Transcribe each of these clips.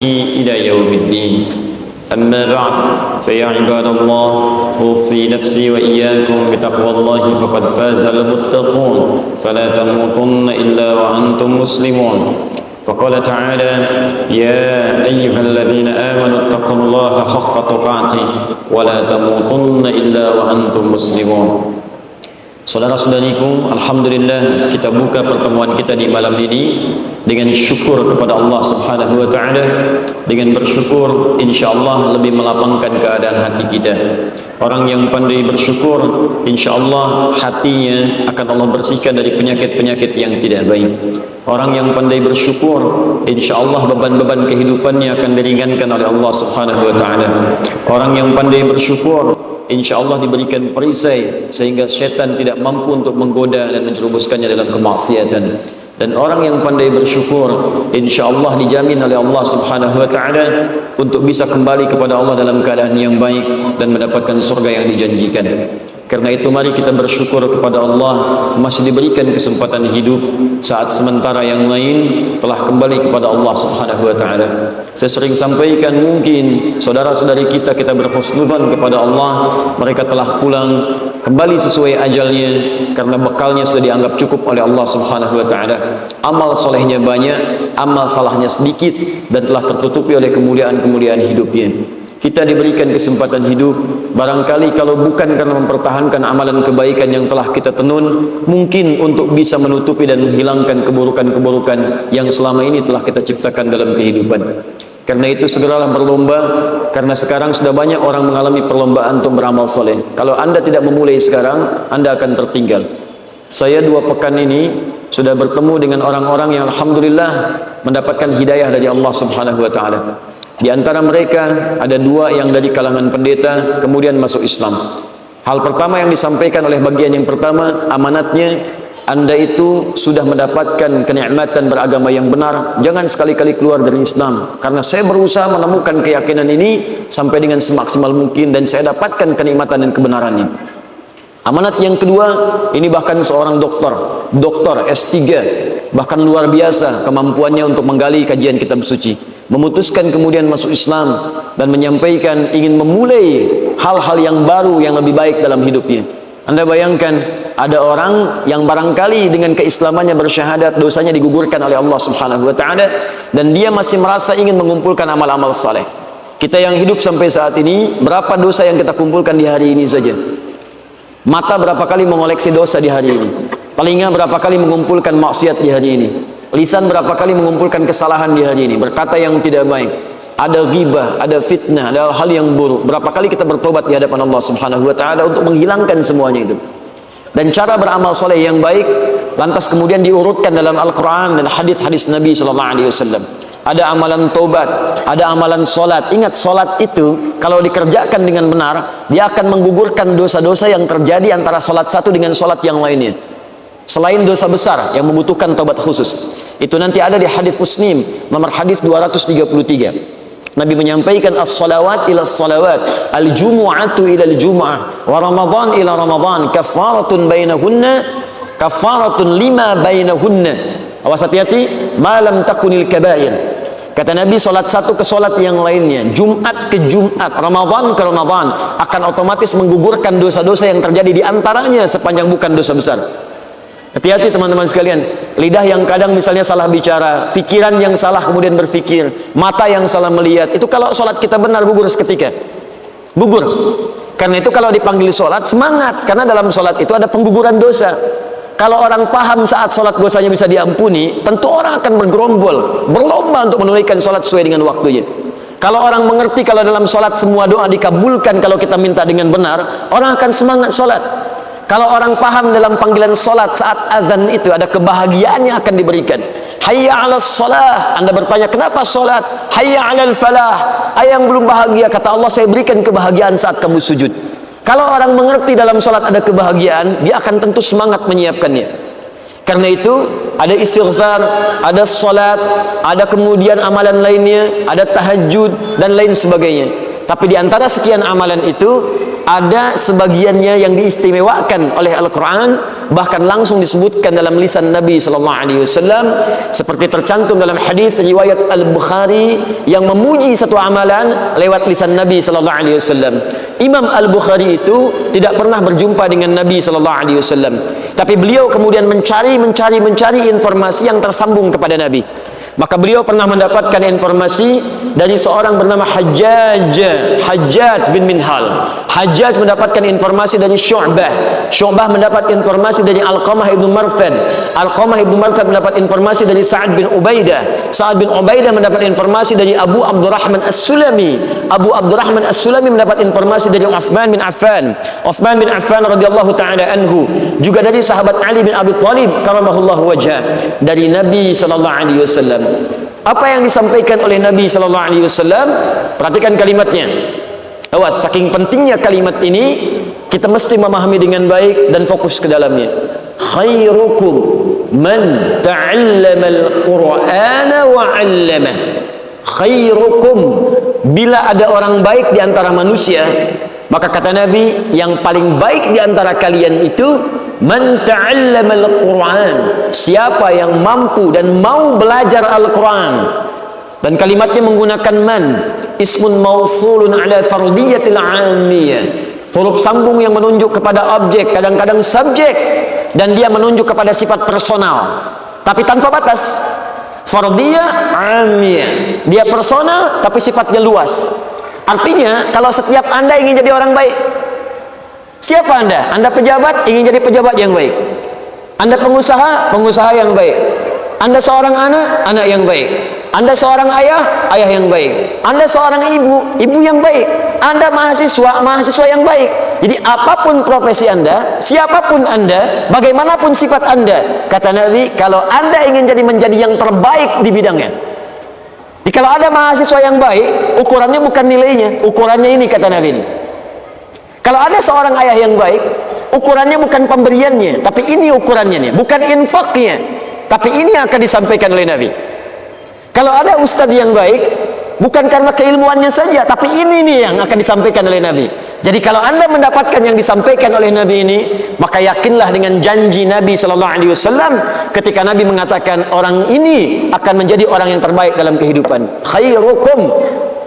إلى يوم الدين. أما بعد فيا عباد الله، أوصي نفسي وإياكم بتقوى الله فقد فاز المتقون، فلا تموتن إلا وأنتم مسلمون. فقال تعالى: يا أيها الذين آمنوا اتقوا الله حق تقاته ولا تموتن إلا وأنتم مسلمون. Saudara-saudariku, alhamdulillah kita buka pertemuan kita di malam ini dengan syukur kepada Allah Subhanahu wa taala, dengan bersyukur insyaallah lebih melapangkan keadaan hati kita. Orang yang pandai bersyukur insyaallah hatinya akan Allah bersihkan dari penyakit-penyakit yang tidak baik. Orang yang pandai bersyukur insyaallah beban-beban kehidupannya akan diringankan oleh Allah Subhanahu wa taala. Orang yang pandai bersyukur insyaallah diberikan perisai sehingga syaitan tidak mampu untuk menggoda dan menjerumuskannya dalam kemaksiatan. Dan orang yang pandai bersyukur insyaallah dijamin oleh Allah Subhanahu wa taala untuk bisa kembali kepada Allah dalam keadaan yang baik dan mendapatkan surga yang dijanjikan. Karena itu mari kita bersyukur kepada Allah masih diberikan kesempatan hidup saat sementara yang lain telah kembali kepada Allah Subhanahu wa taala. Saya sering sampaikan, mungkin saudara-saudari kita berhusnuzan kepada Allah, mereka telah pulang kembali sesuai ajalnya karena bekalnya sudah dianggap cukup oleh Allah Subhanahu wa taala. Amal solehnya banyak, amal salahnya sedikit dan telah tertutupi oleh kemuliaan-kemuliaan hidupnya. Kita diberikan kesempatan hidup, barangkali kalau bukan karena mempertahankan amalan kebaikan yang telah kita tenun, mungkin untuk bisa menutupi dan menghilangkan keburukan-keburukan yang selama ini telah kita ciptakan dalam kehidupan. Karena itu segeralah berlomba, karena sekarang sudah banyak orang mengalami perlombaan untuk beramal soleh. Kalau anda tidak memulai sekarang, anda akan tertinggal. Saya 2 pekan ini sudah bertemu dengan orang-orang yang alhamdulillah mendapatkan hidayah dari Allah Subhanahu wa taala. Di antara mereka ada 2 yang dari kalangan pendeta kemudian masuk Islam. Hal pertama yang disampaikan oleh bagian yang pertama, amanatnya, anda itu sudah mendapatkan kenikmatan beragama yang benar, jangan sekali-kali keluar dari Islam. Karena saya berusaha menemukan keyakinan ini sampai dengan semaksimal mungkin dan saya dapatkan kenikmatan dan kebenarannya. Amanat yang kedua, ini bahkan seorang doktor S3, bahkan luar biasa kemampuannya untuk menggali kajian kitab suci, memutuskan kemudian masuk Islam dan menyampaikan ingin memulai hal-hal yang baru yang lebih baik dalam hidupnya. Anda bayangkan, ada orang yang barangkali dengan keislamannya bersyahadat, dosanya digugurkan oleh Allah Subhanahu wa taala dan dia masih merasa ingin mengumpulkan amal-amal saleh. Kita yang hidup sampai saat ini, berapa dosa yang kita kumpulkan di hari ini saja? Mata berapa kali mengoleksi dosa di hari ini? Telinga berapa kali mengumpulkan maksiat di hari ini? Lisan berapa kali mengumpulkan kesalahan di hari ini? Berkata yang tidak baik, ada ghibah, ada fitnah, ada hal yang buruk. Berapa kali kita bertobat di hadapan Allah Subhanahu wa taala untuk menghilangkan semuanya itu? Dan cara beramal soleh yang baik lantas kemudian diurutkan dalam Al-Quran dan hadis-hadis Nabi sallallahu alaihi wasallam. Ada amalan taubat, ada amalan solat. Ingat, solat itu kalau dikerjakan dengan benar, dia akan menggugurkan dosa-dosa yang terjadi antara solat satu dengan solat yang lainnya. Selain dosa besar yang membutuhkan taubat khusus, itu nanti ada di hadis Muslim nomor hadis 233. Nabi menyampaikan as-salawat ila as-salawat, al-jumu'atu ila al-jumu'ah, wa ramadan ila ramadan, kafaratun bainahunna, kafaratun lima bainahunna. Awas hati-hati, malam takunil kabair. Kata Nabi, solat satu ke solat yang lainnya, Jumat ke Jumat, Ramadan ke Ramadan, akan otomatis menggugurkan dosa-dosa yang terjadi di antaranya sepanjang bukan dosa besar. Hati-hati teman-teman sekalian, lidah yang kadang misalnya salah bicara, pikiran yang salah kemudian berpikir, mata yang salah melihat, itu kalau solat kita benar gugur seketika, gugur. Karena itu kalau dipanggil solat, semangat, karena dalam solat itu ada pengguguran dosa. Kalau orang paham saat solat dosanya bisa diampuni, tentu orang akan bergerombol, berlomba untuk menunaikan solat sesuai dengan waktunya. Kalau orang mengerti kalau dalam solat semua doa dikabulkan kalau kita minta dengan benar, orang akan semangat solat. Kalau orang paham dalam panggilan solat saat azan itu ada kebahagiaan yang akan diberikan. Hayya 'alas shalah. Anda bertanya, kenapa solat? Hayya 'alal falah. Yang belum bahagia, kata Allah, saya berikan kebahagiaan saat kamu sujud. Kalau orang mengerti dalam solat ada kebahagiaan, dia akan tentu semangat menyiapkannya. Karena itu ada istighfar, ada solat, ada kemudian amalan lainnya, ada tahajud dan lain sebagainya. Tapi di antara sekian amalan itu ada sebagiannya yang diistimewakan oleh Al-Quran, bahkan langsung disebutkan dalam lisan Nabi SAW, seperti tercantum dalam hadis riwayat Al-Bukhari yang memuji satu amalan lewat lisan Nabi SAW. Imam Al-Bukhari itu tidak pernah berjumpa dengan Nabi SAW, tapi beliau kemudian mencari informasi yang tersambung kepada Nabi. Maka beliau pernah mendapatkan informasi dari seorang bernama Hajjaj bin Minhal. Hajjaj mendapatkan informasi dari Syu'bah mendapat informasi dari Alqamah ibn Marthad. Alqamah ibn Marthad mendapat informasi dari Sa'ad bin Ubaidah. Sa'ad bin Ubaidah mendapat informasi dari Abu Abdurrahman As-Sulami. Abu Abdurrahman As-Sulami mendapat informasi dari Uthman bin Affan. Uthman bin Affan radhiyallahu ta'ala anhu, juga dari sahabat Ali bin Abi Thalib karamahullahu wajhah, dari Nabi sallallahu alaihi wasallam. Apa yang disampaikan oleh Nabi sallallahu alaihi wasallam? Perhatikan kalimatnya. Awas, saking pentingnya kalimat ini, kita mesti memahami dengan baik dan fokus ke dalamnya. Khairukum man ta'allama al-Qur'ana wa 'allamah. Khairukum, bila ada orang baik di antara manusia, maka kata Nabi, yang paling baik di antara kalian itu man ta'allama al-Qur'an, siapa yang mampu dan mau belajar Al-Quran. Dan kalimatnya menggunakan man, ismun mausulun ala fardiyatil 'amiyah, huruf sambung yang menunjuk kepada objek, kadang-kadang subjek, dan dia menunjuk kepada sifat personal tapi tanpa batas. Fardiyah 'amiyah, dia personal tapi sifatnya luas. Artinya kalau setiap Anda ingin jadi orang baik, siapa Anda? Anda pejabat, ingin jadi pejabat yang baik. Anda pengusaha, pengusaha yang baik. Anda seorang anak, anak yang baik. Anda seorang ayah, ayah yang baik. Anda seorang ibu, ibu yang baik. Anda mahasiswa, mahasiswa yang baik. Jadi apapun profesi Anda, siapapun Anda, bagaimanapun sifat Anda, kata Nabi, kalau Anda ingin menjadi yang terbaik di bidangnya. Jadi kalau ada mahasiswa yang baik, ukurannya bukan nilainya, ukurannya ini, kata Nabi ini. Kalau ada seorang ayah yang baik, ukurannya bukan pemberiannya, tapi ini ukurannya nih, bukan infaknya, tapi ini yang akan disampaikan oleh Nabi. Kalau ada ustadz yang baik, bukan karena keilmuannya saja, tapi ini nih yang akan disampaikan oleh Nabi. Jadi kalau Anda mendapatkan yang disampaikan oleh Nabi ini, maka yakinlah dengan janji Nabi sallallahu alaihi wasallam ketika Nabi mengatakan orang ini akan menjadi orang yang terbaik dalam kehidupan. Khairukum,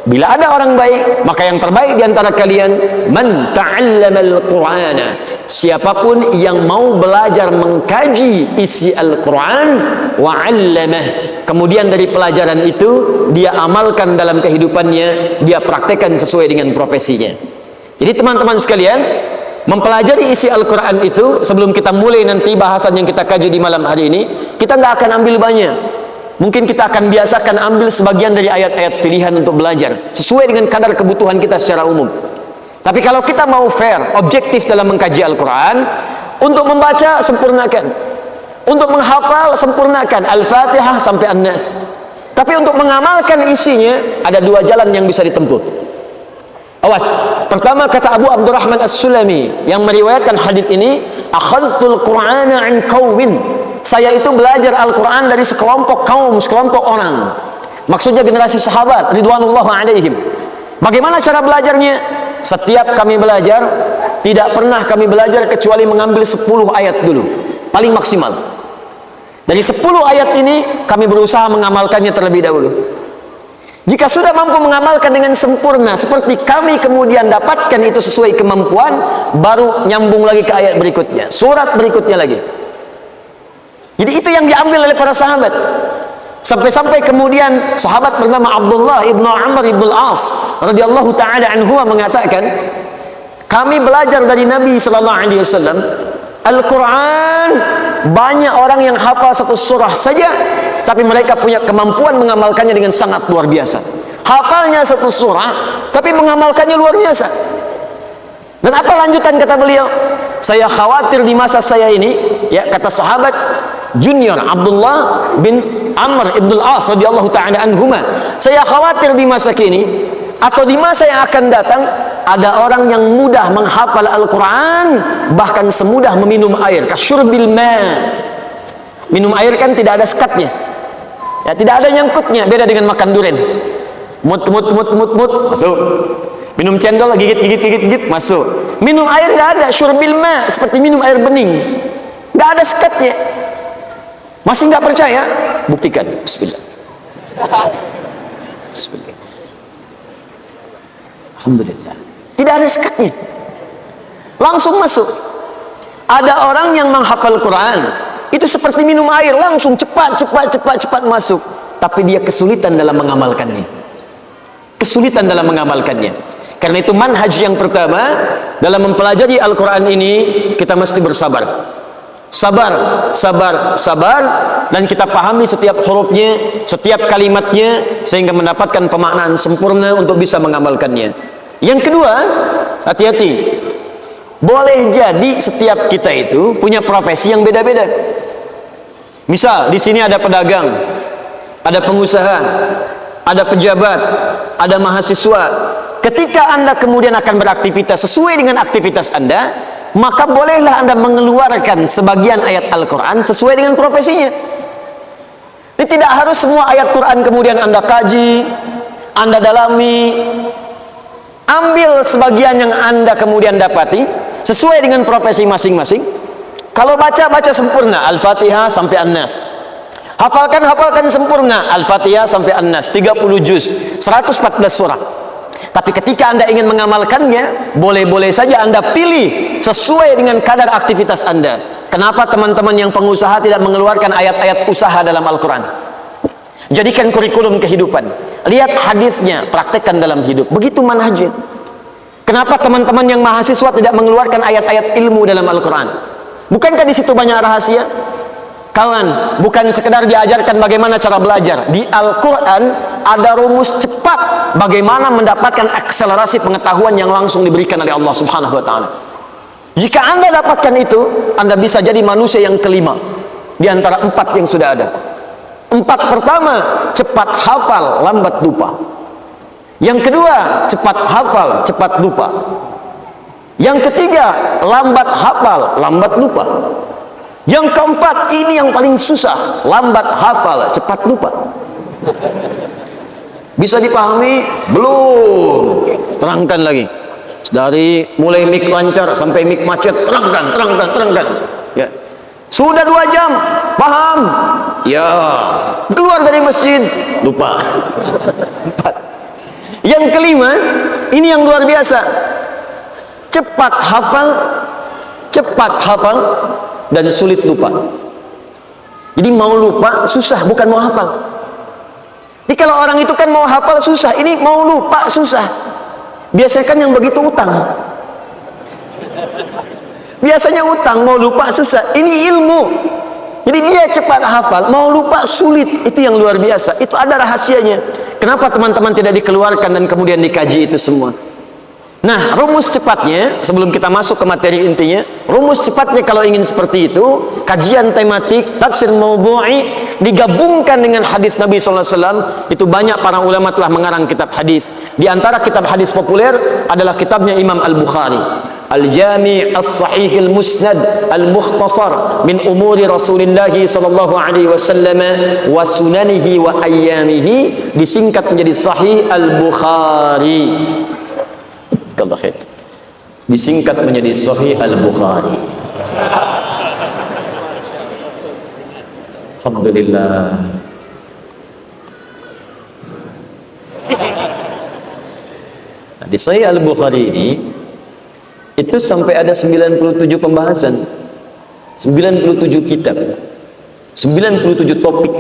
bila ada orang baik, maka yang terbaik di antara kalian man ta'allama al-Qur'ana, siapapun yang mau belajar mengkaji isi Al-Quran wa 'allamah, kemudian dari pelajaran itu dia amalkan dalam kehidupannya, dia praktekkan sesuai dengan profesinya. Jadi teman-teman sekalian, mempelajari isi Al-Quran itu, sebelum kita mulai nanti bahasan yang kita kaji di malam hari ini, kita nggak akan ambil banyak. Mungkin kita akan biasakan ambil sebagian dari ayat-ayat pilihan untuk belajar sesuai dengan kadar kebutuhan kita secara umum. Tapi kalau kita mau fair, objektif dalam mengkaji Al-Quran, untuk membaca sempurnakan, untuk menghafal sempurnakan Al-Fatihah sampai An-Nas. Tapi untuk mengamalkan isinya ada dua jalan yang bisa ditempuh. Awas, pertama kata Abu Abdurrahman As-Sulami yang meriwayatkan hadis ini, akhadtul Qur'ana an qaumin, saya itu belajar Al-Quran dari sekelompok kaum, sekelompok orang. Maksudnya generasi sahabat ridwanullah alaihim. Bagaimana cara belajarnya? Setiap kami belajar, tidak pernah kami belajar kecuali mengambil 10 ayat dulu, paling maksimal. Dari 10 ayat ini kami berusaha mengamalkannya terlebih dahulu. Jika sudah mampu mengamalkan dengan sempurna seperti kami kemudian dapatkan itu sesuai kemampuan, baru nyambung lagi ke ayat berikutnya, surat berikutnya lagi. Jadi itu yang diambil oleh para sahabat. Sampai-sampai kemudian sahabat bernama Abdullah ibnu Amr ibnu Al-As radhiyallahu taala anhu mengatakan, kami belajar dari Nabi sallallahu alaihi wasallam Al-Quran, banyak orang yang hafal satu surah saja, tapi mereka punya kemampuan mengamalkannya dengan sangat luar biasa. Hafalnya satu surah, tapi mengamalkannya luar biasa. Dan apa lanjutan kata beliau? Saya khawatir di masa saya ini, ya kata sahabat junior Abdullah bin Amr ibn Al-As radhiyallahu ta'ala anhuma, saya khawatir di masa kini atau di masa yang akan datang ada orang yang mudah menghafal Al-Quran, bahkan semudah meminum air, kasyurbil ma. Minum air kan tidak ada sekatnya, ya, tidak ada nyangkutnya, beda dengan makan durian. Mut masuk. Minum cendol, gigit, masuk. Minum air nggak ada, syurbil ma, seperti minum air bening, nggak ada sekatnya. Masih nggak percaya? Buktikan. Bismillah. Bismillah. Alhamdulillah. Tidak ada sekatnya. Langsung masuk. Ada orang yang menghafal Quran, itu seperti minum air, langsung cepat masuk. Tapi dia kesulitan dalam mengamalkannya. Kesulitan dalam mengamalkannya. Karena itu manhaj yang pertama dalam mempelajari Al-Quran ini, kita mesti bersabar. Sabar, dan kita pahami setiap hurufnya, setiap kalimatnya, sehingga mendapatkan pemaknaan sempurna untuk bisa mengamalkannya. Yang kedua, hati-hati. Boleh jadi setiap kita itu punya profesi yang beda-beda. Misal di sini ada pedagang, ada pengusaha, ada pejabat, ada mahasiswa. Ketika Anda kemudian akan beraktivitas sesuai dengan aktivitas Anda, maka bolehlah Anda mengeluarkan sebagian ayat Al-Quran sesuai dengan profesinya. Ini tidak harus semua ayat Quran kemudian Anda kaji, Anda dalami. Ambil sebagian yang Anda kemudian dapati sesuai dengan profesi masing-masing. Kalau baca sempurna Al-Fatihah sampai An-Nas. Hafalkan sempurna Al-Fatihah sampai An-Nas, 30 juz, 114 surah. Tapi ketika Anda ingin mengamalkannya, boleh-boleh saja Anda pilih sesuai dengan kadar aktivitas Anda. Kenapa teman-teman yang pengusaha tidak mengeluarkan ayat-ayat usaha dalam Al-Quran? Jadikan kurikulum kehidupan. Lihat hadisnya, praktekkan dalam hidup. Begitu manhajnya. Kenapa teman-teman yang mahasiswa tidak mengeluarkan ayat-ayat ilmu dalam Al-Quran? Bukankah di situ banyak rahasia? Kawan, bukan sekedar diajarkan bagaimana cara belajar. Di Al-Quran ada rumus cepat bagaimana mendapatkan akselerasi pengetahuan yang langsung diberikan oleh Allah Subhanahu wa Ta'ala. Jika Anda dapatkan itu, Anda bisa jadi manusia yang kelima di antara 4 yang sudah ada. 4 pertama, cepat hafal, lambat lupa. Yang kedua, cepat hafal, cepat lupa. Yang ketiga, lambat hafal, lambat lupa. Yang keempat, ini yang paling susah, lambat hafal, cepat lupa. Bisa dipahami? Belum. Terangkan lagi. Dari mulai mik lancar sampai mik macet, terangkan. Ya. Sudah 2 jam, paham? Ya. Keluar dari masjid, lupa. 4. Yang kelima, ini yang luar biasa. Cepat hafal, dan sulit lupa. Jadi mau lupa susah, bukan mau hafal. Jadi kalau orang itu kan mau hafal susah, ini mau lupa susah. Biasanya kan yang begitu utang. Biasanya utang, mau lupa susah. Ini ilmu. Jadi dia cepat hafal, mau lupa sulit. Itu yang luar biasa. Itu ada rahasianya. Kenapa teman-teman tidak dikeluarkan dan kemudian dikaji itu semua? Nah, rumus cepatnya, sebelum kita masuk ke materi intinya, rumus cepatnya kalau ingin seperti itu, kajian tematik, tafsir maudhu'i, digabungkan dengan hadis Nabi SAW, itu banyak para ulama telah mengarang kitab hadis. Di antara kitab hadis populer adalah kitabnya Imam Al-Bukhari, Al-Jami' As-Sahih Al-Musnad Al-Mukhtasar min umuri Rasulullah sallallahu alaihi wasallam wa sunanihi wa ayyamihi, disingkat menjadi Sahih Al-Bukhari. Disingkat menjadi Sahih Al-Bukhari. Alhamdulillah. Nah, di Sahih Al-Bukhari ini itu sampai ada 97 pembahasan, 97 kitab, 97 topik.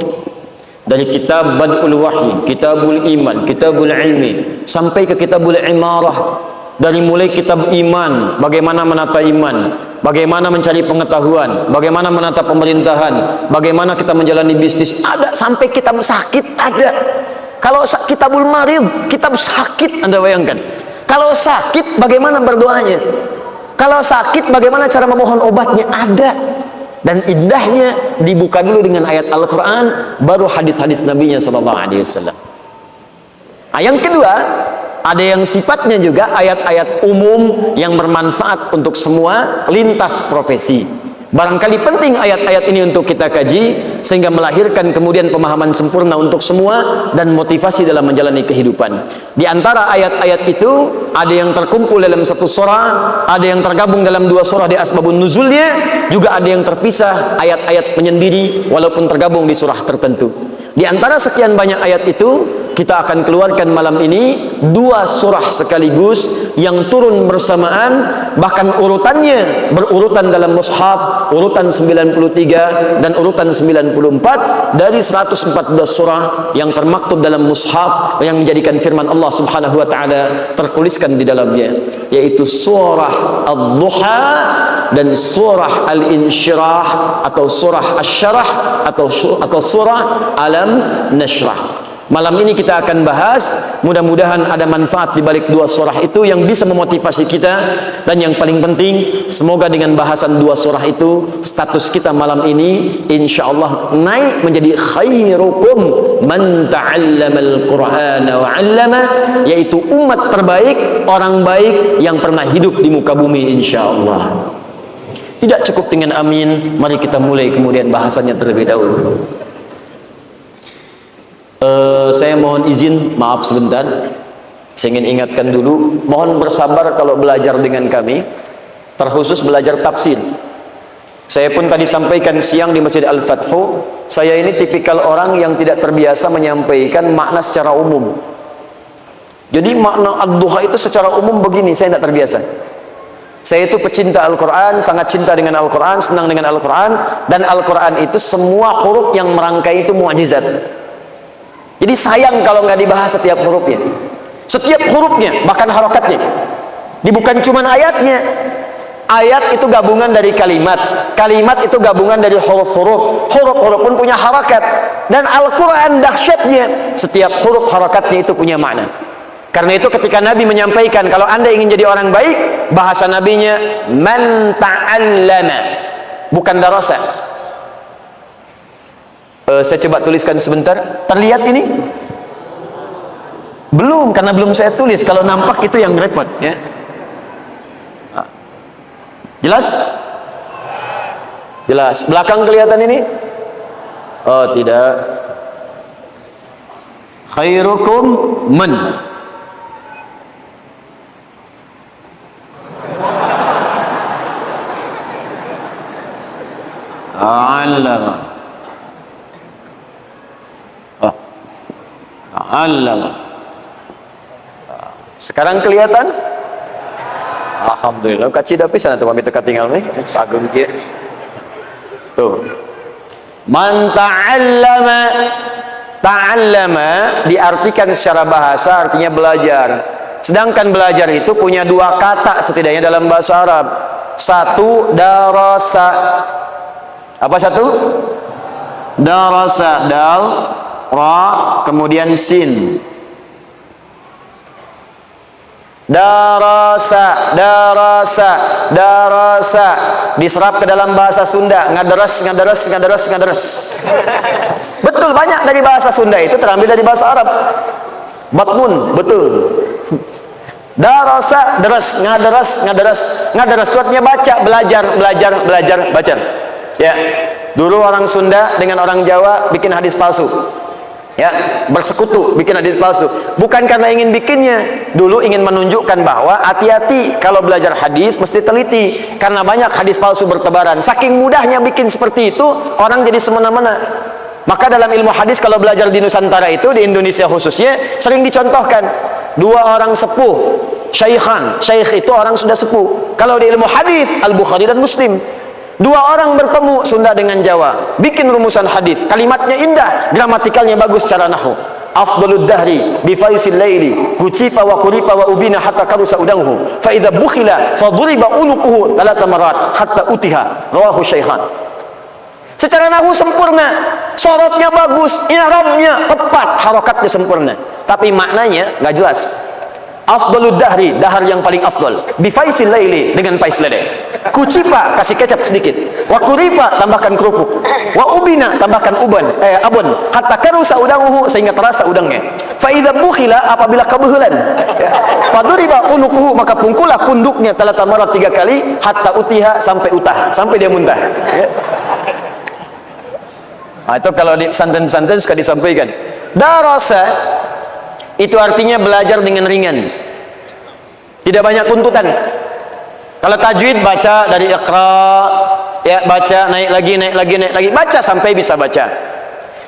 Dari kitab Bad'ul Wahyi, Kitabul Iman, Kitabul Ilmi, sampai ke Kitabul Imarah. Dari mulai kitab iman, bagaimana menata iman, bagaimana mencari pengetahuan, bagaimana menata pemerintahan, bagaimana kita menjalani bisnis, ada. Sampai kitab sakit ada. Kalau Kitabul Marid, kitab sakit, Anda bayangkan. Kalau sakit, bagaimana berdoanya? Kalau sakit, bagaimana cara memohon obatnya? Ada. Dan indahnya dibuka dulu dengan ayat Al-Quran, baru hadis-hadis Nabi-Nya SAW. Yang kedua, ada yang sifatnya juga ayat-ayat umum yang bermanfaat untuk semua lintas profesi. Barangkali penting ayat-ayat ini untuk kita kaji sehingga melahirkan kemudian pemahaman sempurna untuk semua dan motivasi dalam menjalani kehidupan. Di antara ayat-ayat itu ada yang terkumpul dalam satu surah, ada yang tergabung dalam dua surah di asbabun nuzulnya, juga ada yang terpisah ayat-ayat menyendiri walaupun tergabung di surah tertentu. Di antara sekian banyak ayat itu, kita akan keluarkan malam ini dua surah sekaligus yang turun bersamaan, bahkan urutannya berurutan dalam mushaf, urutan 93 dan urutan 94 dari 114 surah yang termaktub dalam mushaf yang menjadikan firman Allah Subhanahu wa taala tertuliskan di dalamnya, yaitu surah Ad-Duha dan surah Al-Insyirah atau surah Asy-Syarah atau surah Alam Nashrah. Malam ini kita akan bahas, mudah-mudahan ada manfaat di balik dua surah itu yang bisa memotivasi kita, dan yang paling penting semoga dengan bahasan dua surah itu status kita malam ini insyaallah naik menjadi khairukum man ta'allamal Qur'ana wa 'allama, yaitu umat terbaik, orang baik yang pernah hidup di muka bumi insyaallah. Tidak cukup dengan amin, mari kita mulai kemudian bahasannya terlebih dahulu. Saya mohon izin, maaf sebentar, saya ingin ingatkan dulu, mohon bersabar kalau belajar dengan kami, terkhusus belajar tafsir. Saya pun tadi sampaikan siang di Masjid Al-Fathu, saya ini tipikal orang yang tidak terbiasa menyampaikan makna secara umum. Jadi makna Ad-Duha itu secara umum begini, saya tidak terbiasa. Saya itu pecinta Al-Quran, sangat cinta dengan Al-Quran, senang dengan Al-Quran, dan Al-Quran itu semua huruf yang merangkai itu mu'jizat. Jadi sayang kalau nggak dibahas setiap hurufnya, setiap hurufnya, bahkan harokatnya. Ini bukan cuma ayatnya. Ayat itu gabungan dari kalimat, kalimat itu gabungan dari huruf-huruf, huruf-huruf pun punya harakat. Dan Al-Quran dahsyatnya, setiap huruf harakatnya itu punya makna. Karena itu ketika Nabi menyampaikan kalau anda ingin jadi orang baik, bahasa nabinya man ta'allama, bukan darasa. Saya coba tuliskan sebentar. Terlihat ini? Belum, karena belum saya tulis. Kalau nampak itu yang repot, ya. Jelas? Jelas. Belakang kelihatan ini? Oh, tidak. Khairukum man. Allama. Allah. Sekarang kelihatan? Alhamdulillah. Kacida pisan atuh pamit teu katinggal nih. Sagung kieu. Tuh. Man ta'allama. Ta'allama diartikan secara bahasa artinya belajar. Sedangkan belajar itu punya dua kata setidaknya dalam bahasa Arab. Satu, darasa. Apa satu? Darasa, dal, ra, kemudian sin. Darasa, darasa, darasa. Diserap ke dalam bahasa Sunda. Ngaderes, ngaderes, ngaderes, ngaderes. Betul, banyak dari bahasa Sunda itu terambil dari bahasa Arab. Batmun, betul. Darasa, deres, ngaderes, ngaderes, ngaderes. Itu artinya baca, belajar, belajar, belajar, baca. Ya, dulu orang Sunda dengan orang Jawa bikin hadis palsu. Ya, bersekutu bikin hadis palsu. Bukan karena ingin bikinnya, dulu ingin menunjukkan bahwa hati-hati kalau belajar hadis mesti teliti, karena banyak hadis palsu bertebaran. Saking mudahnya bikin seperti itu, orang jadi semena-mena. Maka dalam ilmu hadis kalau belajar di Nusantara itu, di Indonesia khususnya, sering dicontohkan dua orang sepuh, syaikhan. Syaikh itu orang sudah sepuh. Kalau di ilmu hadis, Al-Bukhari dan Muslim. Dua orang bertemu, Sunda dengan Jawa, bikin rumusan hadis. Kalimatnya indah, gramatikalnya bagus secara nahwu. Afdalud dahri bi faisil laili kucifa wa qurifa wa ubina hatta karusa udahu fa idza bukhila fa duriba unuquhu thalatha marat hatta utiha, rawahu syaikhan. Secara nahwu sempurna, sorotnya bagus, i'rabnya tepat, harokatnya sempurna, tapi maknanya nggak jelas. Afdalud dahri, dahar yang paling afdal, bi faisil laili, dengan pais lele. Kucipa, kasih kecap sedikit. Wa kuripa, tambahkan kerupuk. Wa ubina, tambahkan abon, hatta karusa udanguhu, sehingga terasa udangnya. Fa idza bukhila, apabila kebehulan, faduriba unukuhu, maka pungkullah punduknya talata marat 3 kali, hatta utiha, sampai utah, sampai dia muntah. Ya. Nah, itu kalau di pesantren-pesantren suka disampaikan. Darasa itu artinya belajar dengan ringan, tidak banyak tuntutan. Kalau tajwid baca dari Iqra, ya baca naik lagi, baca sampai bisa baca.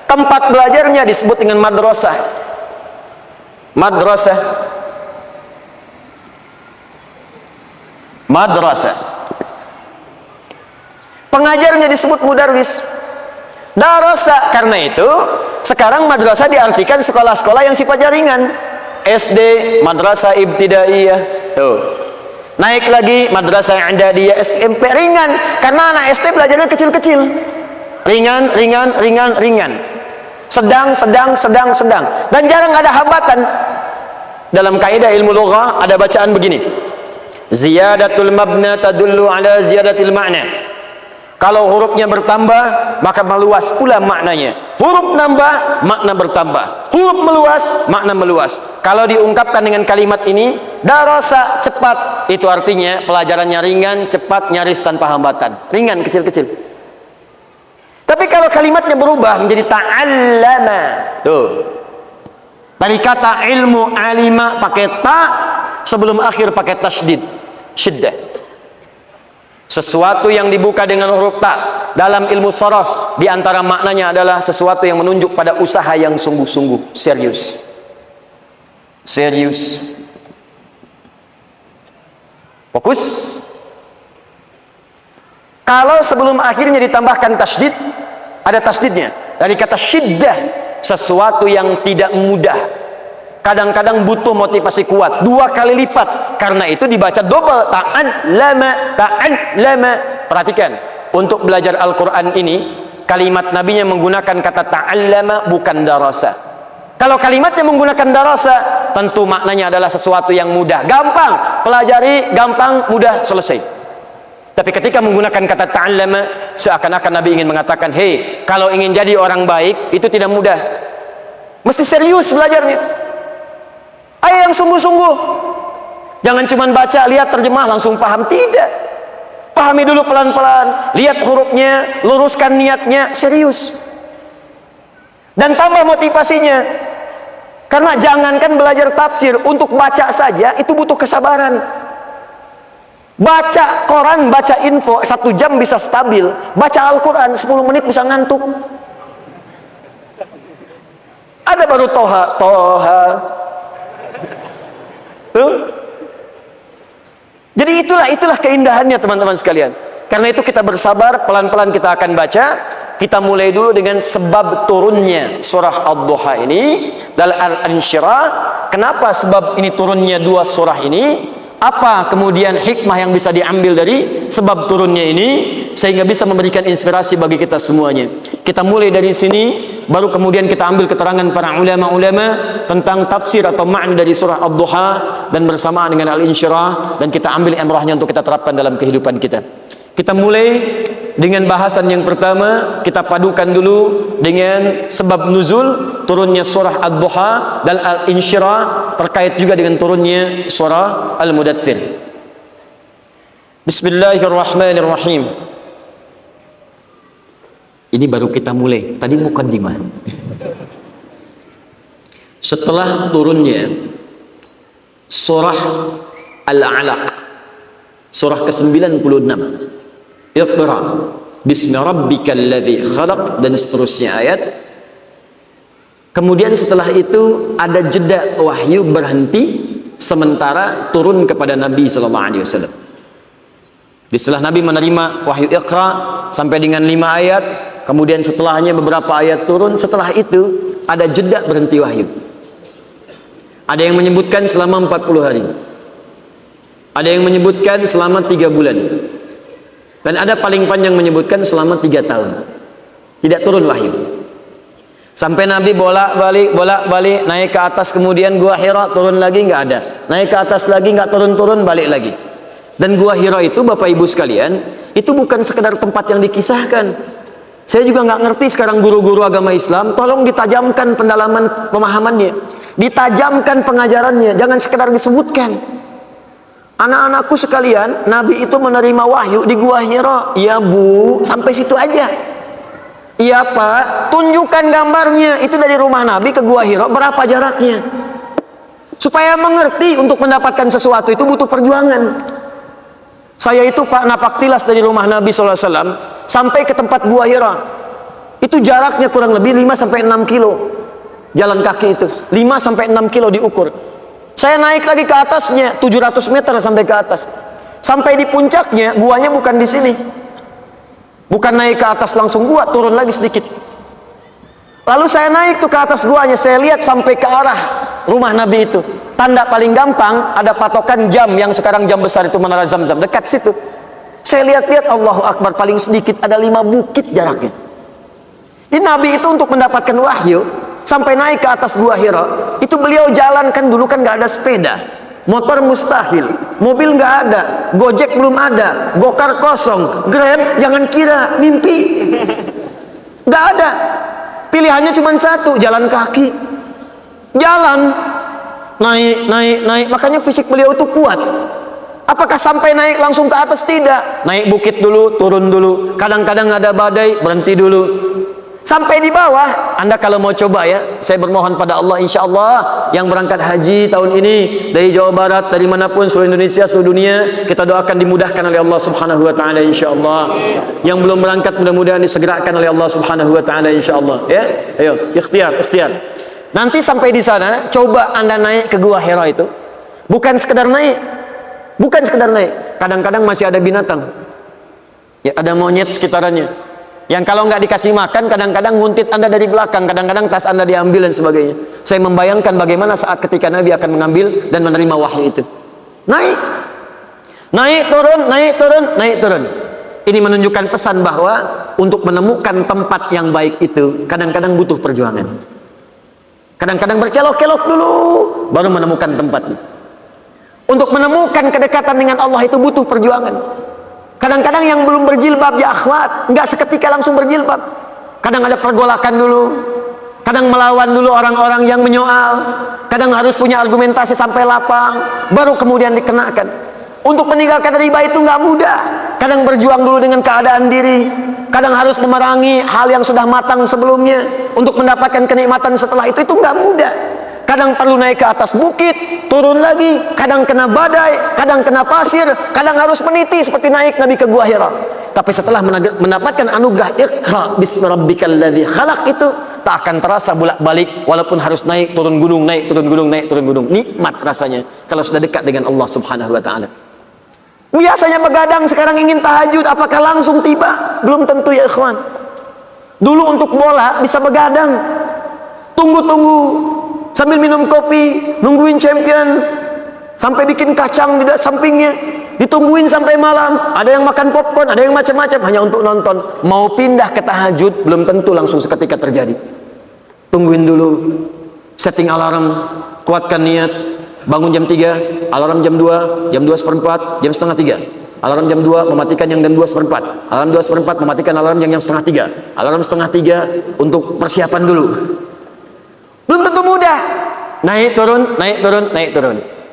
Tempat belajarnya disebut dengan madrasah. Madrasah. Pengajarnya disebut mudarris. Darasa, karena itu sekarang madrasah diartikan sekolah-sekolah yang sifat jaringan. SD, madrasah ibtidaiyah. Tuh. Naik lagi madrasah i'dadiyah, SMP, ringan. Karena anak SD belajarnya kecil-kecil. Ringan. Sedang. Dan jarang ada hambatan. Dalam kaidah ilmu lughah ada bacaan begini. Ziyadatul mabna tadullu ala ziyadatil ma'na. Kalau hurufnya bertambah, maka meluas pula maknanya. Huruf nambah, makna bertambah. Huruf meluas, makna meluas. Kalau diungkapkan dengan kalimat ini, darasa, cepat, itu artinya pelajarannya ringan, cepat, nyaris tanpa hambatan. Ringan, kecil-kecil. Tapi kalau kalimatnya berubah menjadi ta'allama, tuh, dari kata ilmu alima pakai ta, sebelum akhir pakai tasydid, syiddah. Sesuatu yang dibuka dengan huruf ta dalam ilmu sharaf, di antara maknanya adalah sesuatu yang menunjuk pada usaha yang sungguh-sungguh, serius. Fokus. Kalau sebelum akhirnya ditambahkan tasydid, ada tasydidnya. Dari kata syiddah, sesuatu yang tidak mudah. Kadang-kadang butuh motivasi kuat, 2 kali lipat. Karena itu dibaca double, ta'allama. Perhatikan, untuk belajar Al-Quran ini, kalimat nabinya menggunakan kata ta'allama, bukan darasa. Kalau kalimatnya menggunakan darasa, tentu maknanya adalah sesuatu yang mudah, gampang, pelajari, gampang, mudah, selesai. Tapi ketika menggunakan kata ta'allama, seakan-akan Nabi ingin mengatakan, hei, kalau ingin jadi orang baik, itu tidak mudah, mesti serius belajarnya. Ayo yang sungguh-sungguh. Jangan cuma baca, lihat terjemah langsung paham. Tidak. Pahami dulu pelan-pelan, lihat hurufnya, luruskan niatnya, serius. Dan tambah motivasinya. Karena jangankan belajar tafsir, untuk baca saja itu butuh kesabaran. Baca koran, baca info 1 jam bisa stabil. Baca Al-Quran 10 menit bisa ngantuk. Ada baru toha. Jadi itulah keindahannya teman-teman sekalian. Karena itu kita bersabar, pelan-pelan kita akan baca. Kita mulai dulu dengan sebab turunnya surah Ad-Duha ini dalam Al-Insyirah. Kenapa sebab ini turunnya 2 surah ini? Apa kemudian hikmah yang bisa diambil dari sebab turunnya ini sehingga bisa memberikan inspirasi bagi kita semuanya. Kita mulai dari sini, baru kemudian kita ambil keterangan para ulama-ulama tentang tafsir atau makna dari surah Ad-Duha dan bersamaan dengan Al-Insyirah, dan kita ambil emrahnya untuk kita terapkan dalam kehidupan kita. Kita mulai dengan bahasan yang pertama, kita padukan dulu dengan sebab nuzul turunnya surah Ad-Duha dan Al-Insyirah, terkait juga dengan turunnya surah Al-Mudaththir. Bismillahirrahmanirrahim. Ini baru kita mulai, tadi muqaddimah. Setelah turunnya surah Al-Alaq, surah ke-96, Iqra bismi rabbikal ladzi khalaq, dan seterusnya ayat. Kemudian setelah itu ada jeda wahyu berhenti sementara turun kepada Nabi sallallahu alaihi wasallam. Setelah Nabi menerima wahyu Iqra sampai dengan 5 ayat, kemudian setelahnya beberapa ayat turun, setelah itu ada jeda berhenti wahyu. Ada yang menyebutkan selama 40 hari. Ada yang menyebutkan selama 3 bulan. Dan ada paling panjang menyebutkan selama 3 tahun. Tidak turun wahyu. Sampai Nabi bolak-balik naik ke atas, kemudian Gua Hira turun lagi, nggak ada. Naik ke atas lagi, nggak turun-turun, balik lagi. Dan Gua Hira itu, Bapak Ibu sekalian, itu bukan sekedar tempat yang dikisahkan. Saya juga nggak ngerti sekarang guru-guru agama Islam, tolong ditajamkan pendalaman pemahamannya. ditajamkan pengajarannya, jangan sekedar disebutkan. Anak-anakku sekalian, Nabi itu menerima wahyu di Gua Hira. Iya Bu, sampai situ aja. Iya Pak, tunjukkan gambarnya. Itu dari rumah Nabi ke Gua Hira berapa jaraknya? Supaya mengerti untuk mendapatkan sesuatu itu butuh perjuangan. Saya itu Pak napak tilas dari rumah Nabi SAW sampai ke tempat Gua Hira. Itu jaraknya kurang lebih 5-6 kilo. Jalan kaki itu 5-6 kilo diukur. Saya naik lagi ke atasnya 700 meter sampai ke atas. Sampai di puncaknya, guanya bukan di sini. Bukan naik ke atas langsung gua, turun lagi sedikit. Lalu saya naik tuh ke atas guanya, saya lihat sampai ke arah rumah Nabi itu. Tanda paling gampang ada patokan jam yang sekarang jam besar itu Menara Zamzam dekat situ. Saya lihat-lihat, Allahu Akbar, paling sedikit ada 5 bukit jaraknya. Di Nabi itu untuk mendapatkan wahyu sampai naik ke atas Gua Hira, itu beliau jalan, kan dulu kan nggak ada sepeda, motor mustahil, mobil nggak ada, Gojek belum ada, Gokar kosong, Grab jangan kira, mimpi, nggak ada. Pilihannya cuma satu, jalan kaki, jalan, naik. Makanya fisik beliau itu kuat. Apakah sampai naik langsung ke atas? Tidak. Naik bukit dulu, turun dulu. Kadang-kadang ada badai, berhenti dulu. Sampai di bawah, Anda kalau mau coba ya, saya bermohon pada Allah, insya Allah yang berangkat haji tahun ini dari Jawa Barat, dari manapun, seluruh Indonesia, seluruh dunia, kita doakan dimudahkan oleh Allah Subhanahu Wa Taala, insya Allah. Yang belum berangkat mudah-mudahan disegerakan oleh Allah Subhanahu Wa Taala, insya Allah. Ya, ayo, ikhtiar. Nanti sampai di sana, coba Anda naik ke Gua Hira itu, bukan sekedar naik, Kadang-kadang masih ada binatang, ya ada monyet sekitarannya. Yang kalau nggak dikasih makan, kadang-kadang nguntit Anda dari belakang, kadang-kadang tas Anda diambil dan sebagainya. Saya membayangkan bagaimana saat ketika Nabi akan mengambil dan menerima wahyu itu. Naik turun. Ini menunjukkan pesan bahwa untuk menemukan tempat yang baik itu kadang-kadang butuh perjuangan. Kadang-kadang berkelok-kelok dulu baru menemukan tempatnya. Untuk menemukan kedekatan dengan Allah itu butuh perjuangan. Kadang-kadang yang belum berjilbab ya akhwat, nggak seketika langsung berjilbab. Kadang ada pergolakan dulu, kadang melawan dulu orang-orang yang menyoal, kadang harus punya argumentasi sampai lapang, baru kemudian dikenakan. Untuk meninggalkan riba itu nggak mudah. Kadang berjuang dulu dengan keadaan diri, kadang harus memerangi hal yang sudah matang sebelumnya untuk mendapatkan kenikmatan setelah itu nggak mudah. Kadang perlu naik ke atas bukit, turun lagi, kadang kena badai, kadang kena pasir, kadang harus meniti seperti naik Nabi ke Gua Hira. Tapi setelah mendapatkan anugerah Iqra bismi rabbikal ladzi khalaq itu tak akan terasa bolak-balik, walaupun harus naik turun gunung, naik turun gunung, naik turun gunung. Nikmat rasanya kalau sudah dekat dengan Allah Subhanahu Wa Taala. Biasanya begadang, sekarang ingin tahajud, apakah langsung tiba? Belum tentu ya ikhwan. Dulu untuk bola bisa begadang, tunggu sambil minum kopi, nungguin champion, sampai bikin kacang di sampingnya, ditungguin sampai malam. Ada yang makan popcorn, ada yang macam-macam hanya untuk nonton. Mau pindah ke tahajud belum tentu langsung seketika terjadi. Tungguin dulu, setting alarm, kuatkan niat, bangun jam 3, alarm jam 2, jam 2:15, jam setengah 3. Alarm jam 2 mematikan yang jam 2:15, alarm 2:15 mematikan alarm yang setengah 3, alarm setengah 3 untuk persiapan dulu. Belum tentu mudah. Naik turun.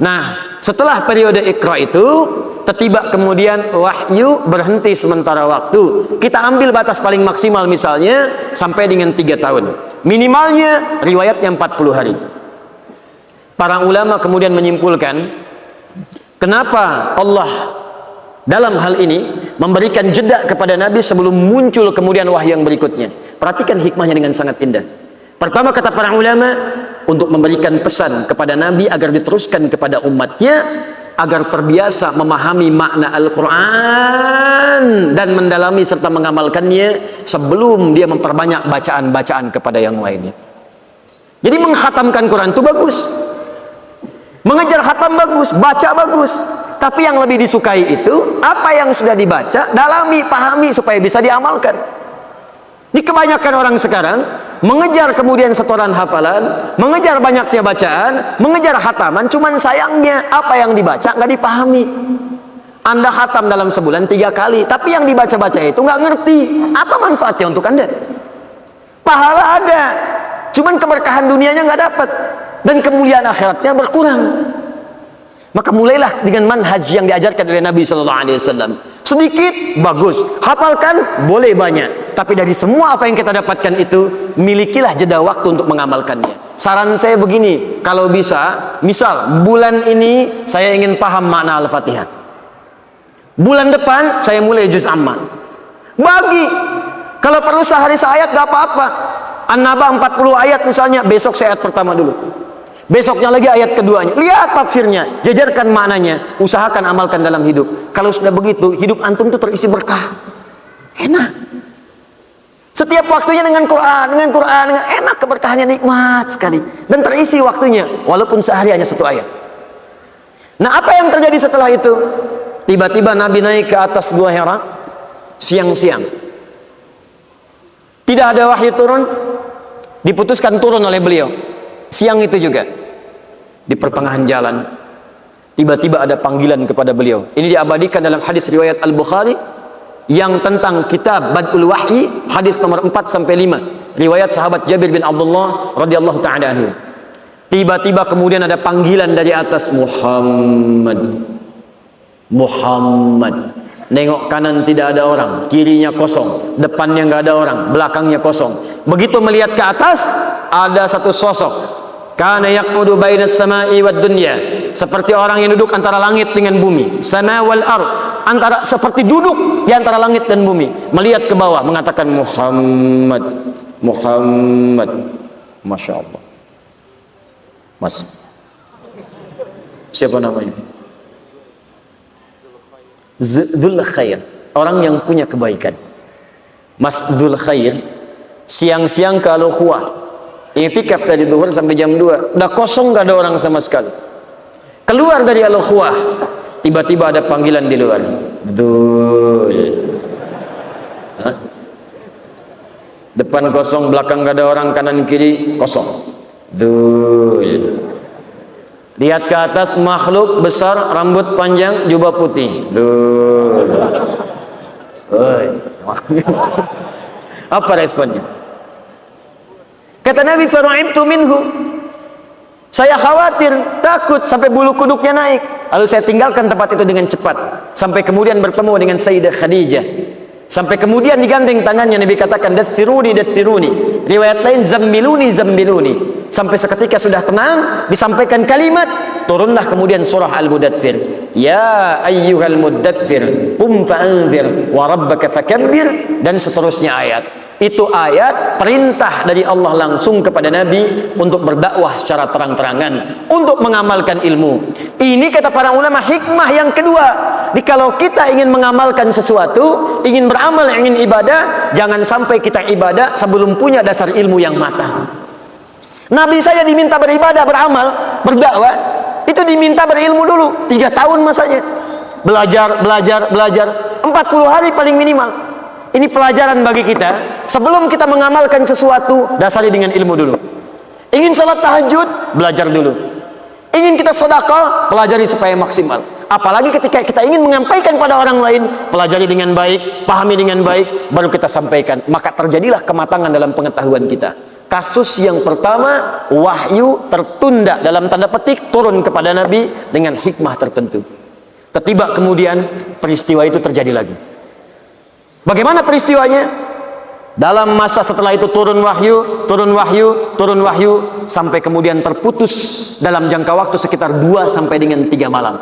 Nah, setelah periode Iqra itu, tiba kemudian wahyu berhenti sementara waktu. Kita ambil batas paling maksimal misalnya sampai dengan 3 tahun. Minimalnya riwayatnya 40 hari. Para ulama kemudian menyimpulkan, kenapa Allah dalam hal ini memberikan jeda kepada Nabi sebelum muncul kemudian wahyu yang berikutnya. Perhatikan hikmahnya dengan sangat indah. Pertama, kata para ulama, untuk memberikan pesan kepada Nabi agar diteruskan kepada umatnya, agar terbiasa memahami makna Al-Quran dan mendalami serta mengamalkannya sebelum dia memperbanyak bacaan-bacaan kepada yang lainnya. Jadi menghatamkan Quran itu bagus, mengejar khatam bagus, baca bagus, tapi yang lebih disukai itu apa yang sudah dibaca, dalami, pahami supaya bisa diamalkan. Di kebanyakan orang sekarang mengejar kemudian setoran hafalan, mengejar banyaknya bacaan, mengejar khataman, cuman sayangnya apa yang dibaca nggak dipahami. Anda khatam dalam sebulan 3 kali, tapi yang dibaca-baca itu nggak ngerti apa manfaatnya untuk Anda. Pahala ada, cuman keberkahan dunianya nggak dapat. dan kemuliaan akhiratnya berkurang. Maka mulailah dengan manhaj yang diajarkan oleh Nabi sallallahu alaihi wasallam. Sedikit bagus, hafalkan boleh banyak, tapi dari semua apa yang kita dapatkan itu, milikilah jeda waktu untuk mengamalkannya. Saran saya begini, kalau bisa, misal bulan ini saya ingin paham makna Al-Fatihah, bulan depan saya mulai juz amma. Bagi, kalau perlu sehari seayat gak apa-apa. An-Naba 40 ayat misalnya, besok saya ayat pertama dulu, besoknya lagi ayat keduanya. Lihat tafsirnya, jajarkan maknanya, usahakan amalkan dalam hidup. Kalau sudah begitu, hidup antum itu terisi berkah. Enak. Setiap waktunya dengan Quran, dengan enak, keberkahannya nikmat sekali. Dan terisi waktunya, walaupun sehari hanya 1 ayat. Nah, apa yang terjadi setelah itu? Tiba-tiba Nabi naik ke atas Gua Hira, siang-siang. Tidak ada wahyu turun, diputuskan turun oleh beliau. Siang itu juga, di pertengahan jalan, tiba-tiba ada panggilan kepada beliau. Ini diabadikan dalam hadis riwayat Al-Bukhari yang tentang kitab Bad'ul Wahyi, hadis nomor 4-5, riwayat sahabat Jabir bin Abdullah radhiyallahu ta'ala anhu. Tiba-tiba kemudian ada panggilan dari atas, Muhammad, Muhammad. Nengok kanan tidak ada orang, kirinya kosong, depannya nggak ada orang, belakangnya kosong. Begitu melihat ke atas, ada satu sosok, kana yaqudu bainas samai wad dunya, seperti orang yang duduk antara langit dengan bumi, sama wal ard, antara, seperti duduk di antara langit dan bumi, melihat ke bawah, mengatakan Muhammad, Muhammad. Masya Allah. Mas, siapa namanya? Dzul Khair, orang yang punya kebaikan. Mas Dzul Khair siang-siang ke Al-Ukhuwah, i'tikaf dari zuhur sampai jam 2, udah kosong, gak ada orang sama sekali. Keluar dari Al-Ukhuwah, tiba-tiba ada panggilan di luar, Dzul. Depan kosong, belakang gak ada orang, kanan kiri kosong, Dzul. Lihat ke atas, makhluk besar, rambut panjang, jubah putih, Dzul. Apa responnya? Kata Nabi, fara'ibtu minhu, saya khawatir, takut sampai bulu kuduknya naik. Lalu saya tinggalkan tempat itu dengan cepat, sampai kemudian bertemu dengan Sayyidah Khadijah. Sampai kemudian digandeng tangannya, Nabi katakan, dathiruni, dathiruni. Riwayat lain, zammiluni, zammiluni. Sampai seketika sudah tenang, disampaikan kalimat, turunlah kemudian surah Al-Mudaththir. Ya ayyuhal mudaththir, qum fa'anzir, wa rabbaka fakabbir, dan seterusnya ayat. Itu ayat perintah dari Allah langsung kepada Nabi untuk berdakwah secara terang-terangan, untuk mengamalkan ilmu. Ini kata para ulama hikmah yang kedua. Jadi kalau kita ingin mengamalkan sesuatu, ingin beramal, ingin ibadah, jangan sampai kita ibadah sebelum punya dasar ilmu yang matang. Nabi saya diminta beribadah, beramal, berdakwah, itu diminta berilmu dulu, 3 tahun masanya. Belajar, 40 hari paling minimal. Ini pelajaran bagi kita. Sebelum kita mengamalkan sesuatu, dasari dengan ilmu dulu. Ingin salat tahajud, belajar dulu. Ingin kita sedekah, pelajari supaya maksimal. Apalagi ketika kita ingin menyampaikan pada orang lain, pelajari dengan baik, pahami dengan baik, baru kita sampaikan. Maka terjadilah kematangan dalam pengetahuan kita. Kasus yang pertama, wahyu tertunda dalam tanda petik turun kepada Nabi dengan hikmah tertentu. Tiba kemudian peristiwa itu terjadi lagi. Bagaimana peristiwanya? Dalam masa setelah itu turun wahyu, sampai kemudian terputus dalam jangka waktu sekitar 2 sampai dengan 3 malam.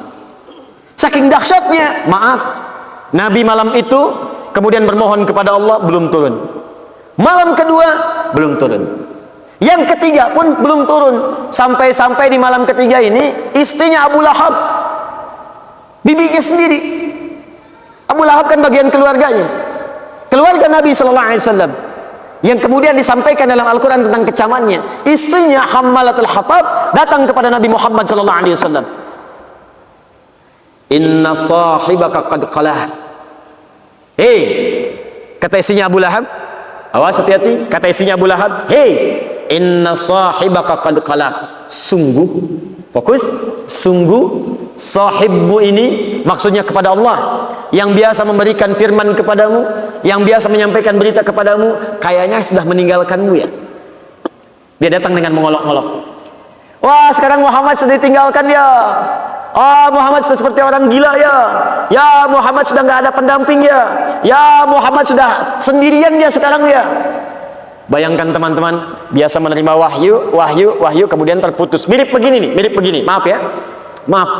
Saking dahsyatnya, maaf, Nabi malam itu kemudian bermohon kepada Allah, belum turun. Malam kedua, belum turun. Yang ketiga pun belum turun. Sampai di malam ketiga ini, istrinya Abu Lahab, bibinya sendiri. Abu Lahab kan bagian keluarganya, keluarga Nabi SAW, yang kemudian disampaikan dalam Al-Quran tentang kecamannya. Istrinya Hammalatul Hatab datang kepada Nabi Muhammad SAW. Inna sahibaka qad qalah. Hei, kata istrinya Abu Lahab, awas hati-hati, kata istrinya Abu Lahab, hei, inna sahibaka qad qalah. Sungguh, fokus, sungguh sahibmu ini maksudnya kepada Allah, yang biasa memberikan firman kepadamu, yang biasa menyampaikan berita kepadamu, kayaknya sudah meninggalkanmu ya. Dia datang dengan mengolok-olok. Wah, sekarang Muhammad sudah ditinggalkan ya. Oh, Muhammad sudah seperti orang gila ya. Ya, Muhammad sudah nggak ada pendamping ya. Ya, Muhammad sudah sendirian ya sekarang ya. Bayangkan teman-teman, biasa menerima wahyu, kemudian terputus. Mirip begini nih, mirip begini. Maaf ya. Maaf.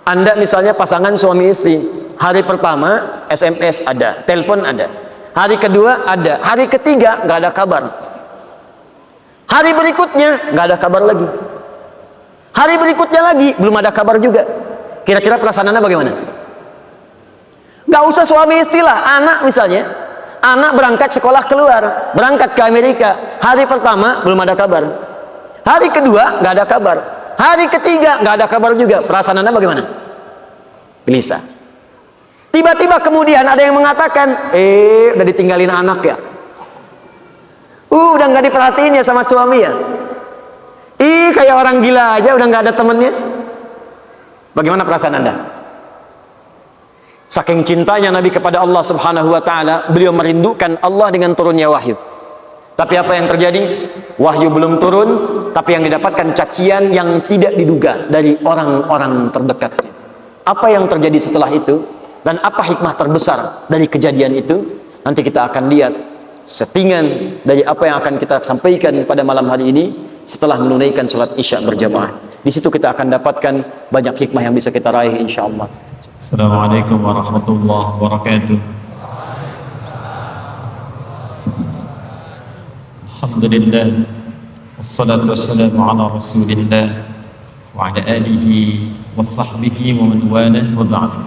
Anda misalnya pasangan suami istri. Hari pertama SMS ada, telepon ada. Hari kedua ada, hari ketiga nggak ada kabar. Hari berikutnya nggak ada kabar lagi. Hari berikutnya lagi belum ada kabar juga. Kira-kira perasaan Anda bagaimana? Gak usah suami istri lah, anak misalnya. Anak berangkat sekolah keluar, berangkat ke Amerika. Hari pertama belum ada kabar. Hari kedua nggak ada kabar. Hari ketiga nggak ada kabar juga. Perasaan Anda bagaimana? Gelisah. Tiba-tiba kemudian ada yang mengatakan, udah ditinggalin anak ya. Udah nggak diperhatiin ya sama suami ya. Kayak orang gila aja, udah nggak ada temennya. Bagaimana perasaan Anda? Saking cintanya Nabi kepada Allah Subhanahu wa Ta'ala, beliau merindukan Allah dengan turunnya wahyu. Tapi apa yang terjadi? Wahyu belum turun, tapi yang didapatkan cacian yang tidak diduga dari orang-orang terdekat. Apa yang terjadi setelah itu? Dan apa hikmah terbesar dari kejadian itu? Nanti kita akan lihat settingan dari apa yang akan kita sampaikan pada malam hari ini setelah menunaikan sholat isya berjamaah. Di situ kita akan dapatkan banyak hikmah yang bisa kita raih insyaallah. Assalamualaikum warahmatullahi wabarakatuh. Alhamdulillah, wassalatu wassalamu ala rasulillah wa ala alihi wa sahbihi wa man walah wa ba'd.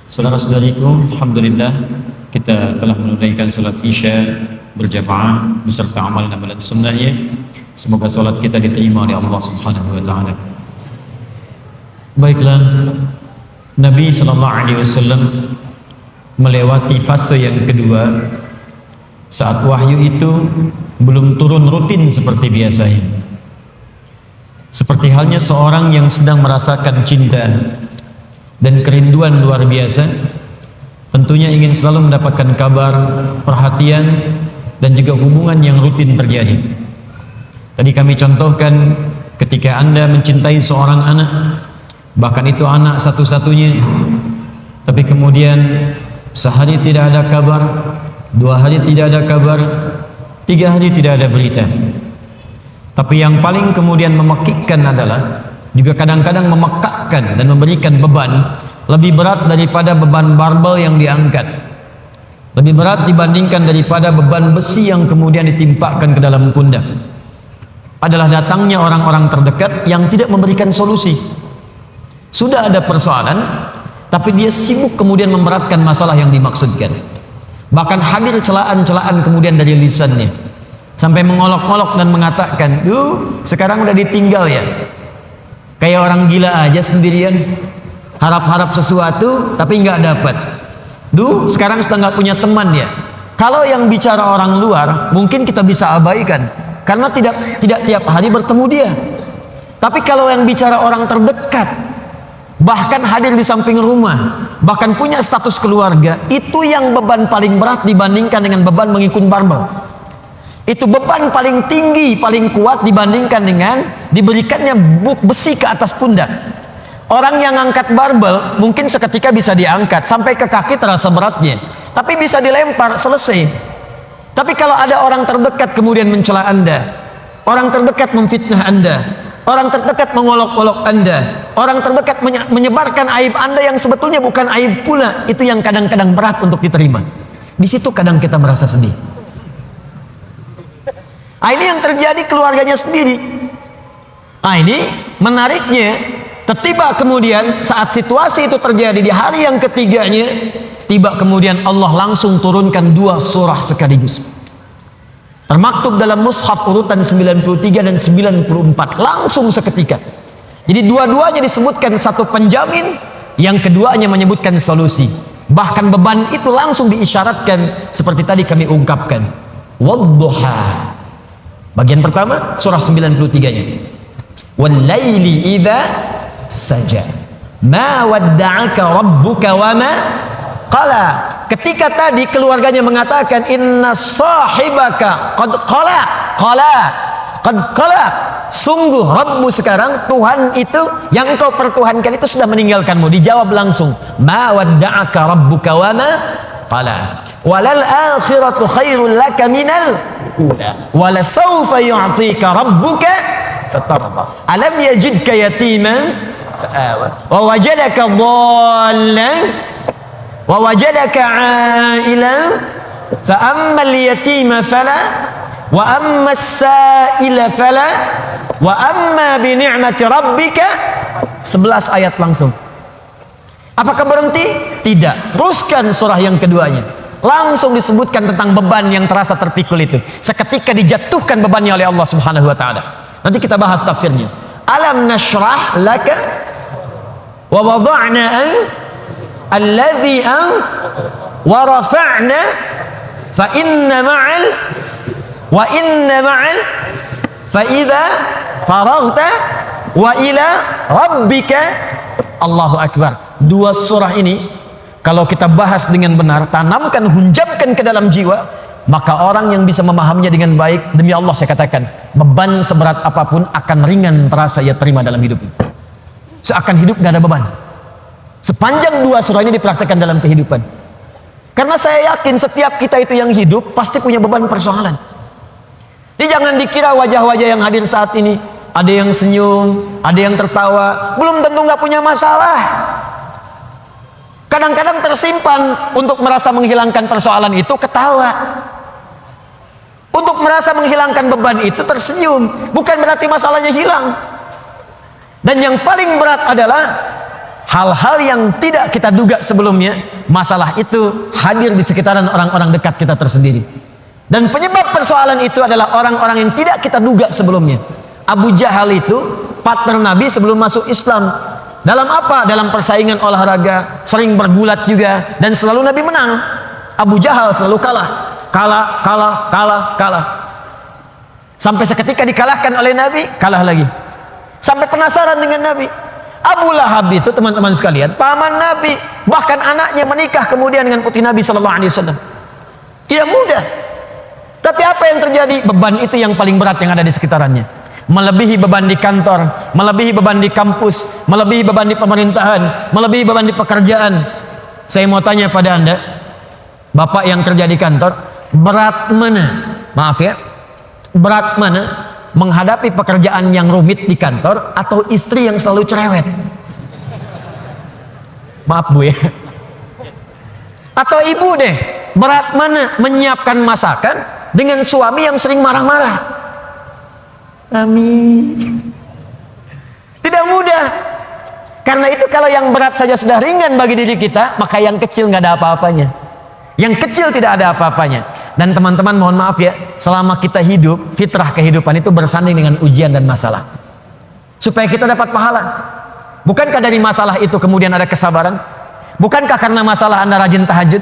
Saudara-saudariku, alhamdulillah kita telah menunaikan salat isya berjamaah beserta amalan-amalan sunnahnya. Semoga salat kita diterima oleh Allah Subhanahu wa taala. Baiklah, Nabi sallallahu alaihi wasallam melewati fase yang kedua saat wahyu itu belum turun rutin seperti biasanya. Seperti halnya seorang yang sedang merasakan cinta dan kerinduan luar biasa, tentunya ingin selalu mendapatkan kabar, perhatian, dan juga hubungan yang rutin terjadi. Tadi kami contohkan ketika Anda mencintai seorang anak, bahkan itu anak satu-satunya, tapi kemudian sehari tidak ada kabar, 2 hari tidak ada kabar, 3 hari tidak ada berita. Tapi yang paling kemudian memekikkan adalah juga kadang-kadang memekakkan dan memberikan beban lebih berat daripada beban barbel yang diangkat, lebih berat dibandingkan daripada beban besi yang kemudian ditimpakan ke dalam pundak, adalah datangnya orang-orang terdekat yang tidak memberikan solusi. Sudah ada persoalan, tapi dia sibuk kemudian memberatkan masalah yang dimaksudkan. Bahkan hadir celaan-celaan kemudian dari lisannya, sampai mengolok-olok dan mengatakan, sekarang udah ditinggal ya, kayak orang gila aja sendirian, harap-harap sesuatu tapi nggak dapat. Sekarang sudah nggak punya teman ya. Kalau yang bicara orang luar mungkin kita bisa abaikan, karena tidak tiap hari bertemu dia. Tapi kalau yang bicara orang terdekat, bahkan hadir di samping rumah, bahkan punya status keluarga, itu yang beban paling berat dibandingkan dengan beban mengikut barbel. Itu beban paling tinggi, paling kuat dibandingkan dengan diberikannya besi ke atas pundak. Orang yang angkat barbel mungkin seketika bisa diangkat sampai ke kaki terasa beratnya, tapi bisa dilempar, selesai. Tapi kalau ada orang terdekat kemudian mencela Anda, orang terdekat memfitnah Anda, orang terdekat mengolok-olok Anda, orang terdekat menyebarkan aib Anda yang sebetulnya bukan aib pula, itu yang kadang-kadang berat untuk diterima. Di situ kadang kita merasa sedih. Ini yang terjadi keluarganya sendiri. Ini menariknya, tiba kemudian saat situasi itu terjadi di hari yang ketiganya, tiba kemudian Allah langsung turunkan 2 surah sekaligus. Termaktub dalam mushaf urutan 93 dan 94 langsung seketika. Jadi dua-duanya disebutkan satu penjamin, yang keduanya menyebutkan solusi. Bahkan beban itu langsung diisyaratkan seperti tadi kami ungkapkan. Wadduha. Bagian pertama surah 93-nya. Wal laili idza saja. Ma wadda'aka rabbuka wa ma qala. Ketika tadi keluarganya mengatakan inna sahibaka qad qala. sungguh Rabbmu sekarang, Tuhan itu yang engkau pertuhankan itu sudah meninggalkanmu. Dijawab langsung, ma wadda'aka rabbuka wa ma qala, walal akhiratu khairul laka minal ula, wala sawfa yu'tika rabbuka fatarda, alam yajidka yatiman fa'awa, wa wajadaka dhallan wa wajadaka 'ailan fa ammal yatima fala wa amma as-sa'ila fala wa amma bi ni'mati rabbika. 11 ayat langsung. Apakah berhenti? Tidak. Teruskan surah yang keduanya. Langsung disebutkan tentang beban yang terasa terpikul itu. Seketika dijatuhkan bebannya oleh Allah Subhanahu wa taala. Nanti kita bahas tafsirnya. Alam nashrah laka wa wada'na alladhi wa rafa'na fa inna ma'al fa idza faraghta wa ila rabbika. Allahu akbar. Dua surah ini kalau kita bahas dengan benar, tanamkan, hunjamkan ke dalam jiwa, maka orang yang bisa memahaminya dengan baik, demi Allah saya katakan, beban seberat apapun akan ringan terasa ia terima dalam hidupnya. Seakan hidup gak ada beban. Sepanjang dua surah ini dipraktekkan dalam kehidupan. Karena saya yakin setiap kita itu yang hidup pasti punya beban persoalan. Jadi jangan dikira wajah-wajah yang hadir saat ini, ada yang senyum, ada yang tertawa, belum tentu nggak punya masalah. Kadang-kadang tersimpan untuk merasa menghilangkan persoalan itu ketawa. Untuk merasa menghilangkan beban itu tersenyum. Bukan berarti masalahnya hilang. Dan yang paling berat adalah hal-hal yang tidak kita duga sebelumnya. Masalah itu hadir di sekitaran orang-orang dekat kita tersendiri. Dan penyebab persoalan itu adalah orang-orang yang tidak kita duga sebelumnya. Abu Jahal itu partner Nabi sebelum masuk Islam. Dalam apa? Dalam persaingan olahraga, sering bergulat juga, dan selalu Nabi menang. Abu Jahal selalu kalah. Sampai seketika dikalahkan oleh Nabi, kalah lagi. Sampai penasaran dengan Nabi. Abu Lahab itu teman-teman sekalian, paman Nabi, bahkan anaknya menikah kemudian dengan putri Nabi SAW. Tidak mudah. Tapi apa yang terjadi? Beban itu yang paling berat yang ada di sekitarannya. Melebihi beban di kantor, melebihi beban di kampus, melebihi beban di pemerintahan, melebihi beban di pekerjaan. Saya mau tanya pada Anda, Bapak yang kerja di kantor, berat mana? Maaf ya, berat mana menghadapi pekerjaan yang rumit di kantor atau istri yang selalu cerewet? Maaf Bu ya. Atau ibu deh, berat mana menyiapkan masakan dengan suami yang sering marah-marah? Amin. Tidak mudah. Karena itu kalau yang berat saja sudah ringan bagi diri kita, maka yang kecil nggak ada apa-apanya. Yang kecil tidak ada apa-apanya. Dan teman-teman mohon maaf ya, selama kita hidup, fitrah kehidupan itu bersanding dengan ujian dan masalah. Supaya kita dapat pahala. Bukankah dari masalah itu kemudian ada kesabaran? Bukankah karena masalah Anda rajin tahajud?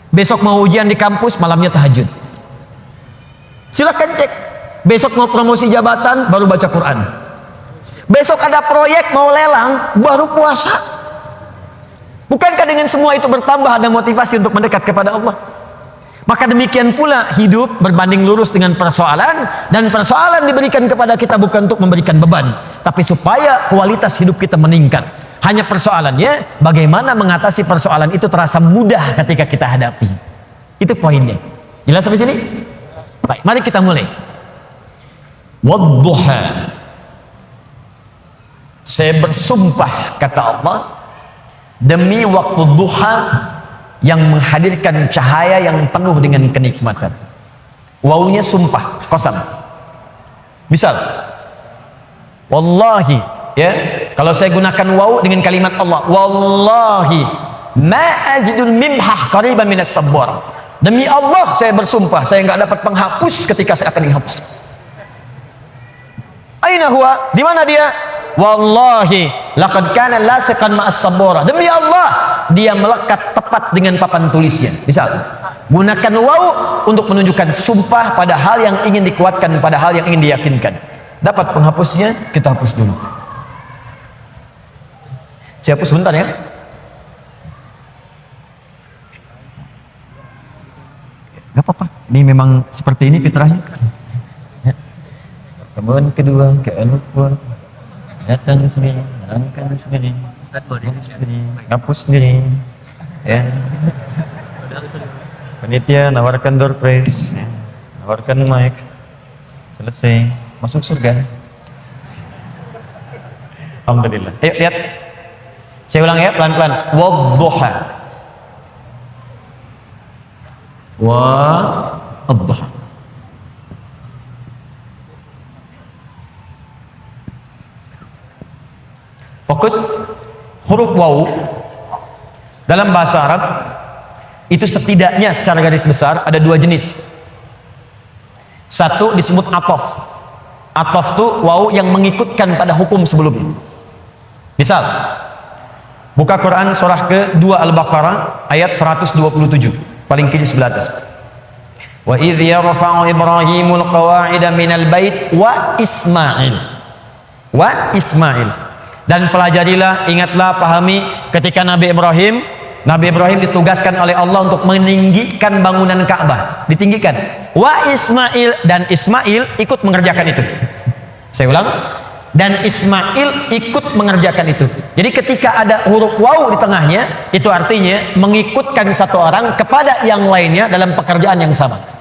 Besok mau ujian di kampus, malamnya tahajud. Silakan cek. Besok mau promosi jabatan, baru baca Quran. Besok ada proyek mau lelang, baru puasa. Bukankah dengan semua itu bertambah ada motivasi untuk mendekat kepada Allah? Maka demikian pula hidup berbanding lurus dengan persoalan, dan persoalan diberikan kepada kita bukan untuk memberikan beban, tapi supaya kualitas hidup kita meningkat. Hanya persoalannya bagaimana mengatasi persoalan itu terasa mudah ketika kita hadapi. Itu poinnya. Jelas sampai sini? Baik, mari kita mulai. Wadduha, saya bersumpah kata Allah demi waktu duha yang menghadirkan cahaya yang penuh dengan kenikmatan. Wawunya sumpah, qasam. Misal wallahi ya, kalau saya gunakan waw dengan kalimat Allah, wallahi ma ajidul mimhah qariban minas sabbar. Demi Allah saya bersumpah, saya enggak dapat penghapus ketika saya akan dihapus. Aina huwa? Di mana dia? Wallahi laqad kana lasiqan ma'as sabora. Demi Allah, dia melekat tepat dengan papan tulisnya. Misal, gunakan waw untuk menunjukkan sumpah pada hal yang ingin dikuatkan, pada hal yang ingin diyakinkan. Dapat penghapusnya, kita hapus dulu. Saya hapus sebentar ya. Gak apa-apa. Ini memang seperti ini fitrahnya. Ketemu Mohon kedua ke lupa. Datang sendiri, angkat sendiri, ngapus sendiri. Ya. Panitia nawarkan door prize, ya. Nawarkan mic. Selesai, masuk surga. Alhamdulillah. Ayo lihat. Saya ulang ya pelan-pelan. Wadduha. Wadduha. Fokus. Huruf waw dalam bahasa Arab itu setidaknya secara garis besar ada dua jenis. Satu disebut atof. Atof itu waw yang mengikutkan pada hukum sebelumnya. Misal, buka Quran surah ke-2 Al-Baqarah ayat 127, paling kiri sebelah atas. Wa idh yarfa'u Ibrahimul qawa'ida minal bait wa Ismail. Wa Ismail. Dan pelajarilah, ingatlah, pahami ketika Nabi Ibrahim ditugaskan oleh Allah untuk meninggikan bangunan Ka'bah, ditinggikan. Wa Ismail, dan Ismail ikut mengerjakan itu. Saya ulang, dan Ismail ikut mengerjakan itu. Jadi ketika ada huruf waw di tengahnya, itu artinya mengikutkan satu orang kepada yang lainnya dalam pekerjaan yang sama.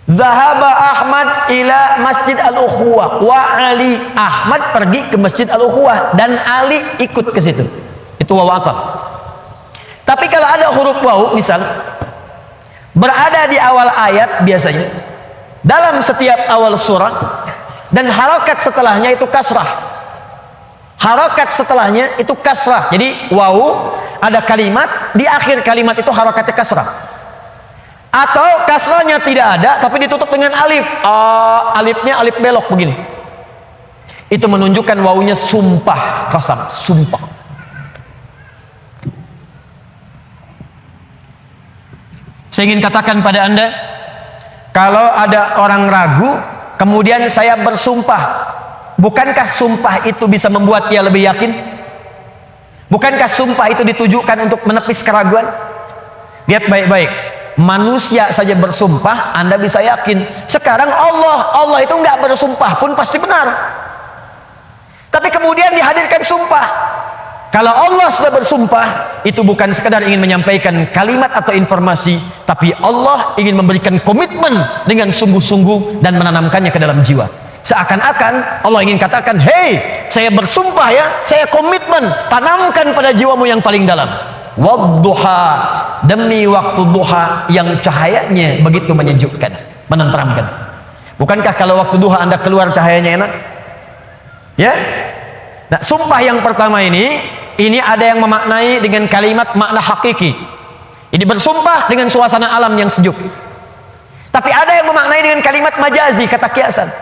Zahaba Ahmad ila Masjid Al-Ukhuwah wa Ali. Ahmad pergi ke Masjid Al-Ukhuwah dan Ali ikut ke situ. Itu waw ataf. Tapi kalau ada huruf waw misal berada di awal ayat biasanya dalam setiap awal surah dan harokat setelahnya itu kasrah. Harokat setelahnya itu kasrah. Jadi waw ada kalimat, di akhir kalimat itu harokatnya kasrah. Atau kasrahnya tidak ada tapi ditutup dengan alif. Alifnya alif belok begini. Itu menunjukkan wawunya sumpah, qasam, sumpah. Saya ingin katakan pada Anda, kalau ada orang ragu kemudian saya bersumpah, bukankah sumpah itu bisa membuat ia lebih yakin? Bukankah sumpah itu ditujukan untuk menepis keraguan? Lihat baik-baik. Manusia saja bersumpah, Anda bisa yakin. Sekarang Allah itu nggak bersumpah pun pasti benar. Tapi kemudian dihadirkan sumpah. Kalau Allah sudah bersumpah, itu bukan sekadar ingin menyampaikan kalimat atau informasi, tapi Allah ingin memberikan komitmen dengan sungguh-sungguh dan menanamkannya ke dalam jiwa. Seakan-akan Allah ingin katakan, hei, saya bersumpah ya, saya komitmen, tanamkan pada jiwamu yang paling dalam. Wadduha, demi waktu duha yang cahayanya begitu menyejukkan, menenteramkan. Bukankah kalau waktu duha Anda keluar cahayanya enak? Ya? Nah, sumpah yang pertama ini ada yang memaknai dengan kalimat makna hakiki. Ini bersumpah dengan suasana alam yang sejuk. Tapi ada yang memaknai dengan kalimat majazi, kata kiasan.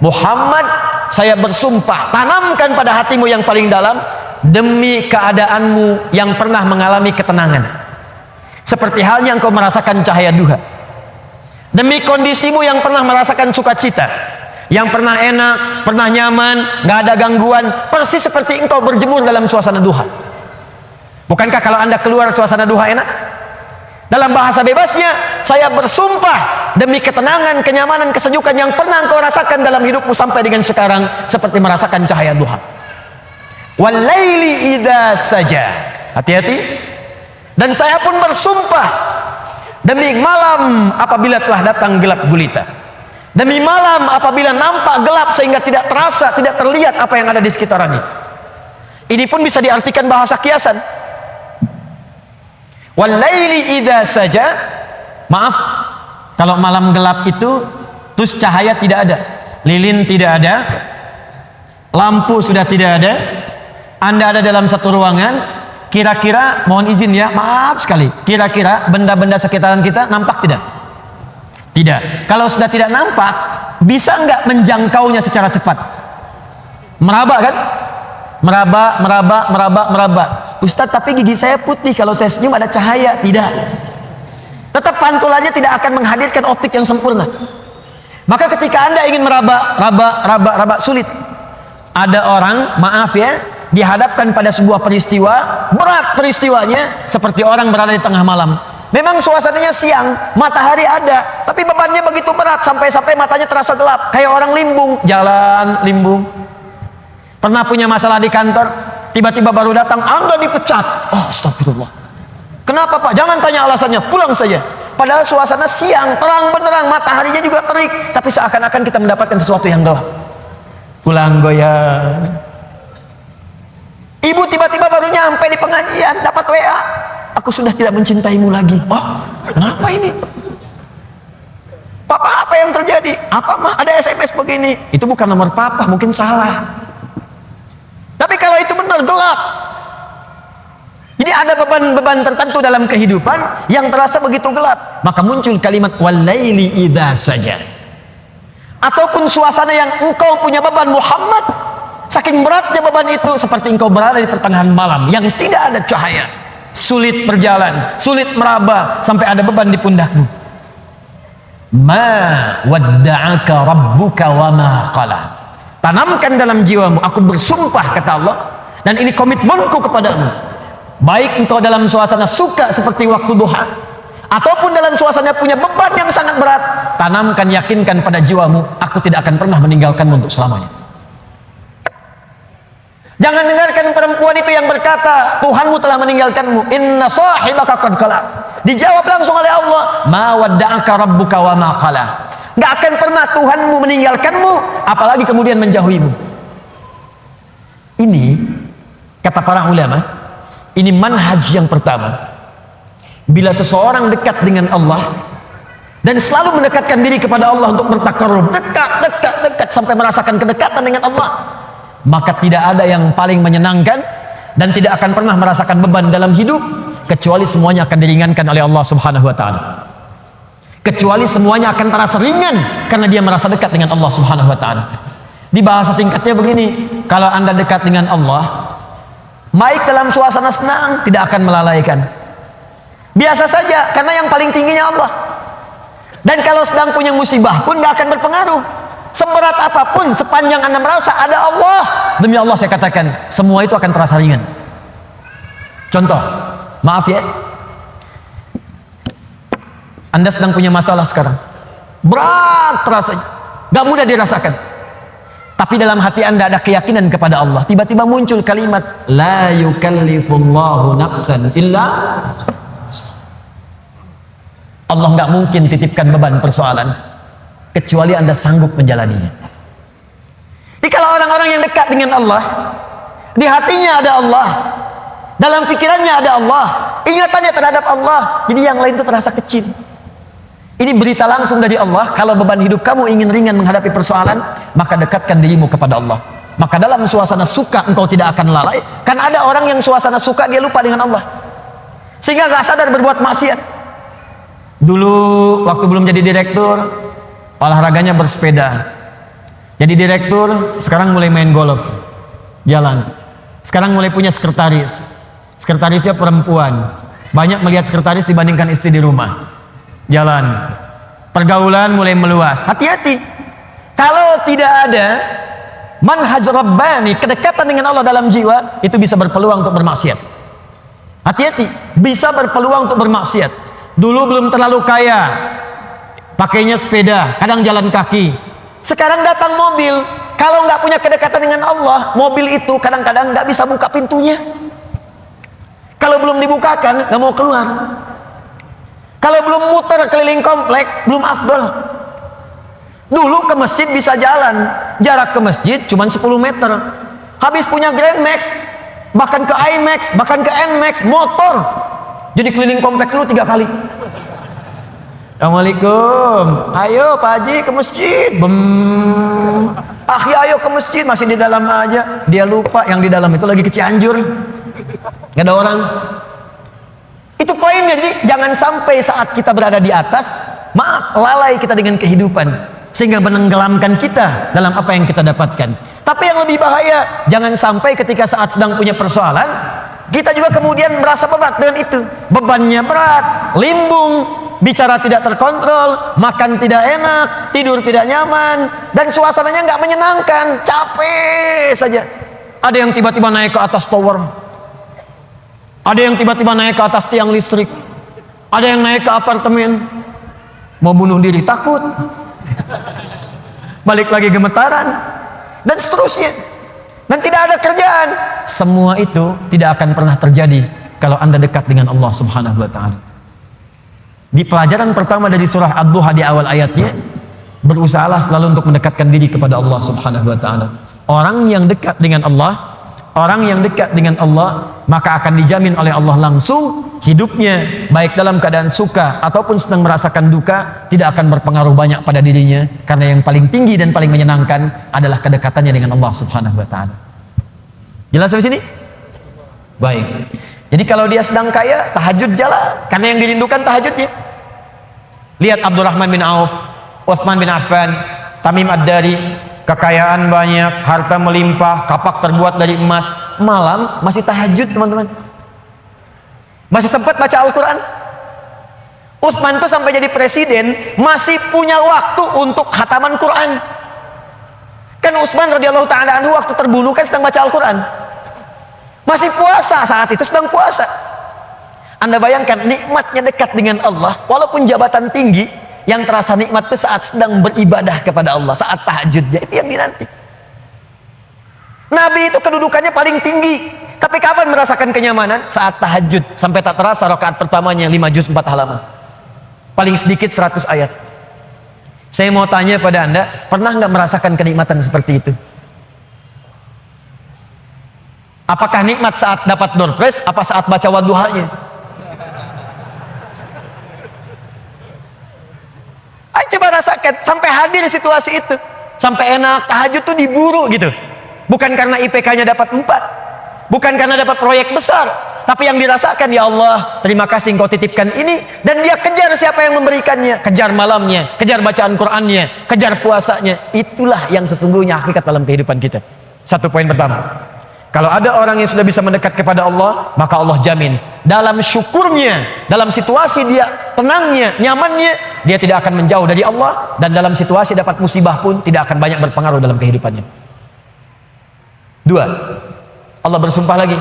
Muhammad, saya bersumpah, tanamkan pada hatimu yang paling dalam demi keadaanmu yang pernah mengalami ketenangan, seperti halnya engkau merasakan cahaya duha. Demi kondisimu yang pernah merasakan sukacita, yang pernah enak, pernah nyaman, gak ada gangguan, persis seperti engkau berjemur dalam suasana duha. Bukankah kalau Anda keluar suasana duha enak? Dalam bahasa bebasnya, saya bersumpah demi ketenangan, kenyamanan, kesejukan yang pernah engkau rasakan dalam hidupmu sampai dengan sekarang, seperti merasakan cahaya duha. Walaili idza saja. Hati-hati. Dan saya pun bersumpah demi malam apabila telah datang gelap gulita. Demi malam apabila nampak gelap sehingga tidak terasa, tidak terlihat apa yang ada di sekitarannya. Ini pun bisa diartikan bahasa kiasan. Walaili idza saja. Maaf, kalau malam gelap itu terus cahaya tidak ada, lilin tidak ada, lampu sudah tidak ada, Anda ada dalam satu ruangan, kira-kira, mohon izin ya, maaf sekali, kira-kira benda-benda sekitaran kita nampak tidak? Tidak. Kalau sudah tidak nampak, bisa nggak menjangkaunya secara cepat? Meraba kan? Meraba. Ustadz, tapi gigi saya putih, kalau saya senyum ada cahaya. Tidak. Tetap pantulannya tidak akan menghadirkan optik yang sempurna. Maka ketika Anda ingin meraba, sulit. Ada orang, maaf ya, dihadapkan pada sebuah peristiwa, berat peristiwanya, seperti orang berada di tengah malam. Memang suasananya siang, matahari ada, tapi bebannya begitu berat sampai-sampai matanya terasa gelap, kayak orang limbung, jalan limbung. Pernah punya masalah di kantor, tiba-tiba baru datang, Anda dipecat. Oh, astagfirullah. Kenapa Pak? Jangan tanya alasannya, pulang saja. Padahal suasana siang, terang benderang, mataharinya juga terik, tapi seakan-akan kita mendapatkan sesuatu yang gelap. Pulang goyang. Ibu tiba-tiba baru nyampe di pengajian, dapat WA. Aku sudah tidak mencintaimu lagi. Oh, kenapa ini? Papa, apa yang terjadi? Apa mah? Ada SMS begini. Itu bukan nomor papa, mungkin salah. Tapi kalau itu benar, gelap. Jadi ada beban-beban tertentu dalam kehidupan yang terasa begitu gelap. Maka muncul kalimat walaili idza saja. Ataupun suasana yang engkau punya beban Muhammad, saking beratnya beban itu seperti engkau berada di pertengahan malam yang tidak ada cahaya. Sulit berjalan, sulit meraba, sampai ada beban di pundakmu. Ma wadda'aka rabbuka wa ma qala. Tanamkan dalam jiwamu, aku bersumpah kata Allah, dan ini komitmenku kepadamu. Baik engkau dalam suasana suka seperti waktu duha, ataupun dalam suasana punya beban yang sangat berat, tanamkan, yakinkan pada jiwamu, aku tidak akan pernah meninggalkanmu untuk selamanya. Jangan dengarkan perempuan itu yang berkata, Tuhanmu telah meninggalkanmu. Inna sahibaka qad qala. Dijawab langsung oleh Allah, ma wadda'aka rabbuka wa ma qala. Gak akan pernah Tuhanmu meninggalkanmu, apalagi kemudian menjauhimu. Ini, kata para ulama, ini manhaj yang pertama. Bila seseorang dekat dengan Allah, dan selalu mendekatkan diri kepada Allah untuk bertakarrub, dekat sampai merasakan kedekatan dengan Allah, maka tidak ada yang paling menyenangkan dan tidak akan pernah merasakan beban dalam hidup kecuali semuanya akan diringankan oleh Allah Subhanahu wa taala. Kecuali semuanya akan terasa ringan karena dia merasa dekat dengan Allah Subhanahu wa taala. Di bahasa singkatnya begini, kalau Anda dekat dengan Allah, baik dalam suasana senang tidak akan melalaikan. Biasa saja karena yang paling tingginya Allah. Dan kalau sedang punya musibah pun tidak akan berpengaruh. Seberat apapun, sepanjang Anda merasa ada Allah, demi Allah saya katakan, semua itu akan terasa ringan. Contoh, maaf ya, Anda sedang punya masalah sekarang, berat rasanya, gak mudah dirasakan. Tapi dalam hati Anda ada keyakinan kepada Allah. Tiba-tiba muncul kalimat, la yukallifullahu nafsan illa. Allah gak mungkin titipkan beban persoalan kecuali Anda sanggup menjalaninya. Jadi kalau orang-orang yang dekat dengan Allah, di hatinya ada Allah, dalam pikirannya ada Allah, ingatannya terhadap Allah, jadi yang lain itu terasa kecil. Ini berita langsung dari Allah. Kalau beban hidup kamu ingin ringan menghadapi persoalan, maka dekatkan dirimu kepada Allah. Maka dalam suasana suka engkau tidak akan lalai. Kan ada orang yang suasana suka dia lupa dengan Allah, sehingga gak sadar berbuat maksiat. Dulu waktu belum jadi direktur, olahraganya bersepeda. Jadi direktur, sekarang mulai main golf, jalan. Sekarang mulai punya sekretaris. Sekretarisnya perempuan. Banyak melihat sekretaris dibandingkan istri di rumah. Jalan. Pergaulan mulai meluas. Hati-hati. Kalau tidak ada manhaj rabbani, kedekatan dengan Allah dalam jiwa, itu bisa berpeluang untuk bermaksiat. Hati-hati. Bisa berpeluang untuk bermaksiat. Dulu belum terlalu kaya, pakainya sepeda, kadang jalan kaki. Sekarang datang mobil. Kalau nggak punya kedekatan dengan Allah, mobil itu kadang-kadang nggak bisa buka pintunya. Kalau belum dibukakan, nggak mau keluar. Kalau belum muter keliling komplek, belum afdol. Dulu ke masjid bisa jalan, jarak ke masjid cuma 10 meter. Habis punya Grand Max, bahkan ke IMAX, bahkan ke NMAX, motor. Jadi keliling komplek dulu 3 kali. Assalamualaikum, ayo Pak Haji ke masjid. Akhi ayo ke masjid, masih di dalam aja. Dia lupa yang di dalam itu lagi ke Cianjur, gak ada orang. Itu poinnya. Jadi jangan sampai saat kita berada di atas, maaf, lalai kita dengan kehidupan, sehingga menenggelamkan kita dalam apa yang kita dapatkan. Tapi yang lebih bahaya, jangan sampai ketika saat sedang punya persoalan, kita juga kemudian merasa berat dengan itu. Bebannya berat, limbung, bicara tidak terkontrol, makan tidak enak, tidur tidak nyaman, dan suasananya nggak menyenangkan, capek saja. Ada yang tiba-tiba naik ke atas tower, ada yang tiba-tiba naik ke atas tiang listrik, Ada yang naik ke apartemen, mau bunuh diri, takut. Balik lagi gemetaran, dan seterusnya. Dan tidak ada kerjaan. Semua itu tidak akan pernah terjadi kalau Anda dekat dengan Allah Subhanahu wa Ta'ala. Di pelajaran pertama dari surah Ad-Duha di awal ayatnya, berusahalah selalu untuk mendekatkan diri kepada Allah Subhanahu wa Ta'ala. Orang yang dekat dengan Allah, maka akan dijamin oleh Allah langsung hidupnya, baik dalam keadaan suka ataupun sedang merasakan duka, tidak akan berpengaruh banyak pada dirinya, karena yang paling tinggi dan paling menyenangkan adalah kedekatannya dengan Allah Subhanahu wa Ta'ala. Jelas sampai sini? Baik. Jadi kalau dia sedang kaya, tahajud jalan, karena yang dirindukan tahajudnya. Lihat Abdurrahman bin Auf, Utsman bin Affan, Tamim Ad-Dari, kekayaan banyak, harta melimpah, kapak terbuat dari emas, malam masih tahajud, teman-teman. Masih sempat baca Al-Quran. Utsman itu sampai jadi presiden masih punya waktu untuk khataman Quran. Kan Utsman radhiyallahu ta'ala anhu waktu terbunuh kan sedang baca Al-Quran. Masih puasa, saat itu sedang puasa. Anda bayangkan nikmatnya dekat dengan Allah, walaupun jabatan tinggi, yang terasa nikmat itu saat sedang beribadah kepada Allah, saat tahajudnya, itu yang dinanti. Nabi itu kedudukannya paling tinggi, tapi kapan merasakan kenyamanan? Saat tahajud, sampai tak terasa rakaat pertamanya 5 juz 4 halaman, paling sedikit 100 ayat. Saya mau tanya pada Anda, pernah nggak merasakan kenikmatan seperti itu? Apakah nikmat saat dapat door prize, apa saat baca wadduhanya? Ayo coba rasakan, sampai hadir situasi itu, sampai enak, tahajud tuh diburu gitu. Bukan karena IPK-nya dapat 4, bukan karena dapat proyek besar, tapi yang dirasakan, ya Allah, terima kasih Engkau titipkan ini, dan dia kejar siapa yang memberikannya, kejar malamnya, kejar bacaan Qur'annya, kejar puasanya. Itulah yang sesungguhnya hakikat dalam kehidupan kita. Satu poin pertama. Kalau ada orang yang sudah bisa mendekat kepada Allah, maka Allah jamin dalam syukurnya, dalam situasi dia tenangnya, nyamannya, dia tidak akan menjauh dari Allah, dan dalam situasi dapat musibah pun tidak akan banyak berpengaruh dalam kehidupannya. 2. Allah bersumpah lagi,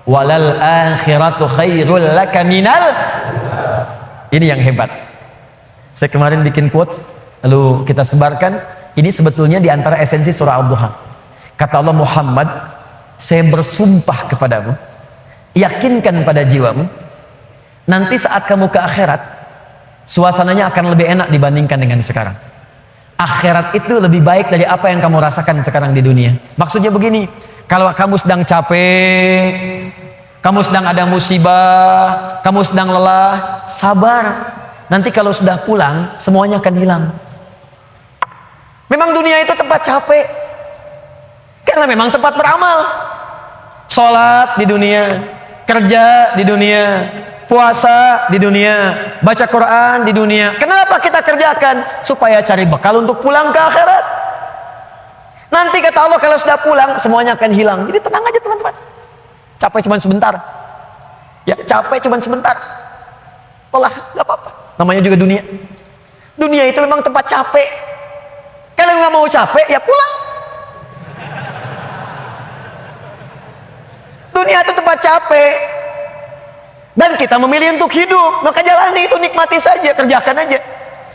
walal akhiratu khairul laka minal. Ini yang hebat. Saya kemarin bikin quotes, lalu kita sebarkan. Ini sebetulnya di antara esensi surah Ad-Duha. Kata Allah, Muhammad, saya bersumpah kepadamu, yakinkan pada jiwamu, nanti saat kamu ke akhirat, suasananya akan lebih enak dibandingkan dengan sekarang. Akhirat itu lebih baik dari apa yang kamu rasakan sekarang di dunia. Maksudnya begini, kalau kamu sedang capek, kamu sedang ada musibah, kamu sedang lelah, sabar. Nanti kalau sudah pulang, semuanya akan hilang. Memang dunia itu tempat capek, karena memang tempat beramal. Sholat di dunia, kerja di dunia, puasa di dunia, baca Quran di dunia. Kenapa kita kerjakan? Supaya cari bekal untuk pulang ke akhirat. Nanti kata Allah, kalau sudah pulang semuanya akan hilang. Jadi tenang aja teman-teman. Capek cuma sebentar. Ya, capek cuma sebentar. Olah, gak apa-apa. Namanya juga dunia. Dunia itu memang tempat capek. Kalau nggak mau capek, ya pulang. Dunia itu tempat capek, dan kita memilih untuk hidup, maka jalani itu, nikmati saja, kerjakan aja.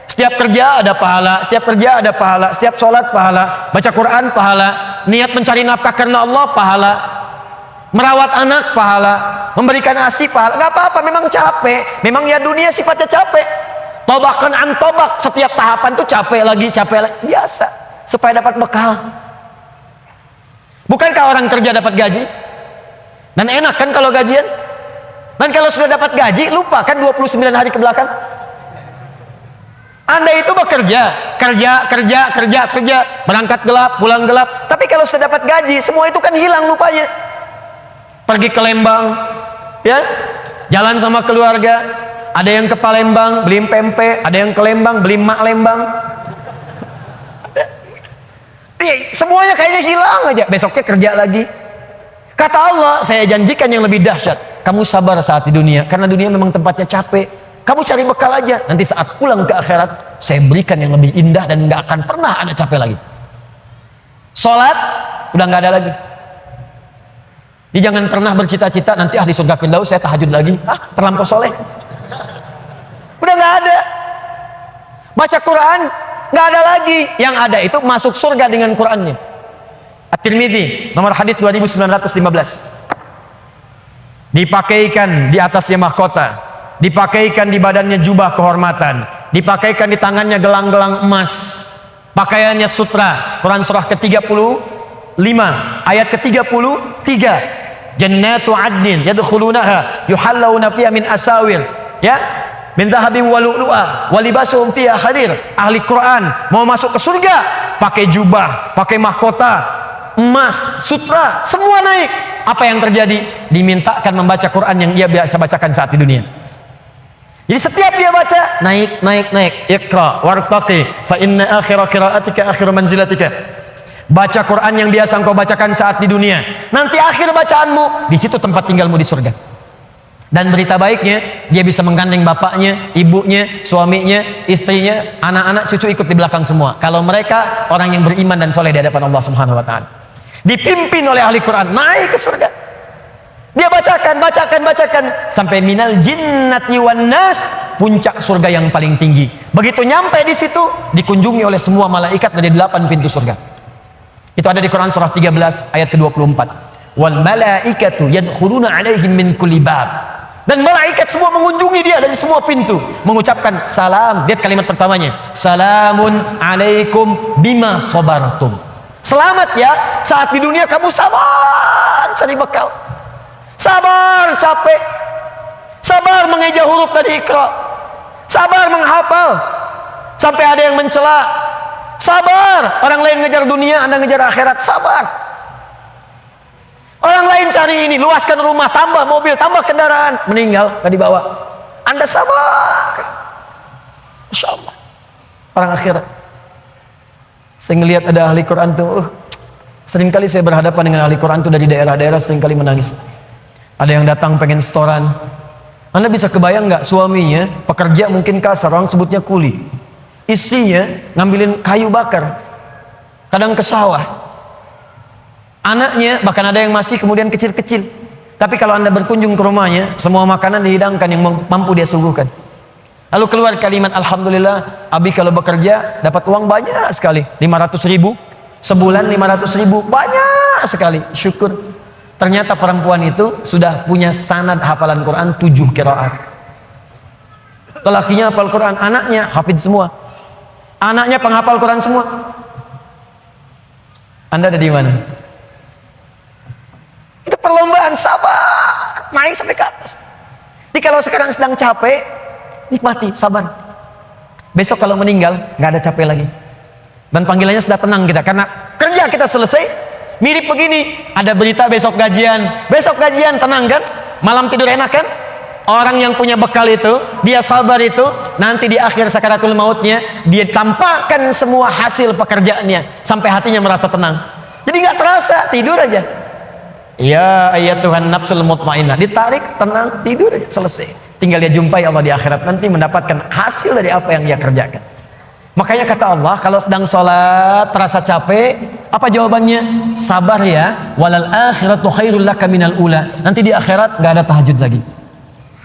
Setiap kerja ada pahala, setiap kerja ada pahala, setiap sholat pahala, baca Quran pahala, niat mencari nafkah karena Allah pahala, merawat anak pahala, memberikan ASI pahala. Gak apa-apa, memang capek, memang ya dunia sifatnya capek. Tobakan an tobak, setiap tahapan tuh capek lagi, biasa, supaya dapat bekal. Bukankah orang kerja dapat gaji? Dan enak kan kalau gajian? Dan kalau sudah dapat gaji, lupa kan 29 hari ke belakang? Anda itu bekerja, kerja, berangkat gelap, pulang gelap. Tapi kalau sudah dapat gaji, semua itu kan hilang lupanya. Pergi ke Lembang, ya, jalan sama keluarga. Ada yang ke Palembang, beli pempek. Ada yang ke Lembang, beli mak Lembang. Semuanya kayaknya hilang aja. Besoknya kerja lagi. Kata Allah, saya janjikan yang lebih dahsyat. Kamu sabar saat di dunia, karena dunia memang tempatnya capek. Kamu cari bekal aja. Nanti saat pulang ke akhirat, saya berikan yang lebih indah dan nggak akan pernah ada capek lagi. Sholat udah nggak ada lagi. Jadi jangan pernah bercita-cita nanti di surga Firdaus saya tahajud lagi. Terlampau soleh. Baca Quran, nggak ada lagi. Yang ada itu masuk surga dengan Qurannya. At-Tirmidzi, nomor hadis 2915. Dipakaikan di atasnya mahkota, dipakaikan di badannya jubah kehormatan, dipakaikan di tangannya gelang-gelang emas, pakaiannya sutra. Quran surah ke-35 ayat ke-33. Jannatu adnin yadkhulunaha yuhallawna fiha min asawir ya min dhahabin wa lu'lu'a wa libasuhum fiha harir. Ahli Quran mau masuk ke surga pakai jubah, pakai mahkota emas, sutra, semua naik. Apa yang terjadi? Dimintakan membaca Quran yang ia biasa bacakan saat di dunia. Jadi setiap dia baca, naik. Iqra wartaqi fa inna akhira qiraatika akhiru manzilatika. Baca Quran yang biasa engkau bacakan saat di dunia. Nanti akhir bacaanmu, di situ tempat tinggalmu di surga. Dan berita baiknya, dia bisa menggandeng bapaknya, ibunya, suaminya, istrinya, anak-anak, cucu ikut di belakang semua. Kalau mereka orang yang beriman dan soleh di hadapan Allah Subhanahu wa taala. Dipimpin oleh ahli Quran naik ke surga. Dia bacakan sampai minal jinnati wan nas, puncak surga yang paling tinggi. Begitu nyampe di situ dikunjungi oleh semua malaikat dari 8 pintu surga. Itu ada di Quran surah 13 ayat ke-24. Wal malaikatu yadkhuluna alaihim min kulli bab. Dan malaikat semua mengunjungi dia dari semua pintu, mengucapkan salam. Lihat kalimat pertamanya, salamun alaikum bima sabartum. Selamat ya, saat di dunia kamu sabar cari bekal, sabar capek, sabar mengeja huruf dari Iqra, sabar menghafal sampai ada yang mencela, sabar orang lain ngejar dunia, Anda ngejar akhirat, sabar. Orang lain cari ini, luaskan rumah, tambah mobil, tambah kendaraan, meninggal gak dibawa, Anda sabar. Masya Allah, orang akhirat. Saya ngelihat ada ahli Quran tuh, seringkali saya berhadapan dengan ahli Quran tuh dari daerah-daerah, seringkali menangis. Ada yang datang pengen setoran. Anda bisa kebayang nggak, suaminya pekerja mungkin kasar, orang sebutnya kuli, istrinya ngambilin kayu bakar, kadang ke sawah, anaknya bahkan ada yang masih kemudian kecil-kecil. Tapi kalau Anda berkunjung ke rumahnya, semua makanan dihidangkan yang mampu dia suguhkan. Lalu keluar kalimat alhamdulillah, abi kalau bekerja dapat uang banyak sekali, 500.000 sebulan, 500.000 banyak sekali, syukur. Ternyata perempuan itu sudah punya sanad hafalan Quran 7 qiraat. Lelakinya hafal Quran, anaknya hafid semua, anaknya penghafal Quran semua. Anda ada di mana? Itu perlombaan, sabar naik sampai ke atas. Jadi kalau sekarang sedang capek, nikmati, sabar. Besok kalau meninggal nggak ada capek lagi, dan panggilannya sudah tenang kita karena kerja kita selesai. Mirip begini, ada berita besok gajian, tenang kan, malam tidur enak kan. Orang yang punya bekal itu, dia sabar itu, nanti di akhir sakaratul mautnya dia tampakkan semua hasil pekerjaannya sampai hatinya merasa tenang. Jadi nggak terasa, tidur aja. Ya ayat Tuhan nafsul mutmainnah, ditarik, tenang, tidur aja, selesai. Tinggal dia jumpai Allah di akhirat nanti, mendapatkan hasil dari apa yang dia kerjakan. Makanya kata Allah, kalau sedang sholat terasa capek, apa jawabannya? Sabar ya, walal akhiratu khairul laka minal ula. Nanti di akhirat gak ada tahajud lagi.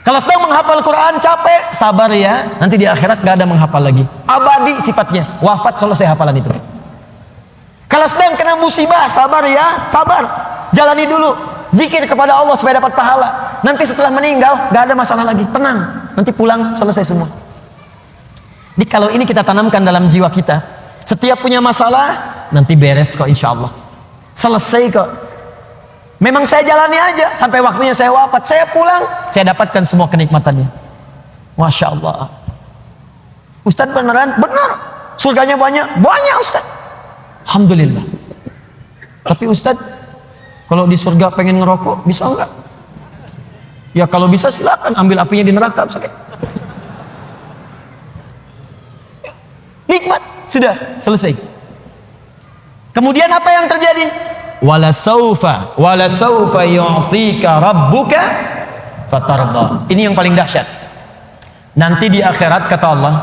Kalau sedang menghafal Quran capek, sabar ya, nanti di akhirat gak ada menghafal lagi. Abadi sifatnya, wafat selesai hafalan itu. Kalau sedang kena musibah, sabar ya, sabar. Jalani dulu, zikir kepada Allah supaya dapat pahala. Nanti setelah meninggal gak ada masalah lagi, tenang. Nanti pulang selesai semua. Jadi kalau ini kita tanamkan dalam jiwa kita, setiap punya masalah nanti beres kok, insya Allah selesai kok. Memang saya jalani aja sampai waktunya saya wafat, saya pulang, saya dapatkan semua kenikmatannya. Masya Allah. Ustadz beneran? Benar. Surganya banyak Ustadz. Alhamdulillah. Tapi Ustadz, kalau di surga pengen ngerokok bisa enggak? Ya kalau bisa silakan, ambil apinya di neraka sakit. Nikmat, sudah selesai. Kemudian apa yang terjadi? Wala saufa yu'tika rabbuka fatarda. Ini yang paling dahsyat. Nanti di akhirat kata Allah,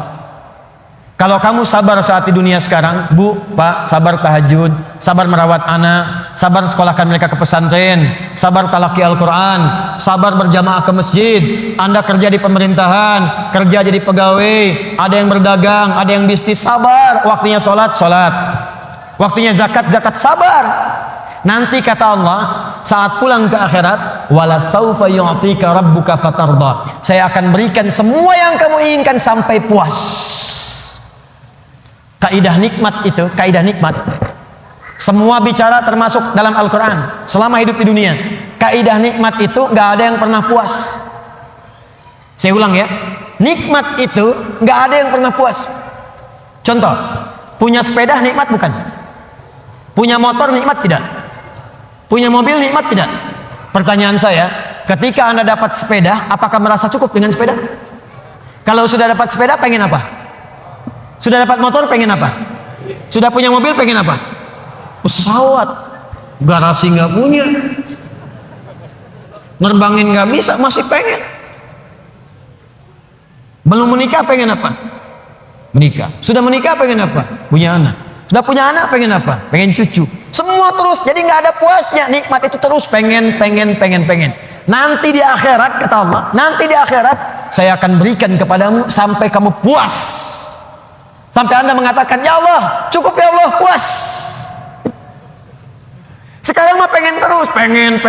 Kalau kamu sabar saat di dunia sekarang, Bu, Pak, sabar tahajud, sabar merawat anak, sabar sekolahkan mereka ke pesantren, sabar talaki Al-Quran, sabar berjamaah ke masjid, Anda kerja di pemerintahan, kerja jadi pegawai, ada yang berdagang, ada yang bisnis, sabar. Waktunya sholat, sholat. Waktunya zakat, zakat, sabar. Nanti kata Allah, saat pulang ke akhirat, wala saufa yu'tika rabbuka fatarda. Saya akan berikan semua yang kamu inginkan sampai puas. Kaidah nikmat itu, kaidah nikmat. Semua bicara termasuk dalam Al-Quran selama hidup di dunia. Kaidah nikmat itu gak ada yang pernah puas. Saya ulang ya, nikmat itu gak ada yang pernah puas. Contoh, punya sepeda nikmat bukan? Punya motor nikmat tidak? Punya mobil nikmat tidak? Pertanyaan saya, ketika Anda dapat sepeda, apakah merasa cukup dengan sepeda? Kalau sudah dapat sepeda, pengen apa? Sudah dapat motor, pengen apa? Sudah punya mobil, pengen apa? Pesawat. Garasi nggak punya, nerbangin nggak bisa, masih pengen. Belum menikah, pengen apa? Menikah. Sudah menikah, pengen apa? Punya anak. Sudah punya anak, pengen apa? Pengen cucu. Semua terus, jadi nggak ada puasnya. Nikmat itu terus pengen. Nanti di akhirat, kata Allah, nanti di akhirat saya akan berikan kepadamu sampai kamu puas. Sampai Anda mengatakan, ya Allah, cukup ya Allah, puas. Sekarang mah pengen terus, pengen.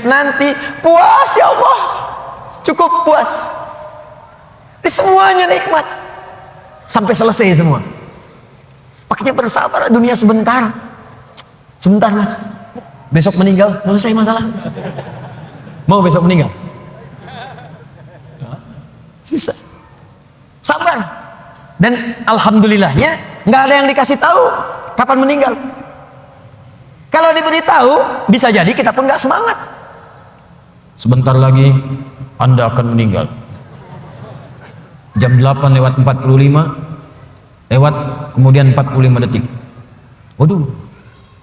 Nanti puas ya Allah, cukup puas. Ini semuanya nikmat. Sampai selesai semua. Makanya bersabar, dunia sebentar. Sebentar mas, besok meninggal, selesai masalah. Mau besok meninggal? Sisa. Sabar. Dan alhamdulillahnya nggak ada yang dikasih tahu kapan meninggal. Kalau diberitahu, bisa jadi kita pun nggak semangat. Sebentar lagi Anda akan meninggal. Jam 8:45 lewat, kemudian 45 detik. Waduh,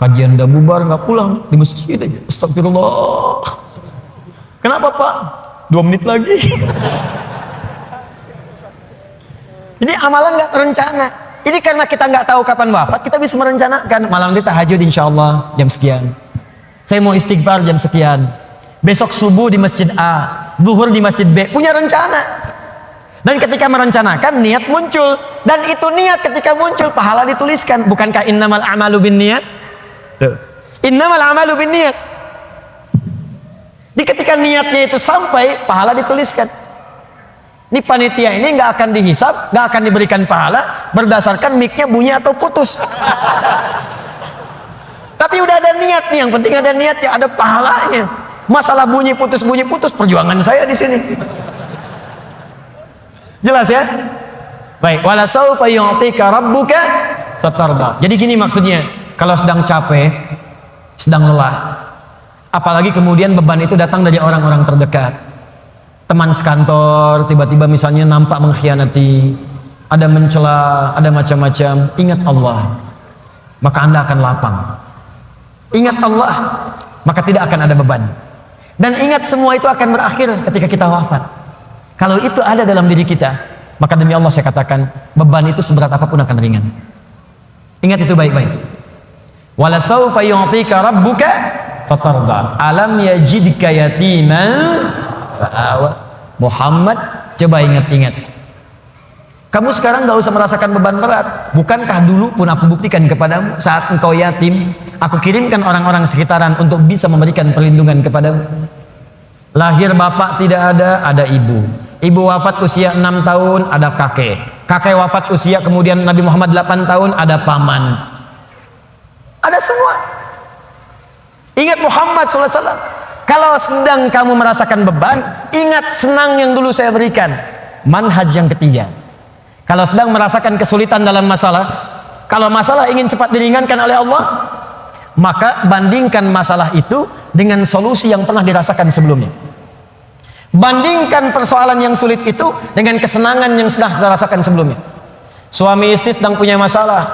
kajian udah bubar, nggak pulang di masjid aja. Astagfirullah. Kenapa Pak? 2 menit lagi. Ini amalan nggak terencana. Ini karena kita nggak tahu kapan wafat, kita bisa merencanakan. Malam ini tahajud insya Allah jam sekian. Saya mau istighfar jam sekian. Besok subuh di masjid A, zuhur di masjid B. Punya rencana. Dan ketika merencanakan, niat muncul. Dan itu niat ketika muncul, pahala dituliskan. Bukankah innamal a'malu binniyat? Innamal a'malu binniyat. Di ketika niatnya itu sampai, pahala dituliskan. Ini panitia ini nggak akan dihisab, nggak akan diberikan pahala berdasarkan mic-nya bunyi atau putus. Tapi udah ada niat nih, yang penting ada niat ya, ada pahalanya. Masalah bunyi putus, perjuangan saya di sini. Jelas ya? Baik, wala saufa yu'tika rabbuka fatarda. Jadi gini maksudnya, kalau sedang capek, sedang lelah, apalagi kemudian beban itu datang dari orang-orang terdekat. Teman sekantor tiba-tiba misalnya nampak mengkhianati, ada mencela, ada macam-macam. Ingat Allah, maka Anda akan lapang. Ingat Allah, maka tidak akan ada beban. Dan ingat semua itu akan berakhir ketika kita wafat. Kalau itu ada dalam diri kita, maka demi Allah saya katakan, beban itu seberat apapun akan ringan. Ingat itu baik-baik. Wala saufa yu'tika rabbuka fatarda. Alam yajidka yatiman fa'awa. Muhammad, coba ingat-ingat. Kamu sekarang gak usah merasakan beban berat. Bukankah dulu pun aku buktikan kepadamu, saat engkau yatim, aku kirimkan orang-orang sekitaran untuk bisa memberikan perlindungan kepadamu. Lahir bapak tidak ada ibu. Ibu wafat usia 6 tahun, ada kakek. Kakek wafat usia kemudian Nabi Muhammad 8 tahun, ada paman. Ada semua. Ingat Muhammad SAW. Kalau sedang kamu merasakan beban, ingat senang yang dulu saya berikan. Manhaj yang ketiga. Kalau sedang merasakan kesulitan dalam masalah, kalau masalah ingin cepat diringankan oleh Allah, maka bandingkan masalah itu dengan solusi yang pernah dirasakan sebelumnya. Bandingkan persoalan yang sulit itu dengan kesenangan yang sudah dirasakan sebelumnya. Suami istri sedang punya masalah,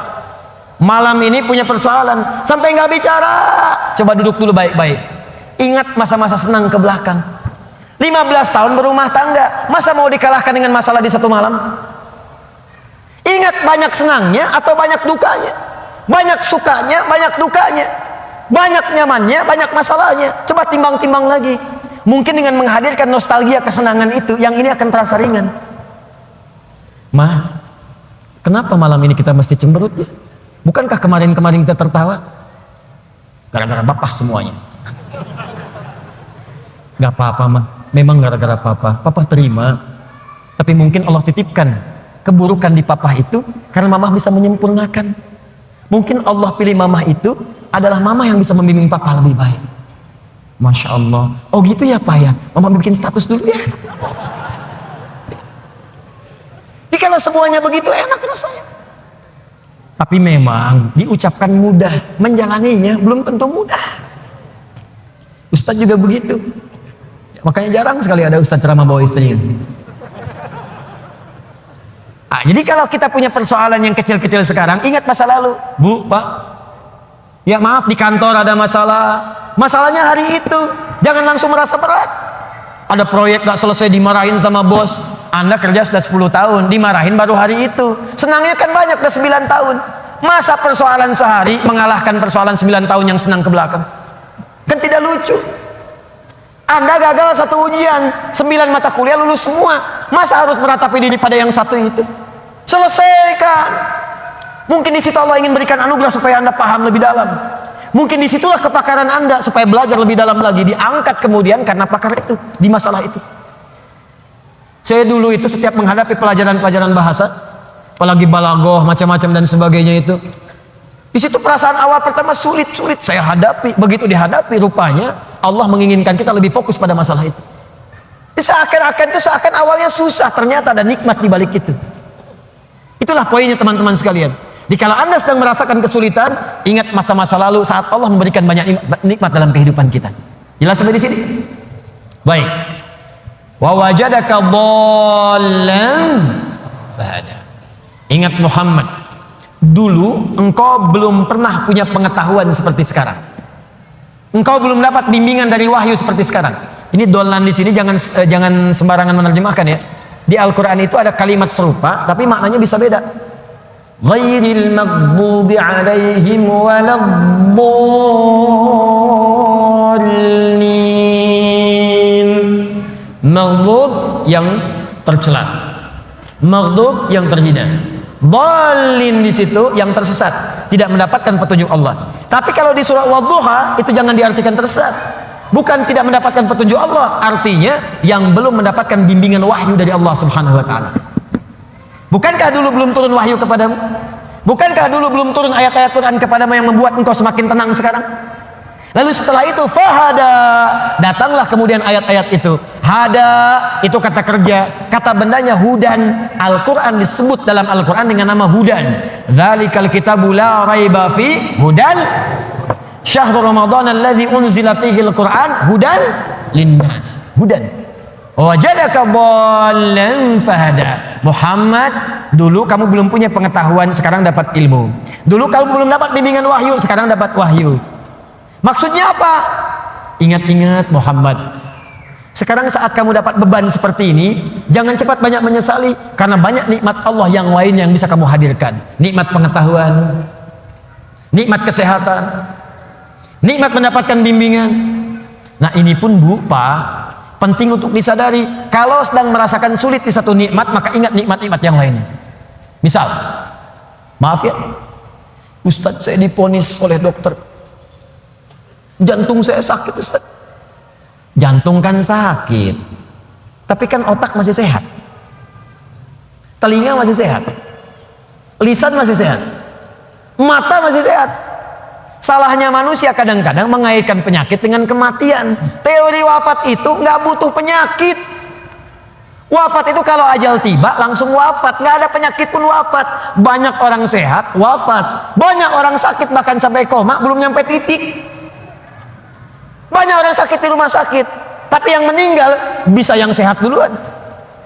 malam ini punya persoalan, sampai nggak bicara. Coba duduk dulu baik-baik. Ingat masa-masa senang ke belakang. 15 tahun berumah tangga, masa mau dikalahkan dengan masalah di satu malam? Ingat banyak senangnya atau banyak dukanya, banyak sukanya, banyak dukanya, banyak nyamannya, banyak masalahnya. Coba timbang-timbang lagi. Mungkin dengan menghadirkan nostalgia kesenangan itu, yang ini akan terasa ringan. Ma, kenapa malam ini kita mesti cemberut ya? Bukankah kemarin-kemarin kita tertawa? Gara-gara bapak semuanya. Gak apa-apa mah, memang gara-gara papa. Papa terima. Tapi mungkin Allah titipkan keburukan di papa itu karena mamah bisa menyempurnakan. Mungkin Allah pilih mamah itu adalah mamah yang bisa membimbing papa lebih baik. Masya Allah. Oh gitu ya Pak ya, mama bikin status dulu ya. Jadi kalau semuanya begitu enak rasanya. Tapi memang diucapkan mudah, menjalaninya belum tentu mudah. Ustadz juga begitu. Makanya jarang sekali ada ustadz ceramah bawa istri. Jadi kalau kita punya persoalan yang kecil-kecil sekarang, ingat masa lalu. Bu, Pak, ya maaf di kantor ada masalah. Masalahnya hari itu, jangan langsung merasa berat. Ada proyek gak selesai dimarahin sama bos. Anda kerja sudah 10 tahun, dimarahin baru hari itu. Senangnya kan banyak, udah 9 tahun. Masa persoalan sehari mengalahkan persoalan 9 tahun yang senang ke belakang? Kan tidak lucu. Anda gagal satu ujian, 9 mata kuliah lulus semua. Masa harus meratapi diri pada yang satu itu? Selesaikan. Mungkin di situ Allah ingin berikan anugerah supaya Anda paham lebih dalam. Mungkin disitulah kepakaran Anda supaya belajar lebih dalam lagi. Diangkat kemudian karena pakar itu di masalah itu. Saya dulu itu setiap menghadapi pelajaran-pelajaran bahasa, apalagi balaghah macam-macam dan sebagainya itu, di situ perasaan awal pertama sulit saya hadapi. Begitu dihadapi, rupanya Allah menginginkan kita lebih fokus pada masalah itu. Seakan awalnya susah, ternyata ada nikmat di balik itu. Itulah poinnya teman-teman sekalian. Jika Anda sedang merasakan kesulitan, ingat masa-masa lalu saat Allah memberikan banyak nikmat dalam kehidupan kita. Jelas sampai di sini? Baik. Wa wajadaka dhallan fahada. Ingat Muhammad, dulu engkau belum pernah punya pengetahuan seperti sekarang. Engkau belum dapat bimbingan dari wahyu seperti sekarang. Ini dhallan di sini jangan sembarangan menerjemahkan ya. Di Al-Qur'an itu ada kalimat serupa tapi maknanya bisa beda. Ghairil maghdubi 'alaihim waladdallin. Maghdub yang tercela, maghdub yang terhina, dhalin di situ yang tersesat, tidak mendapatkan petunjuk Allah. Tapi kalau di surah Wadduha itu jangan diartikan tersesat. Bukan tidak mendapatkan petunjuk Allah, artinya yang belum mendapatkan bimbingan wahyu dari Allah Subhanahu wa taala. Bukankah dulu belum turun wahyu kepadamu? Bukankah dulu belum turun ayat-ayat Quran kepadamu yang membuat engkau semakin tenang sekarang? Lalu setelah itu fahada, datanglah kemudian ayat-ayat itu. Hada itu kata kerja, kata bendanya hudan. Al-Quran disebut dalam Al-Quran dengan nama hudan. Dzalikal kitabu la raiba fi hudan syahrul ramadhan alladzi unzila fihi al-Quran hudan linnas. Hudan. Wajadaka dhallan fahada. Muhammad, dulu kamu belum punya pengetahuan, sekarang dapat ilmu. Dulu kamu belum dapat bimbingan wahyu, sekarang dapat wahyu. Maksudnya apa? Ingat-ingat Muhammad, sekarang saat kamu dapat beban seperti ini, jangan cepat banyak menyesali, karena banyak nikmat Allah yang lain yang bisa kamu hadirkan. Nikmat pengetahuan, nikmat kesehatan, nikmat mendapatkan bimbingan. Nah ini pun Bu, Pak, penting untuk disadari. Kalau sedang merasakan sulit di satu nikmat, maka ingat nikmat-nikmat yang lainnya. Misal, maaf ya, Ustadz saya diponis oleh dokter, jantung saya sakit Ustadz. Jantung kan sakit, tapi kan otak masih sehat, telinga masih sehat, lisan masih sehat, mata masih sehat. Salahnya manusia kadang-kadang mengaitkan penyakit dengan kematian. Teori wafat itu nggak butuh penyakit. Wafat itu kalau ajal tiba langsung wafat, nggak ada penyakit pun wafat. Banyak orang sehat wafat, banyak orang sakit bahkan sampai koma belum nyampe titik. Banyak orang sakit di rumah sakit, tapi yang meninggal bisa yang sehat duluan.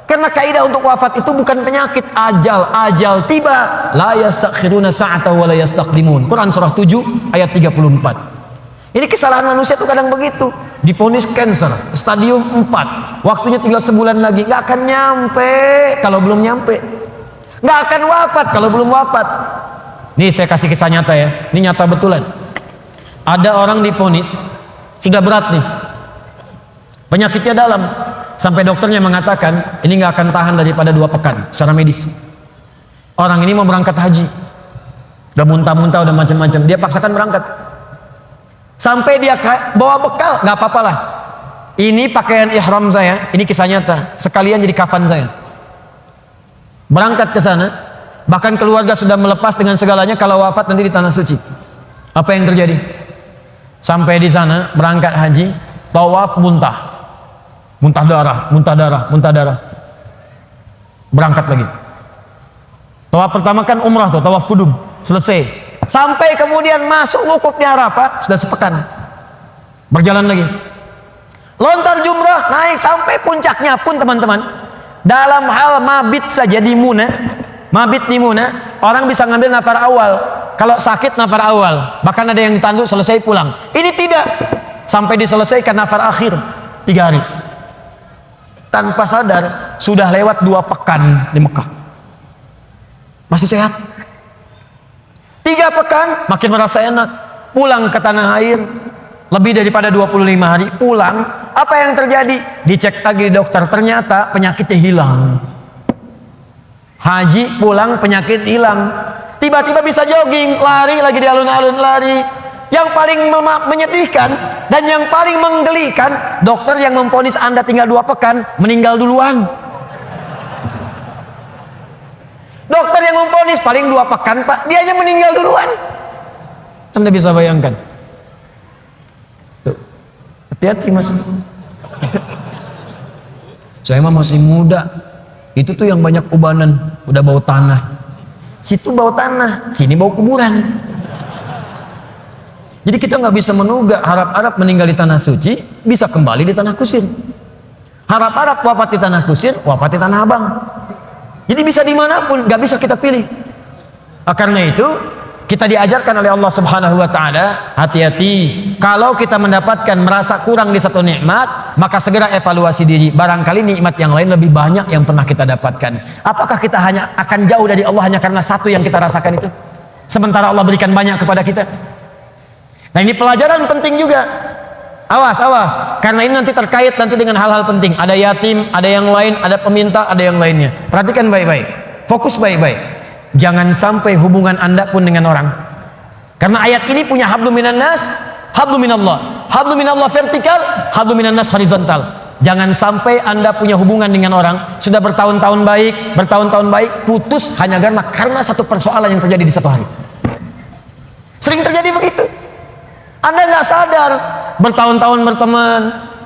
Karena kaidah untuk wafat itu bukan penyakit, ajal tiba. La yastakhiruna sa'ata wa la yastaqdimun. Quran surah 7 ayat 34. Ini kesalahan manusia itu kadang begitu. Divonis cancer stadium 4, waktunya tinggal sebulan lagi, nggak akan nyampe kalau belum nyampe. Nggak akan wafat kalau belum wafat. Nih saya kasih kisah nyata ya, ini nyata betulan. Ada orang divonis sudah berat nih, penyakitnya dalam, sampai dokternya mengatakan ini nggak akan tahan daripada 2 pekan secara medis. Orang ini mau berangkat haji, udah muntah-muntah, udah macam-macam, dia paksakan berangkat. Sampai dia bawa bekal, nggak apa-apa lah. Ini pakaian ihram saya, ini kisah nyata, sekalian jadi kafan saya. Berangkat ke sana, bahkan keluarga sudah melepas dengan segalanya, kalau wafat nanti di tanah suci. Apa yang terjadi? Sampai di sana, berangkat haji, tawaf muntah. Muntah darah, muntah darah, muntah darah. Berangkat lagi. Tawaf pertama kan umrah tuh, tawaf kudum, selesai. Sampai kemudian masuk wukuf di Arafah, sudah sepekan. Berjalan lagi. Lontar jumrah, naik sampai puncaknya pun teman-teman. Dalam hal mabit saja di Muna, mabit di Muna, orang bisa ngambil nafar awal. Kalau sakit nafar awal, bahkan ada yang ditanduk selesai pulang. Ini tidak, sampai diselesaikan nafar akhir 3 hari. Tanpa sadar sudah lewat 2 pekan di Mekah. Masih sehat. 3 pekan makin merasa enak. Pulang ke tanah air, lebih daripada 25 hari pulang. Apa yang terjadi? Dicek lagi di dokter, ternyata penyakitnya hilang. Haji pulang penyakit hilang. Tiba-tiba bisa jogging, lari lagi di alun-alun, lari. Yang paling menyedihkan dan yang paling menggelikan, dokter yang memvonis Anda tinggal 2 pekan meninggal duluan. Dokter yang memvonis paling 2 pekan Pak, dia hanya meninggal duluan. Anda bisa bayangkan. Hati-hati mas. Saya mah masih muda. Itu tuh yang banyak ubanan, udah bau tanah. Situ bau tanah, sini bau kuburan. Jadi kita nggak bisa menugak harap-harap meninggal di tanah suci, bisa kembali di tanah kusir. Harap-harap wafat di tanah kusir, wafat di tanah abang. Jadi bisa dimanapun, nggak bisa kita pilih. Karena itu kita diajarkan oleh Allah Subhanahu Wa Taala, hati-hati. Kalau kita mendapatkan merasa kurang di satu nikmat, maka segera evaluasi diri. Barangkali nikmat yang lain lebih banyak yang pernah kita dapatkan. Apakah kita hanya akan jauh dari Allah hanya karena satu yang kita rasakan itu? Sementara Allah berikan banyak kepada kita. Nah ini pelajaran penting juga. Awas, awas. Karena ini nanti terkait nanti dengan hal-hal penting. Ada yatim, ada yang lain, ada peminta, ada yang lainnya. Perhatikan baik-baik. Fokus baik-baik. Jangan sampai hubungan Anda pun dengan orang. Karena ayat ini punya hablum minan nas, hablum minallah. Hablum minallah vertikal, hablum minan nas horizontal. Jangan sampai Anda punya hubungan dengan orang sudah bertahun-tahun baik, putus hanya karena satu persoalan yang terjadi di satu hari. Sering terjadi begitu. Anda nggak sadar, bertahun-tahun berteman,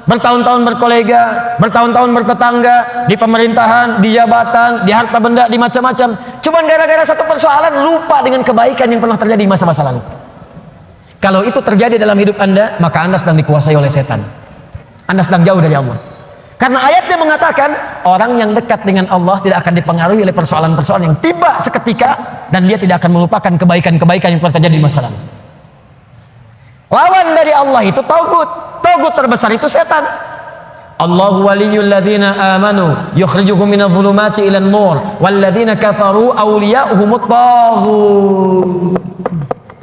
bertahun-tahun berkolega, bertahun-tahun bertetangga, di pemerintahan, di jabatan, di harta benda, di macam-macam. Cuman gara-gara satu persoalan lupa dengan kebaikan yang pernah terjadi di masa-masa lalu. Kalau itu terjadi dalam hidup Anda, maka Anda sedang dikuasai oleh setan. Anda sedang jauh dari Allah. Karena ayatnya mengatakan orang yang dekat dengan Allah tidak akan dipengaruhi oleh persoalan-persoalan yang tiba seketika, dan dia tidak akan melupakan kebaikan-kebaikan yang pernah terjadi di masa lalu. Lawan dari Allah itu tagut. Tagut terbesar itu setan. Allahu waliyul ladzina amanu yukhrijuhum minadh dhulumati ilan nur wal ladzina kafaru awliya'uhumut taghut.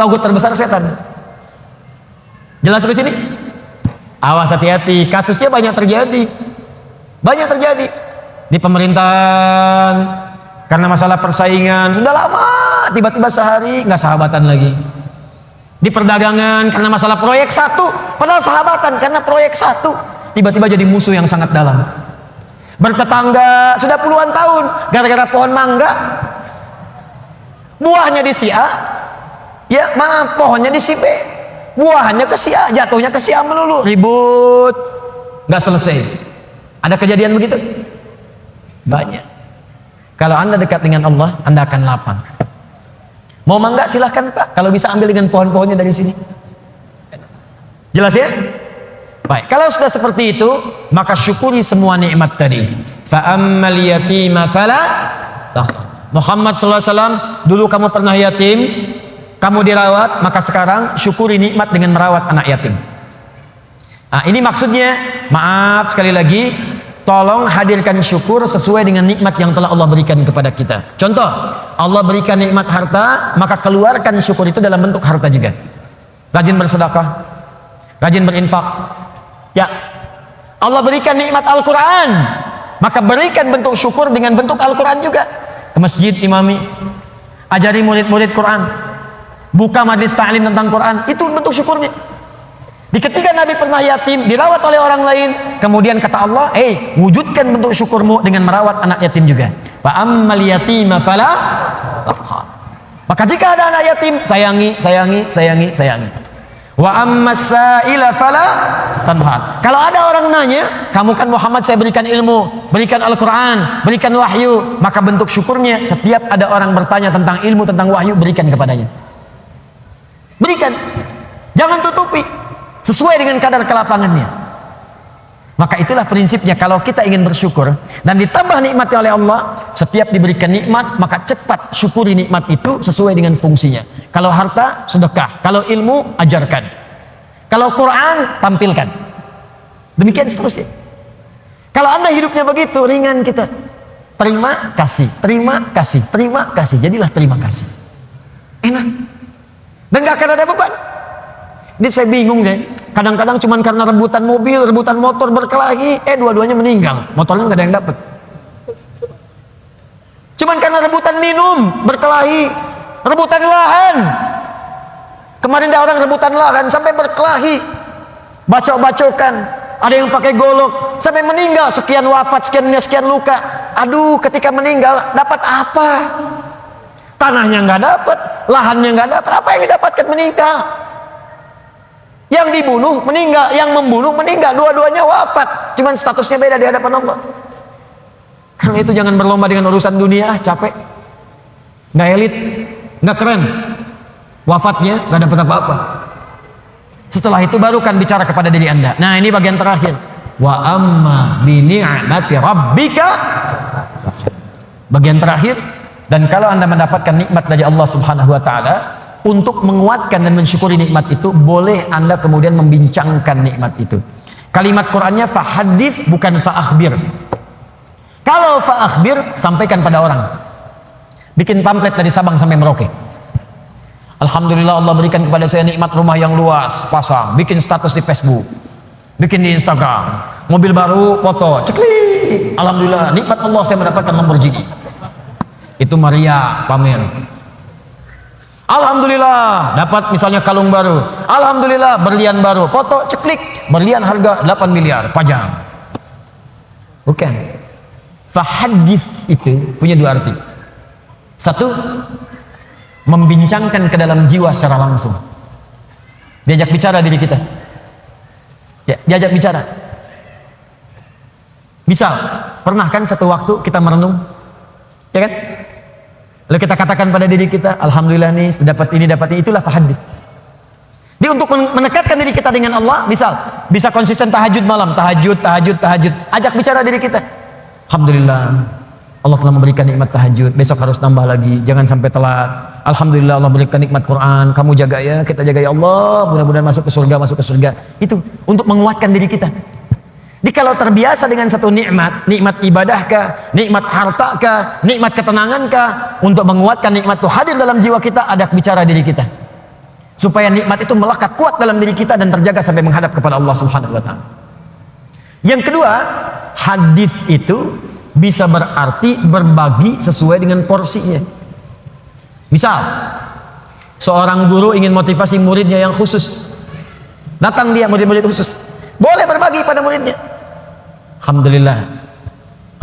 Tagut terbesar setan. Jelas sampai sini? Awas, hati-hati, kasusnya banyak terjadi. Banyak terjadi di pemerintahan karena masalah persaingan. Sudah lama tiba-tiba sehari nggak sahabatan lagi. Di perdagangan karena masalah proyek satu, padahal sahabatan karena proyek satu, tiba-tiba jadi musuh yang sangat dalam. Bertetangga sudah puluhan tahun gara-gara pohon mangga, buahnya di si A, ya maaf, pohonnya di si B, buahnya ke si A, jatuhnya ke si A melulu, ribut nggak selesai. Ada kejadian begitu? Banyak. Kalau Anda dekat dengan Allah, Anda akan lapang. Mau mangga silahkan Pak, kalau bisa ambil dengan pohon-pohonnya dari sini. Jelas ya? Baik, kalau sudah seperti itu, maka syukuri semua nikmat tadi. Fa ammal yatima fala Muhammad sallallahu alaihi wasallam, dulu kamu pernah yatim, kamu dirawat, maka sekarang syukuri nikmat dengan merawat anak yatim. Nah, ini maksudnya, maaf sekali lagi, tolong hadirkan syukur sesuai dengan nikmat yang telah Allah berikan kepada kita. Contoh, Allah berikan nikmat harta, maka keluarkan syukur itu dalam bentuk harta juga. Rajin bersedekah, rajin berinfak. Ya, Allah berikan nikmat Al-Quran, maka berikan bentuk syukur dengan bentuk Al-Quran juga. Ke masjid imami, ajari murid-murid Quran, buka majlis ta'lim tentang Quran, itu bentuk syukurnya. Di ketika Nabi pernah yatim, dirawat oleh orang lain, kemudian kata Allah, wujudkan bentuk syukurmu dengan merawat anak yatim juga. Fa ammal yatima fala taqhar. Maka jika ada anak yatim, sayangi, sayangi, sayangi, sayangi. Wa ammas sa'ila fala tanhar. Kalau ada orang nanya, kamu kan Muhammad, saya berikan ilmu, berikan Al-Quran, berikan wahyu, maka bentuk syukurnya setiap ada orang bertanya tentang ilmu, tentang wahyu, berikan kepadanya. Berikan, jangan tutupi, sesuai dengan kadar kelapangannya. Maka itulah prinsipnya, kalau kita ingin bersyukur dan ditambah nikmatnya oleh Allah, setiap diberikan nikmat maka cepat syukuri nikmat itu sesuai dengan fungsinya. Kalau harta, sedekah. Kalau ilmu, ajarkan. Kalau Quran, tampilkan. Demikian seterusnya. Kalau Anda hidupnya begitu, ringan kita. Terima kasih, terima kasih, terima kasih. Jadilah terima kasih. Enak. Dan gak akan ada beban. Ini saya bingung saya. Kadang-kadang cuman karena rebutan mobil, rebutan motor berkelahi, dua-duanya meninggal. Motornya nggak ada yang dapat. Cuman karena rebutan minum, berkelahi, rebutan lahan. Kemarin ada orang rebutan lahan sampai berkelahi, bacok-bacokan. Ada yang pakai golok sampai meninggal, sekian wafat, sekian luka. Aduh, ketika meninggal dapat apa? Tanahnya nggak dapat, lahannya nggak dapat. Apa yang didapatkan meninggal? Yang dibunuh meninggal, yang membunuh meninggal, dua-duanya wafat. Cuman statusnya beda di hadapan Allah. Karena itu jangan berlomba dengan urusan dunia, capek. Nggak elit, nggak keren. Wafatnya nggak dapat apa-apa. Setelah itu baru kan bicara kepada diri Anda. Nah, ini bagian terakhir. Wa amma bi ni'mati rabbika. Bagian terakhir, dan kalau Anda mendapatkan nikmat dari Allah Subhanahu wa taala, untuk menguatkan dan mensyukuri nikmat itu, boleh Anda kemudian membincangkan nikmat itu. Kalimat Qur'annya fahadits, bukan fa'akhbir. Kalau fa'akhbir, sampaikan pada orang. Bikin pamflet dari Sabang sampai Merauke. Alhamdulillah Allah berikan kepada saya nikmat rumah yang luas, pasang, bikin status di Facebook, bikin di Instagram, mobil baru, foto, ceklik. Alhamdulillah, nikmat Allah saya mendapatkan Lamborghini. Itu Maria pamer. Alhamdulillah dapat misalnya kalung baru, alhamdulillah berlian baru, foto ceklik, berlian harga 8 miliar, pajang. Bukan. Fahadits itu punya dua arti. Satu, membincangkan ke dalam jiwa secara langsung. Diajak bicara diri kita. Ya, diajak bicara. Misal, pernah kan satu waktu kita merenung, ya kan? Lalu kita katakan pada diri kita, alhamdulillah nih dapat ini, itulah fahadits. Dia untuk menekatkan diri kita dengan Allah, misal bisa konsisten tahajud malam, tahajud. Ajak bicara diri kita. Alhamdulillah Allah telah memberikan nikmat tahajud, besok harus tambah lagi, jangan sampai telat. Alhamdulillah Allah berikan nikmat Quran, kamu jaga ya, kita jaga ya Allah, mudah-mudahan masuk ke surga. Itu untuk menguatkan diri kita. Jadi kalau terbiasa dengan satu nikmat ibadahkah, nikmat hartakah, nikmat ketenangankah, untuk menguatkan nikmat itu hadir dalam jiwa kita, ada bicara diri kita. Supaya nikmat itu melekat kuat dalam diri kita dan terjaga sampai menghadap kepada Allah Subhanahu wa taala. Yang kedua, hadis itu bisa berarti berbagi sesuai dengan porsinya. Misal, seorang guru ingin motivasi muridnya yang khusus. Datang dia murid-murid khusus. Boleh berbagi pada muridnya. Alhamdulillah,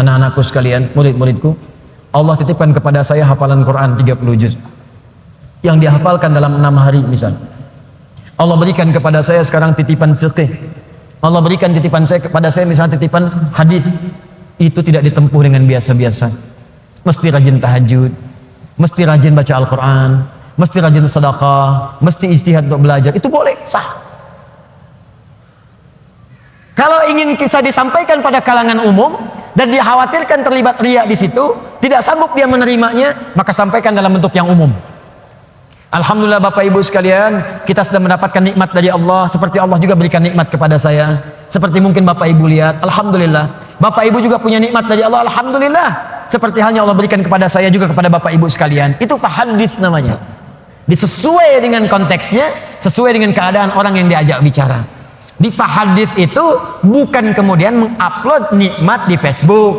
anak-anakku sekalian, murid-muridku, Allah titipkan kepada saya hafalan Quran 30 juz yang dihafalkan dalam 6 hari misal. Allah berikan kepada saya sekarang titipan fiqh. Allah berikan titipan saya kepada saya misalnya titipan hadis. Itu tidak ditempuh dengan biasa-biasa. Mesti rajin tahajud, mesti rajin baca Al-Quran, mesti rajin sedekah, mesti ijtihad untuk belajar. Itu boleh, sah. Kalau ingin bisa disampaikan pada kalangan umum dan dikhawatirkan terlibat riya di situ, tidak sanggup dia menerimanya, maka sampaikan dalam bentuk yang umum. Alhamdulillah Bapak Ibu sekalian, kita sudah mendapatkan nikmat dari Allah, seperti Allah juga berikan nikmat kepada saya. Seperti mungkin Bapak Ibu lihat, alhamdulillah, Bapak Ibu juga punya nikmat dari Allah, alhamdulillah. Seperti halnya Allah berikan kepada saya juga kepada Bapak Ibu sekalian. Itu fahadits namanya. Disesuai dengan konteksnya, sesuai dengan keadaan orang yang diajak bicara. Di fahadits itu bukan kemudian mengupload nikmat di Facebook,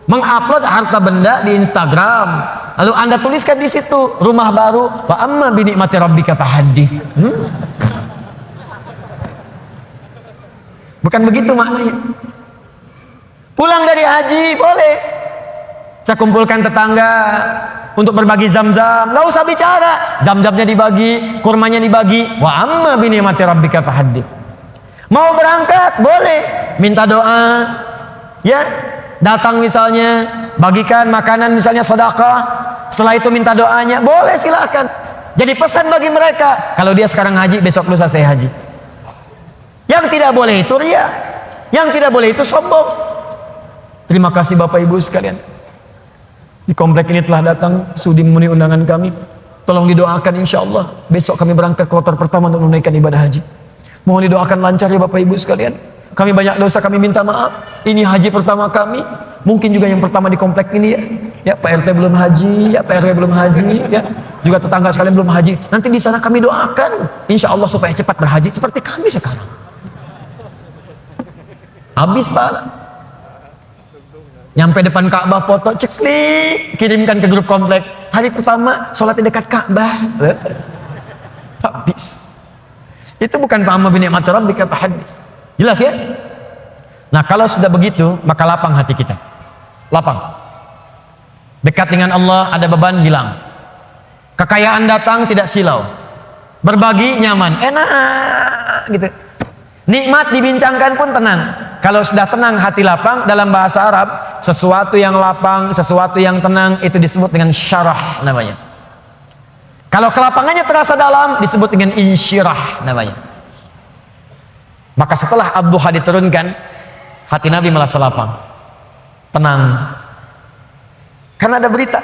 mengupload harta benda di Instagram, lalu Anda tuliskan di situ rumah baru, fa amma bi ni'mati rabbika fahadits. Bukan begitu maknanya. Pulang dari haji boleh saya kumpulkan tetangga untuk berbagi zam-zam, nggak usah bicara, zam-zamnya dibagi, kurmanya dibagi. Wa amma bi ni'mati rabbika fahadits. Mau berangkat boleh minta doa, ya, datang misalnya bagikan makanan misalnya sedekah, setelah itu minta doanya, boleh, silakan. Jadi pesan bagi mereka, kalau dia sekarang haji, besok lusa saya haji. Yang tidak boleh itu ria, yang tidak boleh itu sombong. Terima kasih Bapak Ibu sekalian, di komplek ini telah datang sudi memenuhi undangan kami. Tolong didoakan, insya Allah besok kami berangkat kloter pertama untuk menunaikan ibadah haji. Mohon didoakan lancar ya Bapak Ibu sekalian. Kami banyak dosa, kami minta maaf. Ini haji pertama kami, mungkin juga yang pertama di komplek ini ya. Ya, Pak RT belum haji, ya Pak RW belum haji, ya juga tetangga sekalian belum haji. Nanti di sana kami doakan, insya Allah supaya cepat berhaji seperti kami sekarang. Habis pahala. Nyampe depan Ka'bah foto, ceklik, kirimkan ke grup komplek. Hari pertama sholat di dekat Ka'bah. Habis. Itu bukan fa'amma bi ni'mati rabbika fahadits. Jelas ya? Nah, kalau sudah begitu, maka lapang hati kita. Lapang. Dekat dengan Allah, ada beban hilang. Kekayaan datang tidak silau. Berbagi nyaman, enak gitu. Nikmat dibincangkan pun tenang. Kalau sudah tenang, hati lapang, dalam bahasa Arab, sesuatu yang lapang, sesuatu yang tenang itu disebut dengan syarah namanya. Kalau kelapangannya terasa dalam, disebut dengan insyirah namanya. Maka setelah ad-duha diturunkan, hati Nabi merasa lapang, tenang. Karena ada berita.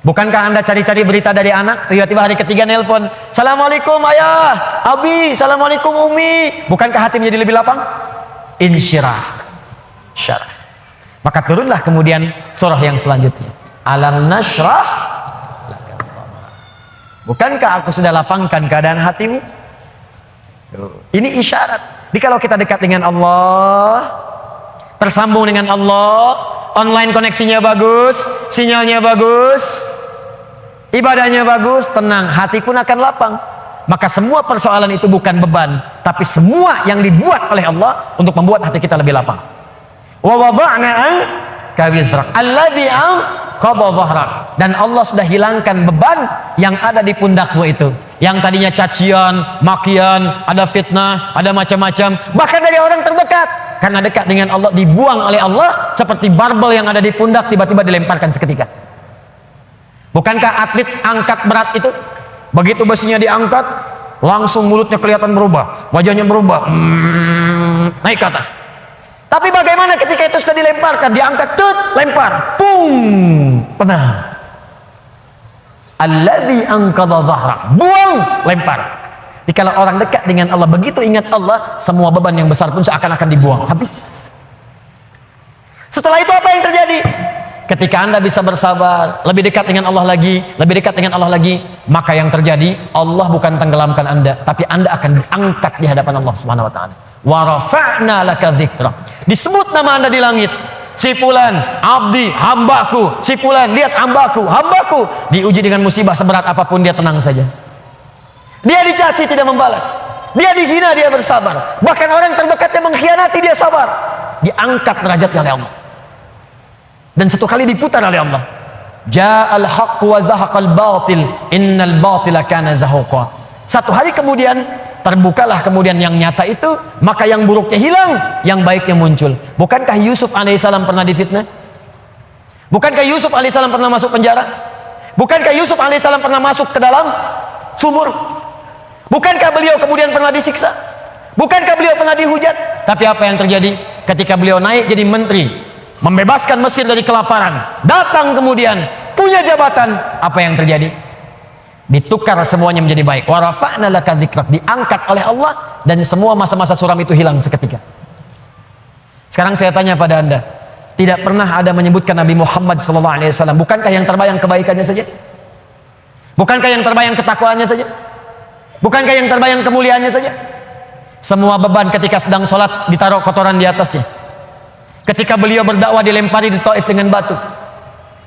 Bukankah Anda cari-cari berita dari anak, tiba-tiba hari ketiga nelpon, Assalamualaikum ayah, abi, Assalamualaikum umi. Bukankah hati menjadi lebih lapang? Insyirah, syarah. Maka turunlah kemudian surah yang selanjutnya. Alam nashrah. Bukankah aku sudah lapangkan keadaan hatimu? Ini isyarat. Jadi kalau kita dekat dengan Allah, tersambung dengan Allah, online koneksinya bagus, sinyalnya bagus, ibadahnya bagus, tenang, hati pun akan lapang. Maka semua persoalan itu bukan beban, tapi semua yang dibuat oleh Allah untuk membuat hati kita lebih lapang. Wa wada'na anka wizrak alladzi anqadha dhahrak. Dan Allah sudah hilangkan beban yang ada di pundakmu itu. Yang tadinya cacian, makian, ada fitnah, ada macam-macam, bahkan dari orang terdekat. Karena dekat dengan Allah, dibuang oleh Allah seperti barbel yang ada di pundak tiba-tiba dilemparkan seketika. Bukankah atlet angkat berat itu, begitu besinya diangkat, langsung mulutnya kelihatan berubah, wajahnya berubah, naik ke atas. Tapi bagaimana ketika itu sudah dilemparkan, diangkat, lempar, pung, tenang. Alladzi anqadha dhahrak, buang, lempar. Jadi kalau orang dekat dengan Allah, begitu ingat Allah, semua beban yang besar pun seakan-akan dibuang, habis. Setelah itu apa yang terjadi? Ketika Anda bisa bersabar, lebih dekat dengan Allah lagi, lebih dekat dengan Allah lagi, maka yang terjadi, Allah bukan tenggelamkan Anda, tapi Anda akan diangkat di hadapan Allah Subhanahu wa taala. Wa rafa'na laka dzikra. Disebut nama Anda di langit. Si fulan, abdi, hambaku. Si fulan, lihat hambaku, hambaku. Diuji dengan musibah seberat apapun, dia tenang saja. Dia dicaci, tidak membalas. Dia dihina, dia bersabar. Bahkan orang terdekatnya mengkhianati, dia sabar. Diangkat derajatnya oleh Allah. Dan satu kali diputar oleh Allah. Ja'al haqq wa zahaqal batil, innal batila kana zahuqa. Satu hari kemudian, terbukalah kemudian yang nyata itu, maka yang buruknya hilang, yang baiknya muncul. Bukankah Yusuf alaihissalam pernah difitnah? Bukankah Yusuf alaihissalam pernah masuk penjara? Bukankah Yusuf alaihissalam pernah masuk ke dalam sumur? Bukankah beliau kemudian pernah disiksa? Bukankah beliau pernah dihujat? Tapi apa yang terjadi? Ketika beliau naik jadi menteri, membebaskan Mesir dari kelaparan, datang kemudian punya jabatan, apa yang terjadi? Ditukar semuanya menjadi baik. Wa rafa'na laka dzikrak, diangkat oleh Allah, dan semua masa-masa suram itu hilang seketika. Sekarang saya tanya pada Anda, tidak pernah ada menyebutkan Nabi Muhammad SAW. Bukankah yang terbayang kebaikannya saja? Bukankah yang terbayang ketakwaannya saja? Bukankah yang terbayang kemuliaannya saja? Semua beban ketika sedang sholat ditaruh kotoran di atasnya. Ketika beliau berdakwah dilempari di Taif dengan batu.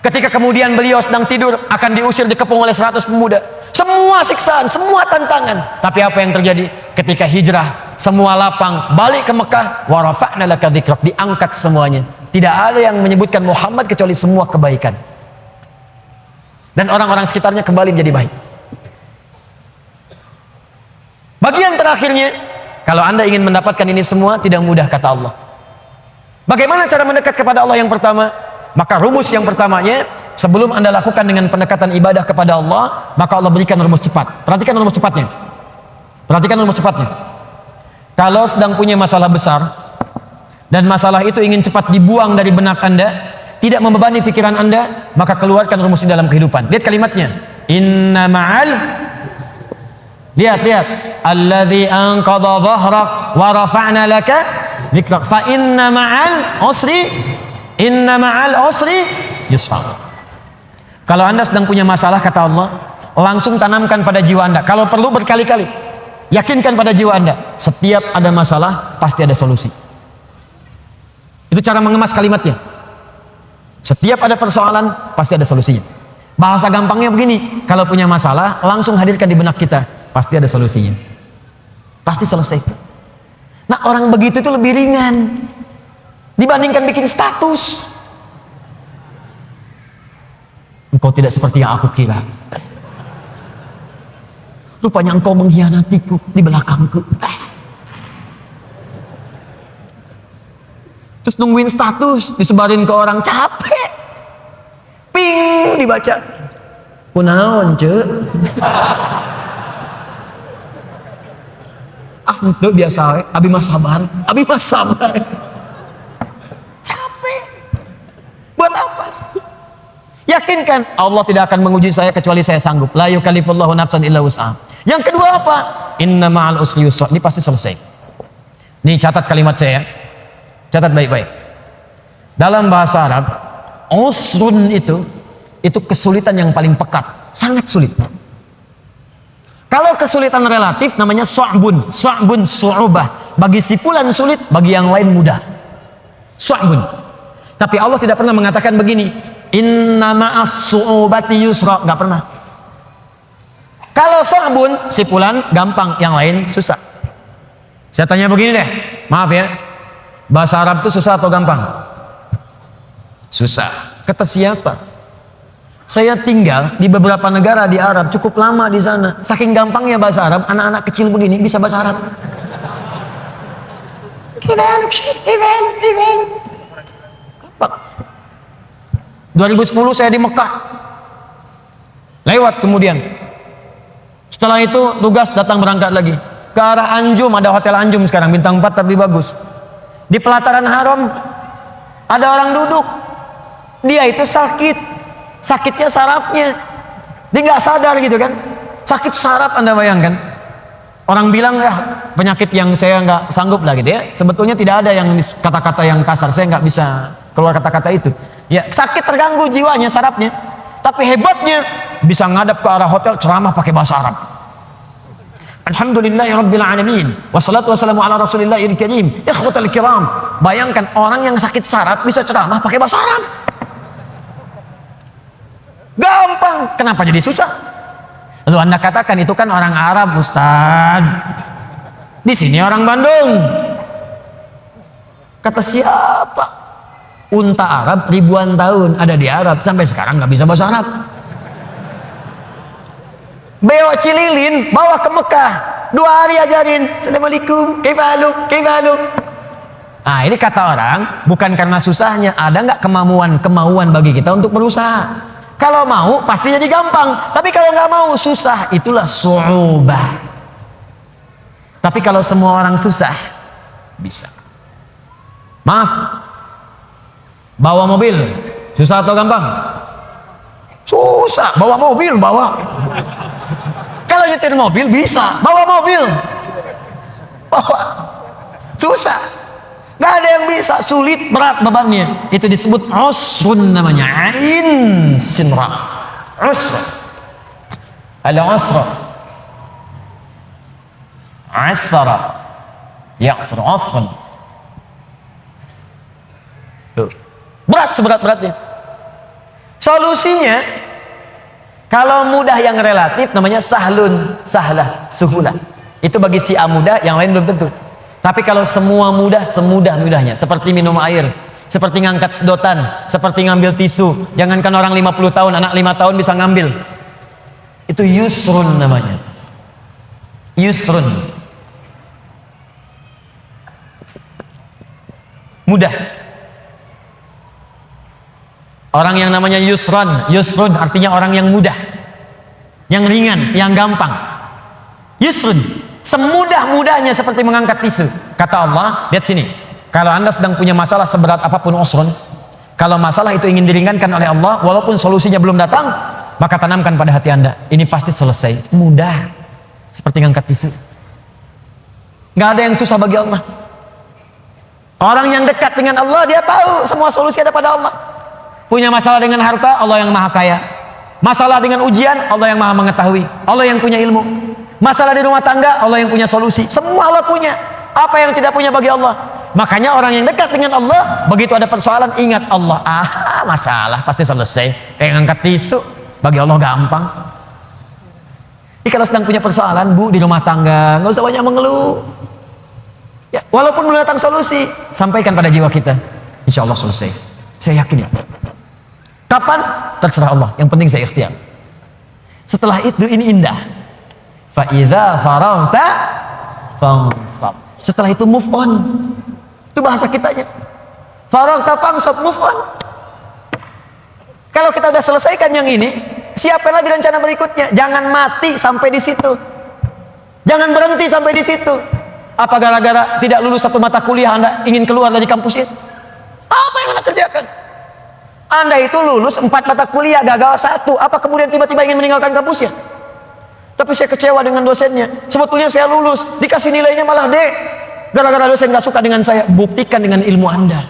Ketika kemudian beliau sedang tidur akan diusir dikepung oleh 100 pemuda. Semua siksaan, semua tantangan. Tapi apa yang terjadi? Ketika hijrah, semua lapang, balik ke Mekah, wa rafa'na laka dzikrak, diangkat semuanya. Tidak ada yang menyebutkan Muhammad kecuali semua kebaikan. Dan orang-orang sekitarnya kembali menjadi baik. Bagian terakhirnya, kalau Anda ingin mendapatkan ini semua, tidak mudah kata Allah. Bagaimana cara mendekat kepada Allah yang pertama? Maka rumus yang pertamanya, sebelum Anda lakukan dengan pendekatan ibadah kepada Allah, maka Allah berikan rumus cepat. Perhatikan rumus cepatnya. Perhatikan rumus cepatnya. Kalau sedang punya masalah besar, dan masalah itu ingin cepat dibuang dari benak Anda, tidak membebani pikiran Anda, maka keluarkan rumus di dalam kehidupan. Lihat kalimatnya. Inna ma'al, lihat, alladzi anqadha dhahrak wa rafa'na laka dzikrak fa inna ma'al usri yusra. Kalau Anda sedang punya masalah, kata Allah, langsung tanamkan pada jiwa Anda. Kalau perlu berkali-kali, yakinkan pada jiwa Anda, setiap ada masalah pasti ada solusi. Itu cara mengemas kalimatnya. Setiap ada persoalan pasti ada solusinya. Bahasa gampangnya begini, kalau punya masalah langsung hadirkan di benak kita, pasti ada solusinya, pasti selesai. Nah, orang begitu itu lebih ringan dibandingkan bikin status. Engkau tidak seperti yang aku kira. Rupanya engkau mengkhianatiku di belakangku. Terus nungguin status, disebarin ke orang, capek. Ping, dibaca. Kunaon, cek. Itu biasa, abi mas sabar. Capek. Buat apa? Yakinkan Allah tidak akan menguji saya kecuali saya sanggup. La yukallifullahu nafsan illa wus'aha. Yang kedua apa? Inna ma'al usri yusra. Ini pasti selesai. Nih catat kalimat saya. Catat baik-baik. Dalam bahasa Arab, usrun itu kesulitan yang paling pekat, sangat sulit. Kalau kesulitan relatif namanya su'bun, su'ubah. Bagi si fulan sulit, bagi yang lain mudah. Su'bun. Tapi Allah tidak pernah mengatakan begini, inna ma'as su'ubati yusra, enggak pernah. Kalau su'bun, si fulan gampang, yang lain susah. Saya tanya begini deh, maaf ya. Bahasa Arab itu susah atau gampang? Susah. Kata siapa? Saya tinggal di beberapa negara di Arab, cukup lama di sana. Saking gampangnya bahasa Arab, anak-anak kecil begini bisa bahasa Arab. 2010 saya di Mekah. Lewat kemudian. Setelah itu tugas datang berangkat lagi. Ke arah Anjum, ada hotel Anjum sekarang, bintang 4 tapi bagus. Di pelataran haram ada orang duduk, dia itu sakitnya sarafnya, dia nggak sadar gitu kan, sakit saraf. Anda bayangkan, orang bilang ya penyakit yang saya nggak sanggup lah gitu ya, sebetulnya tidak ada yang kata-kata yang kasar, saya nggak bisa keluar kata-kata itu ya, sakit terganggu jiwanya, sarafnya, tapi hebatnya bisa ngadap ke arah hotel ceramah pakai bahasa Arab. Alhamdulillahirabbil alamin. Wassalatu wassalamu ala Rasulillahil karim. Ikhwatal kiram. Bayangkan orang yang sakit saraf bisa ceramah pakai bahasa Arab. Gampang. Kenapa jadi susah? Lalu Anda katakan itu kan orang Arab, Ustaz. Di sini orang Bandung. Kata siapa? Unta Arab ribuan tahun ada di Arab, sampai sekarang nggak bisa bahasa Arab. Beo Cililin bawa ke Mekah, 2 hari ajarin, assalamualaikum, kaifalu. Nah, ini kata orang, bukan karena susahnya, ada nggak kemauan bagi kita untuk berusaha. Kalau mau pasti jadi gampang, tapi kalau nggak mau susah, itulah su'ubah. Tapi kalau semua orang susah, bisa. Maaf, bawa mobil susah atau gampang? Susah. Bawa mobil, kalau nyetir mobil bisa, bawa mobil bawa. Susah. Gak ada yang bisa, sulit, berat bebannya. Itu disebut usrun namanya. Ain sinra. Usra. Al-usra. Asra. Ya'sra usrun. Berat seberat-beratnya. Solusinya, kalau mudah yang relatif namanya sahlun, sahlah, suhulah. Itu bagi si A mudah, yang lain belum tentu. Tapi kalau semua mudah, semudah-mudahnya. Seperti minum air, seperti ngangkat sedotan, seperti ngambil tisu. Jangankan orang 50 tahun, anak 5 tahun bisa ngambil. Itu yusrun namanya. Yusrun. Mudah. Orang yang namanya yusrun artinya orang yang mudah. Yang ringan, yang gampang. Yusrun. Semudah-mudahnya seperti mengangkat tisu. Kata Allah, lihat sini. Kalau Anda sedang punya masalah seberat apapun usrun, kalau masalah itu ingin diringankan oleh Allah, walaupun solusinya belum datang, maka tanamkan pada hati Anda, ini pasti selesai. Mudah. Seperti mengangkat tisu. Gak ada yang susah bagi Allah. Orang yang dekat dengan Allah, dia tahu semua solusi ada pada Allah. Punya masalah dengan harta, Allah yang maha kaya. Masalah dengan ujian, Allah yang maha mengetahui. Allah yang punya ilmu. Masalah di rumah tangga, Allah yang punya solusi. Semua Allah punya. Apa yang tidak punya bagi Allah? Makanya orang yang dekat dengan Allah, begitu ada persoalan, ingat Allah. Masalah pasti selesai. Kayak ngangkat tisu, bagi Allah gampang. Jadi kalau sedang punya persoalan, Bu, di rumah tangga, nggak usah banyak mengeluh. Ya, walaupun belum datang solusi, sampaikan pada jiwa kita. Insya Allah selesai. Saya yakin ya. Kapan? Terserah Allah. Yang penting saya ikhtiar. Setelah itu ini indah. Fa'idha faraghta fansab. Setelah itu move on. Itu bahasa kitanya. Faraghta fansab, move on. Kalau kita udah selesaikan yang ini, siapkan lagi rencana berikutnya. Jangan mati sampai di situ. Jangan berhenti sampai di situ. Apa gara-gara tidak lulus satu mata kuliah Anda ingin keluar dari kampus itu? Apa yang Anda kerjakan? Anda itu lulus 4 mata kuliah, gagal 1. Apa kemudian tiba-tiba ingin meninggalkan kampusnya? Tapi saya kecewa dengan dosennya. Sebetulnya saya lulus, dikasih nilainya malah D. Gara-gara dosen gak suka dengan saya. Buktikan dengan ilmu Anda.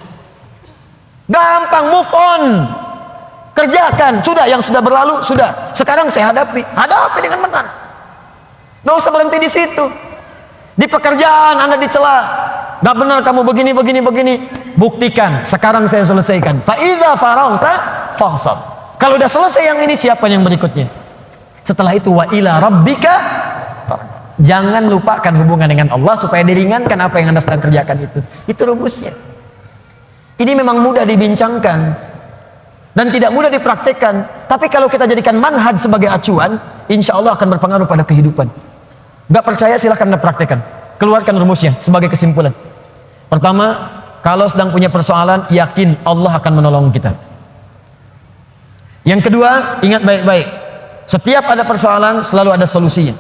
Gampang, move on. Kerjakan. Sudah, yang sudah berlalu, sudah. Sekarang saya hadapi. Hadapi dengan benar. Gak usah berhenti di situ. Di pekerjaan Anda dicela. Gak benar kamu begini. Buktikan. Sekarang saya selesaikan. Fa'idha faraghta fansab. Kalau udah selesai yang ini, siapa yang berikutnya? Setelah itu wa ila rabbika. Jangan lupakan hubungan dengan Allah supaya diringankan apa yang Anda sedang kerjakan itu. Itu rumusnya. Ini memang mudah dibincangkan dan tidak mudah dipraktekkan. Tapi kalau kita jadikan manhaj sebagai acuan, insya Allah akan berpengaruh pada kehidupan. Gak percaya silahkan Anda praktekkan. Keluarkan rumusnya sebagai kesimpulan. Pertama, kalau sedang punya persoalan, yakin Allah akan menolong kita. Yang kedua, ingat baik-baik. Setiap ada persoalan selalu ada solusinya.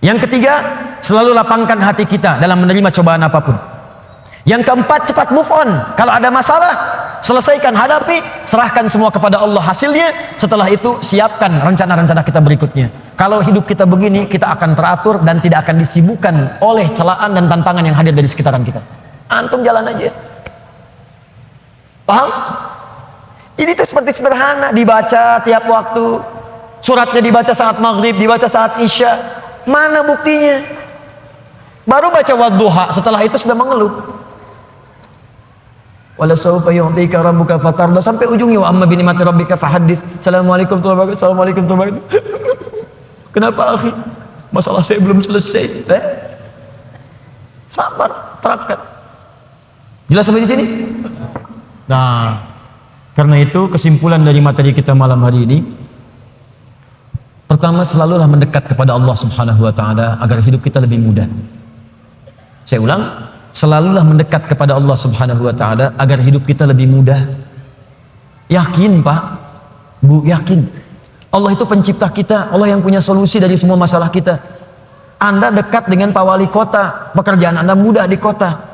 Yang ketiga, selalu lapangkan hati kita dalam menerima cobaan apapun. Yang keempat, cepat move on. Kalau ada masalah, selesaikan, hadapi, serahkan semua kepada Allah hasilnya. Setelah itu siapkan rencana-rencana kita berikutnya. Kalau hidup kita begini, kita akan teratur dan tidak akan disibukkan oleh celaan dan tantangan yang hadir dari sekitaran kita. Antum jalan aja. Paham? Ini tuh seperti sederhana, dibaca tiap waktu. Suratnya dibaca saat maghrib, dibaca saat isya. Mana buktinya? Baru baca wadduha, setelah itu sudah mengeluh. Wala sawfa yu'tika rabbuka fatarda, sampai ujungnya wa amma bi ni'mati rabbika fahaddits. Assalamualaikum warahmatullahi wabarakatuh. Assalamualaikum warahmatullahi wabarakatuh. Kenapa akhi? Masalah saya belum selesai. Sabar, terapkan. Jelas sampai di sini? Nah, karena itu kesimpulan dari materi kita malam hari ini, pertama, selalulah mendekat kepada Allah Subhanahu wa taala agar hidup kita lebih mudah. Saya ulang, selalulah mendekat kepada Allah Subhanahu wa taala agar hidup kita lebih mudah. Yakin, Pak, Bu, yakin. Allah itu pencipta kita, Allah yang punya solusi dari semua masalah kita. Anda dekat dengan Pak Wali Kota, pekerjaan Anda mudah di kota.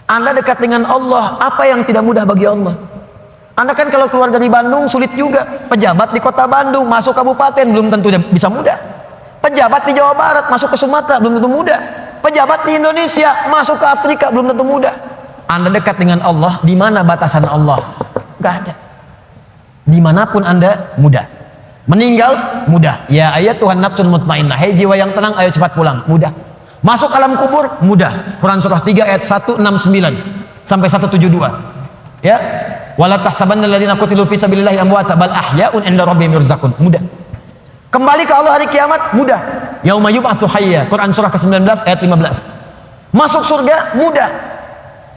Anda dekat dengan Allah, apa yang tidak mudah bagi Allah? Anda kan kalau keluar dari Bandung sulit juga. Pejabat di kota Bandung masuk kabupaten belum tentu bisa mudah. Pejabat di Jawa Barat masuk ke Sumatera belum tentu mudah. Pejabat di Indonesia masuk ke Afrika belum tentu mudah. Anda dekat dengan Allah, di mana batasan Allah? Gak ada. Dimanapun Anda mudah. Meninggal mudah. Ya ayat Tuhan nafsun mutmainnah. Hei jiwa yang tenang, ayo cepat pulang. Mudah. Masuk alam kubur mudah. Quran surah 3 ayat 169 sampai 172. Ya. Wala tahsabanna alladziina qutilu fi sabilillahi amwata bal ahya'un 'inda rabbihim yurzaqun. Mudah. Kembali ke Allah hari kiamat mudah. Yauma yub'atsu hayya. Quran surah ke-19 ayat 15. Masuk surga mudah.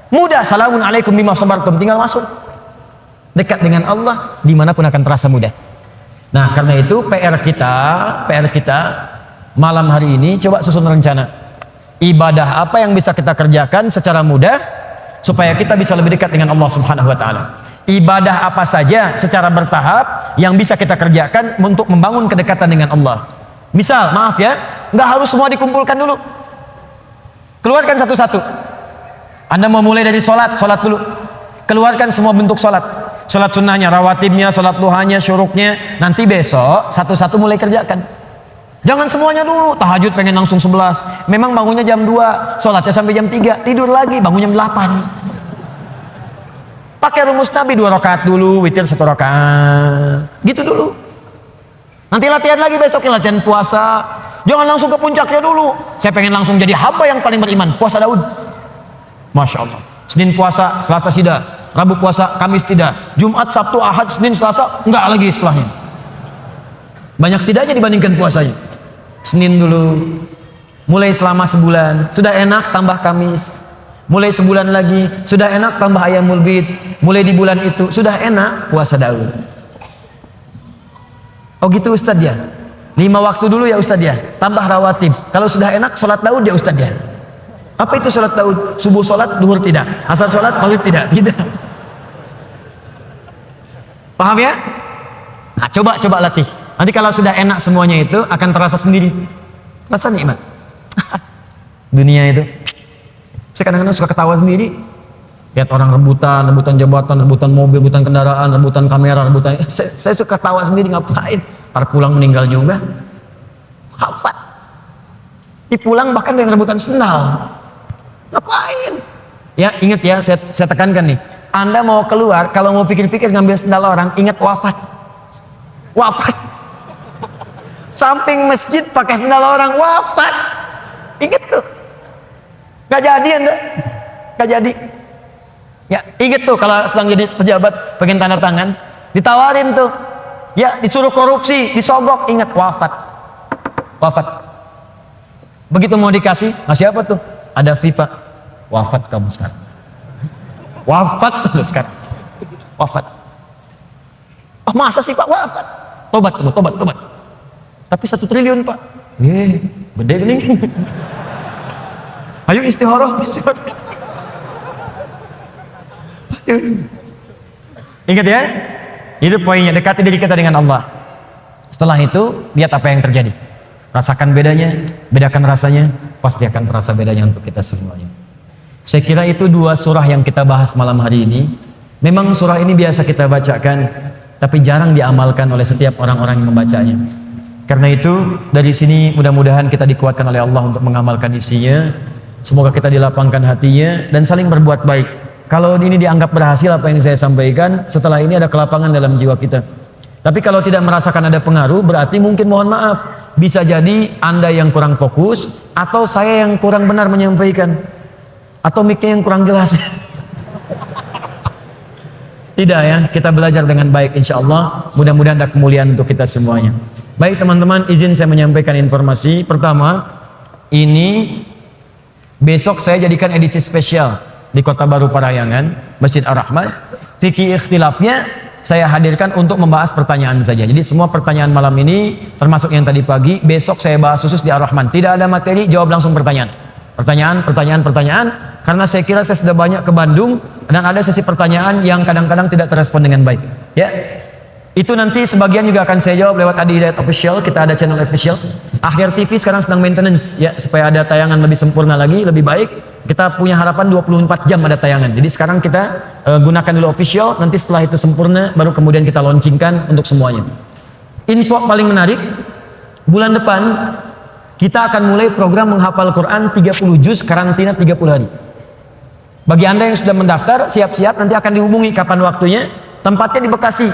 Mudah. Salamun alaikum bima sabartum. Tinggal masuk. Dekat dengan Allah dimanapun akan terasa mudah. Nah, karena itu PR kita malam hari ini coba susun rencana. Ibadah apa yang bisa kita kerjakan secara mudah supaya kita bisa lebih dekat dengan Allah Subhanahu wa taala. Ibadah apa saja secara bertahap yang bisa kita kerjakan untuk membangun kedekatan dengan Allah. Misal, maaf ya, nggak harus semua dikumpulkan dulu. Keluarkan satu-satu. Anda mau mulai dari sholat dulu. Keluarkan semua bentuk sholat. Sholat sunnahnya, rawatibnya, sholat duhanya, syuruknya. Nanti besok satu-satu mulai kerjakan. Jangan semuanya dulu. Tahajud pengen langsung 11. Memang bangunnya jam 2, sholatnya sampai jam 3. Tidur lagi, bangun jam 8. Pakai rumus Nabi 2 rakaat dulu, witir 1 rakaat. Gitu dulu. Nanti latihan lagi besoknya, latihan puasa. Jangan langsung ke puncaknya dulu. Saya pengen langsung jadi hamba yang paling beriman. Puasa Daud. Masya Allah. Senin puasa, Selasa tidak. Rabu puasa, Kamis tidak. Jumat, Sabtu, Ahad, Senin, Selasa, enggak lagi setelahnya. Banyak tidaknya dibandingkan puasanya. Senin dulu. Mulai selama sebulan. Sudah enak, tambah Kamis. Mulai sebulan lagi, sudah enak tambah ayamul bid. Mulai di bulan itu, sudah enak puasa Daud. Oh gitu Ustaz ya. 5 waktu dulu ya Ustaz ya. Tambah rawatib. Kalau sudah enak sholat Daud ya Ustaz ya. Apa itu sholat Daud? Subuh sholat, duhur tidak. Asar sholat, maghrib tidak. Tidak. Paham ya? Nah, coba latih. Nanti kalau sudah enak semuanya itu akan terasa sendiri. Rasa nikmat. Dunia itu. Saya kadang-kadang suka ketawa sendiri. Lihat orang rebutan jabatan, rebutan mobil, rebutan kendaraan, rebutan kamera, rebutan. Saya suka ketawa sendiri, ngapain? Para pulang meninggal juga. Hafat. Di pulang bahkan dengan rebutan sendal. Ngapain? Ya ingat ya, saya tekankan nih. Anda mau keluar, kalau mau pikir-pikir ngambil sendal orang, ingat wafat. Wafat. Samping masjid pakai sendal orang, wafat. Ingat tuh. Gak jadi Anda, gak jadi. Ya inget tuh kalau sedang jadi pejabat pengen tanda tangan, ditawarin tuh, ya disuruh korupsi, disogok, ingat wafat, wafat. Begitu mau dikasih, ngasih apa tuh? Ada FIFA, wafat kamu sekarang, wafat sekarang, wafat. Oh masa sih Pak wafat? Tobat kamu, tobat. Tapi 1 triliun Pak, gede gini. Ayo istihoroh. Ingat ya, itu poinnya, dekati diri kita dengan Allah. Setelah itu lihat apa yang terjadi, rasakan bedanya, bedakan rasanya, pasti akan terasa bedanya untuk kita semuanya. Saya kira itu 2 surah yang kita bahas malam hari ini. Memang surah ini biasa kita bacakan, tapi jarang diamalkan oleh setiap orang-orang yang membacanya. Karena itu dari sini mudah-mudahan kita dikuatkan oleh Allah untuk mengamalkan isinya. Semoga kita dilapangkan hatinya dan saling berbuat baik. Kalau ini dianggap berhasil apa yang saya sampaikan, setelah ini ada kelapangan dalam jiwa kita. Tapi kalau tidak merasakan ada pengaruh, berarti mungkin mohon maaf. Bisa jadi Anda yang kurang fokus, atau saya yang kurang benar menyampaikan, atau mic-nya yang kurang jelas. Tidak ya, kita belajar dengan baik insya Allah. Mudah-mudahan ada kemuliaan untuk kita semuanya. Baik teman-teman, izin saya menyampaikan informasi. Pertama, ini besok saya jadikan edisi spesial di Kota Baru Parahyangan, Masjid Ar-Rahman. Fikih ikhtilafnya saya hadirkan untuk membahas pertanyaan saja. Jadi semua pertanyaan malam ini, termasuk yang tadi pagi, besok saya bahas khusus di Ar-Rahman. Tidak ada materi, jawab langsung pertanyaan. Pertanyaan. Karena saya kira saya sudah banyak ke Bandung dan ada sesi pertanyaan yang kadang-kadang tidak terrespon dengan baik. Ya, itu nanti sebagian juga akan saya jawab lewat Adi Hidayat Official. Kita ada channel official. Akhir TV sekarang sedang maintenance ya, supaya ada tayangan lebih sempurna lagi, lebih baik. Kita punya harapan 24 jam ada tayangan. Jadi sekarang kita gunakan dulu official, nanti setelah itu sempurna baru kemudian kita launchingkan untuk semuanya. Info paling menarik, bulan depan kita akan mulai program menghafal Quran 30 juz karantina 30 hari. Bagi Anda yang sudah mendaftar, siap-siap, nanti akan dihubungi kapan waktunya. Tempatnya di Bekasi,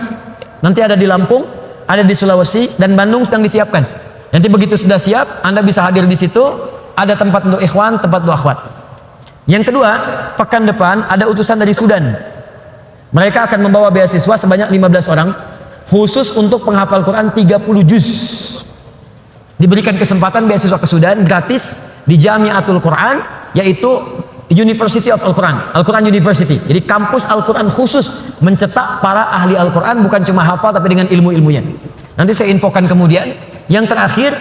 nanti ada di Lampung, ada di Sulawesi, dan Bandung sedang disiapkan. Nanti begitu sudah siap, Anda bisa hadir di situ. Ada tempat untuk ikhwan, tempat untuk akhwat. Yang kedua, pekan depan ada utusan dari Sudan. Mereka akan membawa beasiswa sebanyak 15 orang khusus untuk penghafal Quran 30 juz. Diberikan kesempatan beasiswa ke Sudan gratis di Jamiatul Quran, yaitu University of Al-Quran, Al-Quran University. Jadi kampus Al-Quran khusus mencetak para ahli Al-Quran, bukan cuma hafal tapi dengan ilmu-ilmunya. Nanti saya infokan kemudian. Yang terakhir,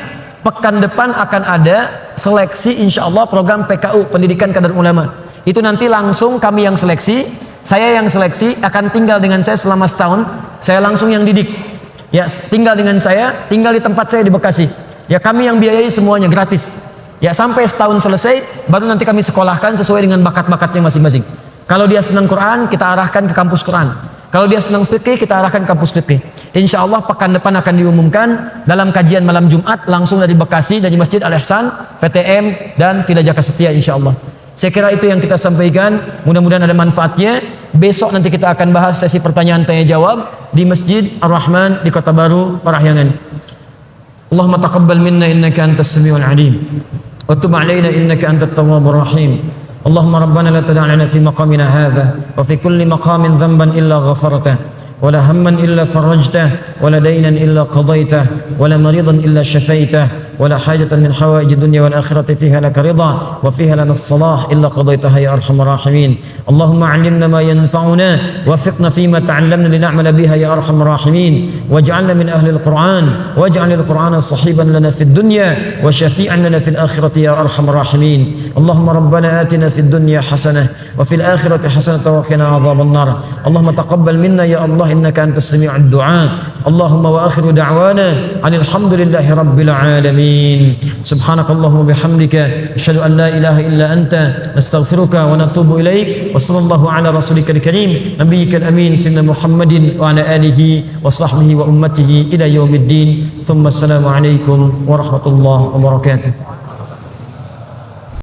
pekan depan akan ada seleksi insya Allah program PKU, Pendidikan Kadar Ulama. Itu nanti langsung kami yang seleksi. Saya yang seleksi akan tinggal dengan saya selama setahun. Saya langsung yang didik. Ya, tinggal dengan saya, tinggal di tempat saya di Bekasi. Ya, kami yang biayai semuanya gratis. Ya, sampai setahun selesai, baru nanti kami sekolahkan sesuai dengan bakat-bakatnya masing-masing. Kalau dia senang Quran, kita arahkan ke kampus Quran. Kalau dia senang fikih, kita arahkan ke kampus fikih. Insya Allah pekan depan akan diumumkan dalam kajian malam Jumat langsung dari Bekasi, dari Masjid Al-Ihsan, PTM, dan Villa Jaka Setia insya Allah. Saya kira itu yang kita sampaikan, mudah-mudahan ada manfaatnya. Besok nanti kita akan bahas sesi pertanyaan tanya jawab di Masjid Ar-Rahman di Kota Baru, Parahyangan. Allahumma taqabbal minna innaka antas samiul alim wa tub alaina innaka antat tawwabur rahim. Allahumma rabbana la tada' lana fi maqamina hadha wa fi kulli maqamin dhanban illa ghafartah ولا هما إلا فرجته ولا دينا إلا قضيته ولا مريضا إلا شفيته ولا حاجة من حوائج الدنيا والآخرة فيها لك رضا وفيها لنا الصلاح إلا قضيتها يا أرحم الراحمين. اللهم علمنا ما ينفعنا وفقنا فيما تعلمنا لنعمل بها يا أرحم الراحمين واجعلنا من أهل القرآن واجعل القرآن صحيبا لنا في الدنيا وشفيعا لنا في الآخرة يا أرحم الراحمين. اللهم ربنا آتنا في الدنيا حسنة وفي الآخرة حسنة وقنا عذاب النار. اللهم تقبل منا يا الله إنك أنت السميع الدعاء. اللهم وآخر دعوانا عن الحمد لله رب العالمين. سبحانك اللهم وبحمدك أشهد أن لا إله إلا أنت نستغفرك ونتوب إليك وصلى الله على رسولك الكريم نبيك الأمين سيدنا محمد وعلى آله وصحبه وأمته إلى يوم الدين ثم السلام عليكم ورحمة الله وبركاته.